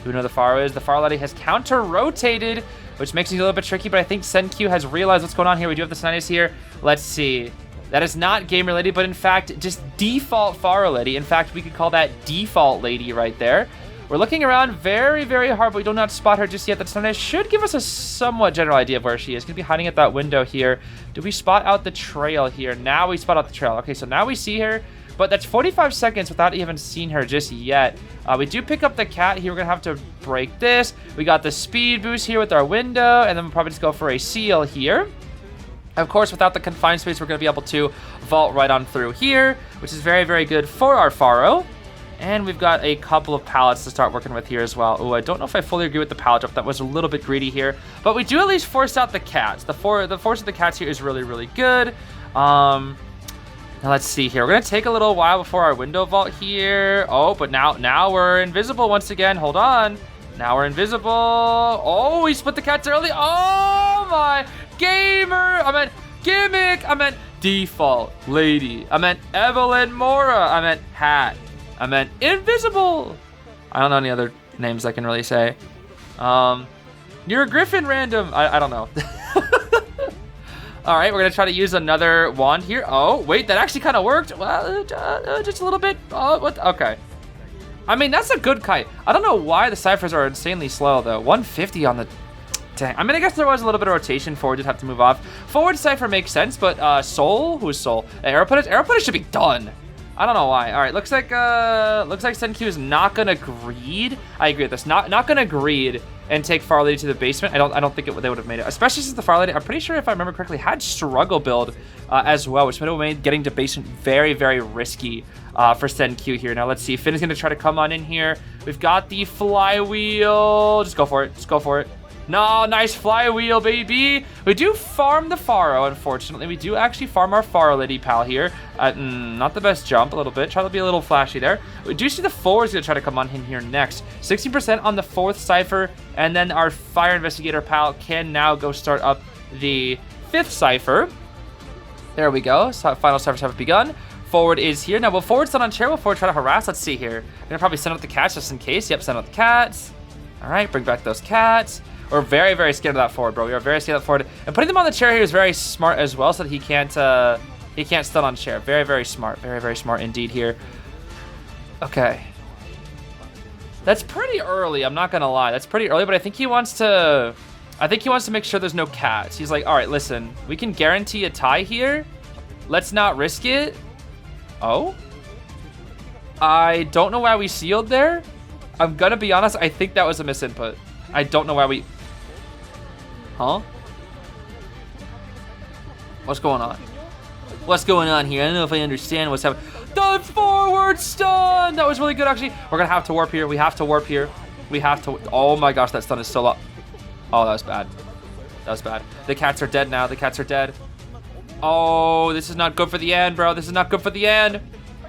Who know the Faro is? The Faro Lady has counter rotated, which makes it a little bit tricky, but I think SenQ has realized what's going on here. We do have the Snitus here. Let's see. That is not Gamer Lady, but in fact, just default Faro Lady. In fact, we could call that default Lady right there. We're looking around very, very hard, but we do not spot her just yet. That Snitus should give us a somewhat general idea of where she is. Gonna be hiding at that window here. Do we spot out the trail here? Now we spot out the trail. Okay, so now we see her, but that's 45 seconds without even seeing her just yet. We do pick up the cat here. We're gonna have to break this. We got the speed boost here with our window, and then we'll probably just go for a seal here. Of course, without the confined space, we're gonna be able to vault right on through here, which is very, very good for our Faro. And we've got a couple of pallets to start working with here as well. Oh, I don't know if I fully agree with the pallet drop. That was a little bit greedy here, but we do at least force out the cats. The force of the cats here is really, really good. Now let's see here. We're gonna take a little while before our window vault here. Oh, but now we're invisible once again. Hold on. Now we're invisible. Oh, we split the cats early. Oh my Gamer. I meant Gimmick. I meant Default Lady. I meant Evelyn Mora. I meant Hat. I meant Invisible. I don't know any other names I can really say. You're a Griffin random. I don't know. All right, we're gonna try to use another wand here. Oh, wait, that actually kind of worked. Well, just a little bit. Oh, what? Okay. I mean, that's a good kite. I don't know why the ciphers are insanely slow though. 150 on the. Dang. I mean, I guess there was a little bit of rotation. Forward did have to move off. Forward cipher makes sense, but Soul, who's Soul? Aeroplanet should be done. I don't know why. All right, looks like SenQ is not gonna greed. I agree with this. Not gonna greed and take Faro Lady to the basement. I don't think they would have made it, especially since the Faro Lady, I'm pretty sure if I remember correctly, had struggle build as well, which would have made getting to basement very, very risky for SenQ here. Now let's see. Finn is gonna try to come on in here. We've got the flywheel. Just go for it. Just go for it. No, nice flywheel, baby. We do farm the Faro, unfortunately. We do actually farm our Faro Lady pal here. Not the best jump, a little bit. Try to be a little flashy there. We do see the forward's gonna try to come on in here next. 16% on the 4th cipher, and then our fire investigator pal can now go start up the 5th cipher. There we go. So final ciphers have begun. Forward is here. Now, will forward stand on chair? Will forward try to harass? Let's see here. We're gonna probably send out the cats just in case. Yep, send out the cats. All right, bring back those cats. We're very, very scared of that forward, bro. We are very scared of that forward. And putting them on the chair here is very smart as well, so that he can't stun on chair. Very, very smart. Very, very smart indeed here. Okay. That's pretty early, I'm not gonna lie. That's pretty early, but I think he wants to make sure there's no cats. He's like, all right, listen, we can guarantee a tie here. Let's not risk it. Oh? I don't know why we sealed there. I'm gonna be honest, I think that was a misinput. I don't know why we... Huh? What's going on? What's going on here? I don't know if I understand what's happening. The forward stun! That was really good, actually. We're gonna have to warp here. We have to warp here. We have to... Oh my gosh, that stun is so low. Oh, that was bad. That was bad. The cats are dead now. The cats are dead. Oh, this is not good for the end, bro. This is not good for the end.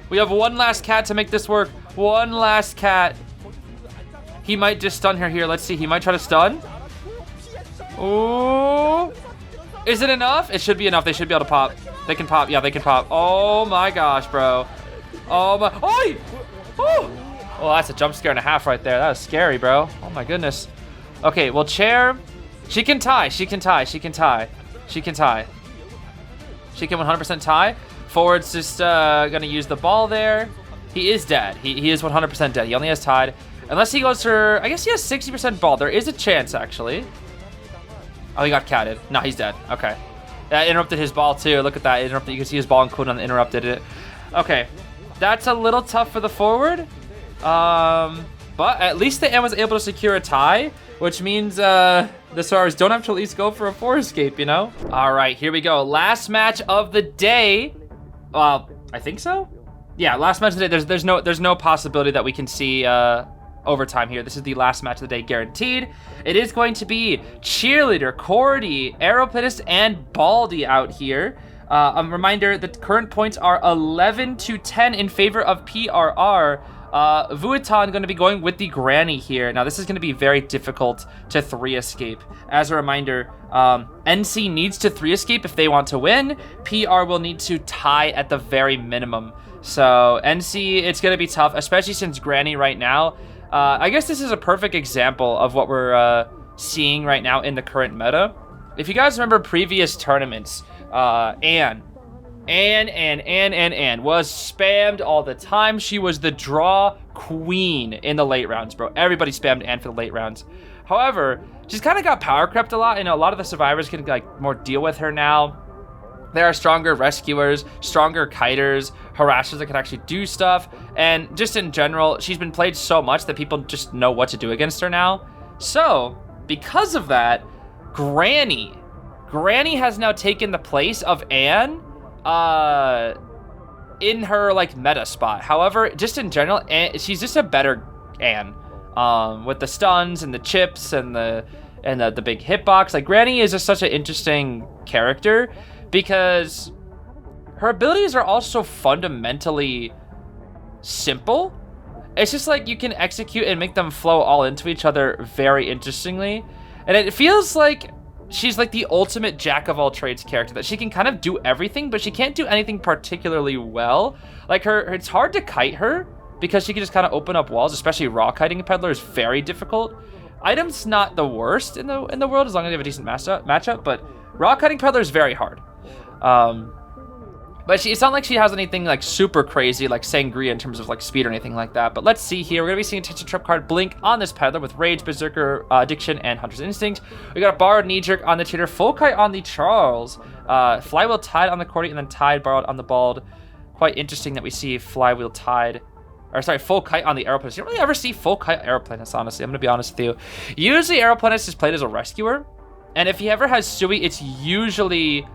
We have one last cat to make this work. One last cat. He might just stun her here. Let's see. He might try to stun. Oh. Is it enough? It should be enough. They should be able to pop. They can pop. Yeah, they can pop. Oh my gosh, bro. Oh my. Oi! Oh! Well, that's a jump scare and a half right there. That was scary, bro. Oh my goodness. Okay, well, chair. She can tie. She can tie. She can tie. She can tie. She can 100% tie. Forward's just gonna use the ball there. He is dead. He is 100% dead. He only has tied. Unless he goes for, I guess he has 60% ball. There is a chance, actually. Oh, he got catted. No, he's dead. Okay. That interrupted his ball, too. Look at that. Interrupted. You can see his ball and cooldown interrupted it. Okay. That's a little tough for the forward. But at least the M was able to secure a tie, which means the Stars don't have to at least go for a 4 escape, you know? All right, here we go. Last match of the day. Well, I think so. Yeah, last match of the day. There's no possibility that we can see overtime here. This is the last match of the day guaranteed. It is going to be Cheerleader, Cordy, Aeroplanist, and Baldy out here. A reminder, the current points are 11-10 in favor of PRR. Vuitton going to be going with the Granny here. Now, this is going to be very difficult to 3 escape. As a reminder, NC needs to 3 escape if they want to win. PR will need to tie at the very minimum. So, NC, it's going to be tough, especially since Granny right now. I guess this is a perfect example of what we're seeing right now in the current meta. If you guys remember previous tournaments, Anne was spammed all the time. She was the draw queen in the late rounds, bro. Everybody spammed Anne for the late rounds. However, she's kind of got power crept a lot, and a lot of the survivors can like more deal with her now. There are stronger rescuers, stronger kiters, harassers that can actually do stuff, and just in general, she's been played so much that people just know what to do against her now. So, because of that, Granny has now taken the place of Anne in her like meta spot. However, just in general, she's just a better Anne with the stuns and the chips and the big hitbox. Like, Granny is just such an interesting character because her abilities are also fundamentally simple. It's just like you can execute and make them flow all into each other very interestingly, and it feels like she's like the ultimate jack of all trades character, that she can kind of do everything, but she can't do anything particularly well. Like it's hard to kite her because she can just kind of open up walls, especially raw kiting Peddler is very difficult. Item's not the worst in the world as long as you have a decent matchup, but raw kiting Peddler is very hard. But it's not like she has anything like super crazy like Sangria in terms of like speed or anything like that. But let's see here. We're going to be seeing Attention Trap card blink on this Peddler with Rage, Berserker, Addiction, and Hunter's Instinct. We got a Borrowed Knee Jerk on the Cheater, Full Kite on the Charles, Flywheel tied on the Cordy, and then tied Borrowed on the Bald. Quite interesting that we see Flywheel tied. Or sorry, Full Kite on the Aeroplanist. You don't really ever see Full Kite Aeroplanist, honestly. I'm going to be honest with you. Usually Aeroplanist is played as a rescuer. And if he ever has Sui, it's usually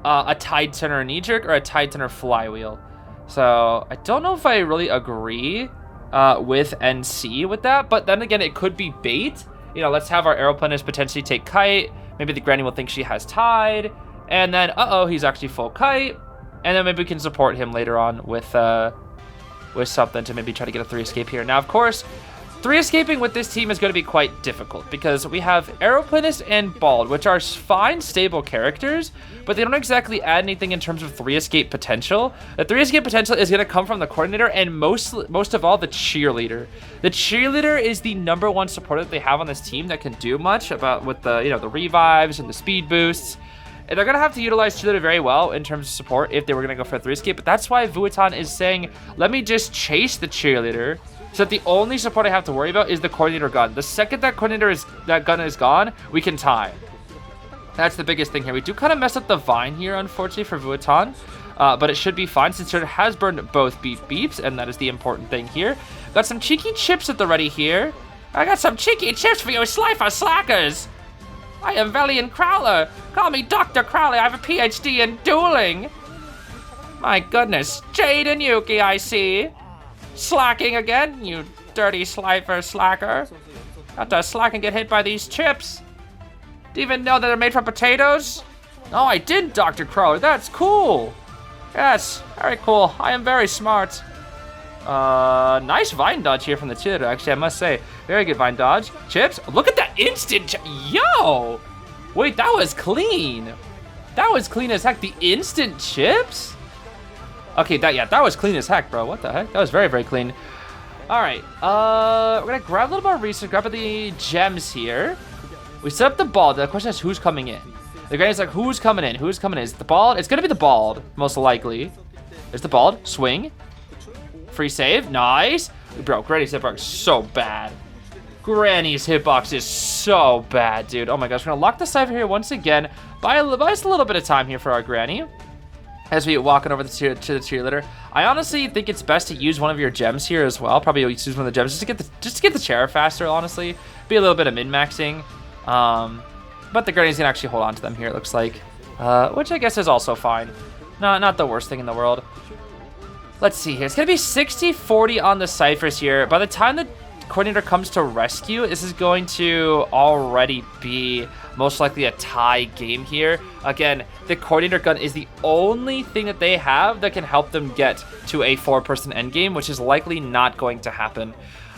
a Tide Turner Knee Jerk or a Tide Turner Flywheel. So I don't know if I really agree with NC with that, but then again, it could be bait. You know, let's have our Aeroplanist potentially take Kite. Maybe the Granny will think she has Tide, and then he's actually Full Kite, and then maybe we can support him later on with something to maybe try to get a 3 escape here. Now, of course, 3 escaping with this team is going to be quite difficult because we have Aeroplanist and Bald, which are fine, stable characters, but they don't exactly add anything in terms of 3 escape potential. The 3 escape potential is going to come from the coordinator and most of all, the cheerleader. The cheerleader is the #1 supporter that they have on this team that can do much with the the revives and the speed boosts. And they're going to have to utilize cheerleader very well in terms of support if they were going to go for a 3 escape, but that's why Vuitton is saying, let me just chase the cheerleader So that the only support I have to worry about is the coordinator gun. The second that gun is gone, we can tie. That's the biggest thing here. We do kind of mess up the vine here, unfortunately, for Vuitton. But it should be fine since it has burned both beeps, and that is the important thing here. Got some cheeky chips at the ready here. I got some cheeky chips for you slifer slackers. I am Valiant Crowler. Call me Dr. Crowley. I have a PhD in dueling. My goodness. Jade and Yuki, I see. Slacking again, you dirty slifer slacker. Got to slack and get hit by these chips. Do you even know that they're made from potatoes? Oh, I did, Dr. Crowler. That's cool. Yes, very cool. I am very smart. Nice vine dodge here from the cheerleader, actually, I must say. Very good vine dodge. Chips, look at that instant yo! Wait, that was clean. That was clean as heck. The instant chips? Okay, that was clean as heck, bro. What the heck? That was very, very clean. All right, we're gonna grab a little more research, grab the gems here. We set up the bald. The question is who's coming in? The guy's like, who's coming in? Who's coming in? Is it the bald? It's gonna be the bald, most likely. There's the bald. Swing. Free save. Nice. Bro, Granny's hitbox is so bad. Granny's hitbox is so bad, dude. Oh my gosh, we're gonna lock the cipher here once again. Buy us a little bit of time here for our Granny. As we walk on over to the cheerleader. I honestly think it's best to use one of your gems here as well. Probably use one of the gems just to get the chair faster, honestly. Be a little bit of min-maxing. But the Granny's gonna actually hold on to them here, it looks like. Which I guess is also fine. Not the worst thing in the world. Let's see here. It's gonna be 60-40 on the ciphers here. By the time the coordinator comes to rescue, this is going to already be most likely a tie game here. Again, the coordinator gun is the only thing that they have that can help them get to a 4-person endgame, which is likely not going to happen.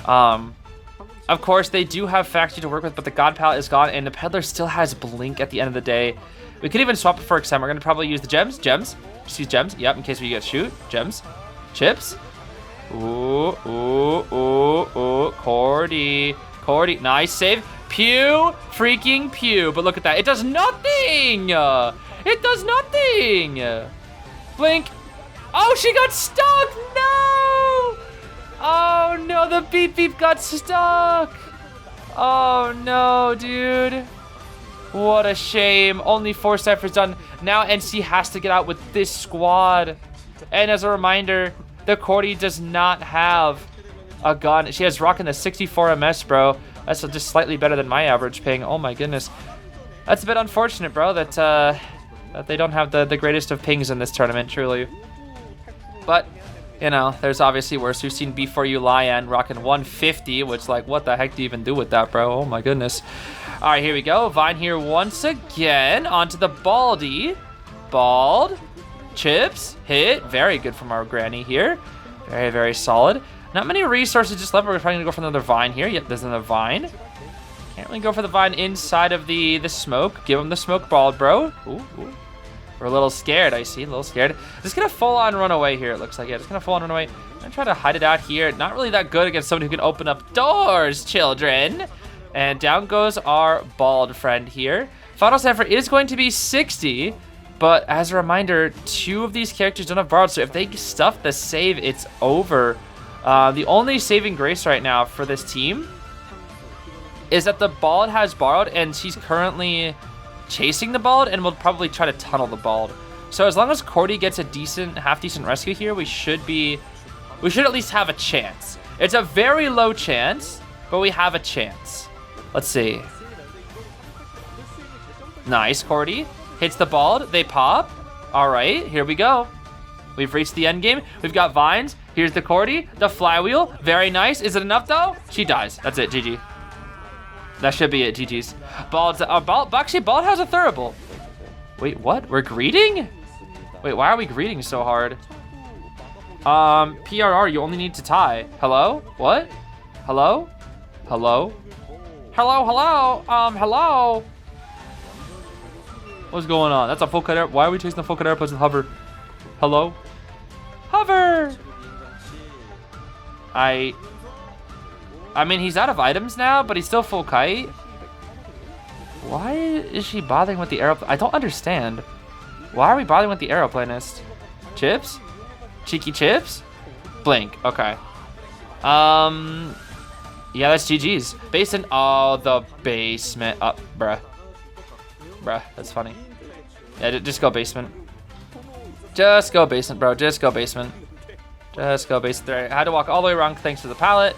Of course, they do have Factory to work with, but the God Palette is gone, and the Peddler still has Blink at the end of the day. We could even swap it for extend. We're going to probably use the gems. Just use gems. Yep, in case we get shoot. Gems. Chips. Ooh. Cordy. Nice save. Pew. Freaking pew. But look at that. It does nothing. It does nothing. Blink. Oh, she got stuck. No. Oh, no. The beep got stuck. Oh, no, dude. What a shame. Only 4 ciphers done. Now NC has to get out with this squad. And as a reminder, the Cordy does not have a gun. She has rocking the 64 MS, bro. That's just slightly better than my average ping. Oh my goodness. That's a bit unfortunate, bro, that they don't have the greatest of pings in this tournament, truly. But, you know, there's obviously worse. We've seen B4U Lion rocking 150, which, like, what the heck do you even do with that, bro? Oh my goodness. All right, here we go. Vine here once again. Onto the Baldy. Bald. Chips. Hit. Very good from our Granny here. Very, very solid. Not many resources just left. We're trying to go for another Vine here. Yep, there's another Vine. Can't really go for the Vine inside of the smoke. Give him the smoke, Bald, bro. Ooh. We're a little scared, I see. A little scared. Just gonna full-on run away here, it looks like. Yeah, just gonna full-on run away. I'm gonna try to hide it out here. Not really that good against someone who can open up doors, children. And down goes our Bald friend here. Final cipher is going to be 60. But as a reminder, 2 of these characters don't have borrowed. So if they stuff the save, it's over. The only saving grace right now for this team is that the Bald has borrowed, and she's currently chasing the Bald, and will probably try to tunnel the Bald. So as long as Cordy gets a half-decent rescue here, we should at least have a chance. It's a very low chance, but we have a chance. Let's see. Nice, Cordy. Hits the Bald. They pop. All right, here we go. We've reached the end game. We've got Vines. Here's the Cordy. The flywheel. Very nice. Is it enough, though? She dies. That's it. GG. That should be it. GG's. Actually, Bald has a thurible. Wait, what? We're greeting? Wait, why are we greeting so hard? PRR, you only need to tie. Hello? What? Hello? Hello? Hello? What's going on? That's a full cut air. Why are we chasing the full cut airplanes with hover? Hello? Hover! I mean, he's out of items now, but he's still full kite. Why is she bothering with the aeroplane? I don't understand. Why are we bothering with the aeroplanist? Chips? Cheeky chips? Blink. Okay. Yeah, that's GG's. Basement. Oh, the basement. Oh, bruh. Bruh, that's funny. Yeah, just go basement. Just go basement, bro. Just go basement. Just go basement. There. I had to walk all the way around thanks to the pallet.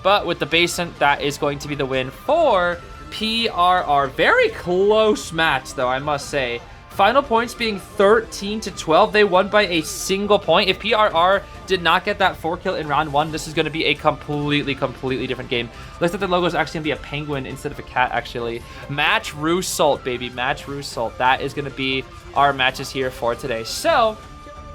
But with the basement, that is going to be the win for PRR. Very close match, though, I must say. Final points being 13-12. They won by a single point. If PRR did not get that 4 kill in round 1, this is going to be a completely different game. Looks like the logo is actually going to be a penguin instead of a cat, actually. Match Roosalt, baby. Match Roosalt. That is going to be our matches here for today. So,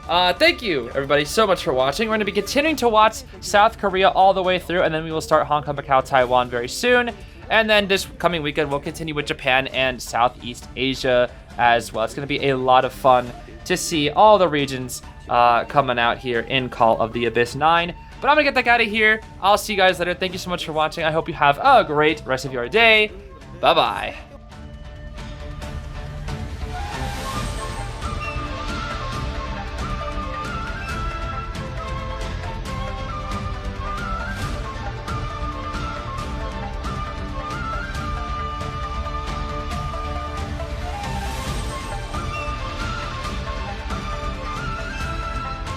thank you, everybody, so much for watching. We're going to be continuing to watch South Korea all the way through, and then we will start Hong Kong, Macau, Taiwan very soon. And then this coming weekend, we'll continue with Japan and Southeast Asia as well. It's going to be a lot of fun to see all the regions coming out here in Call of the Abyss 9. But I'm going to get the heck out of here. I'll see you guys later. Thank you so much for watching. I hope you have a great rest of your day. Bye-bye.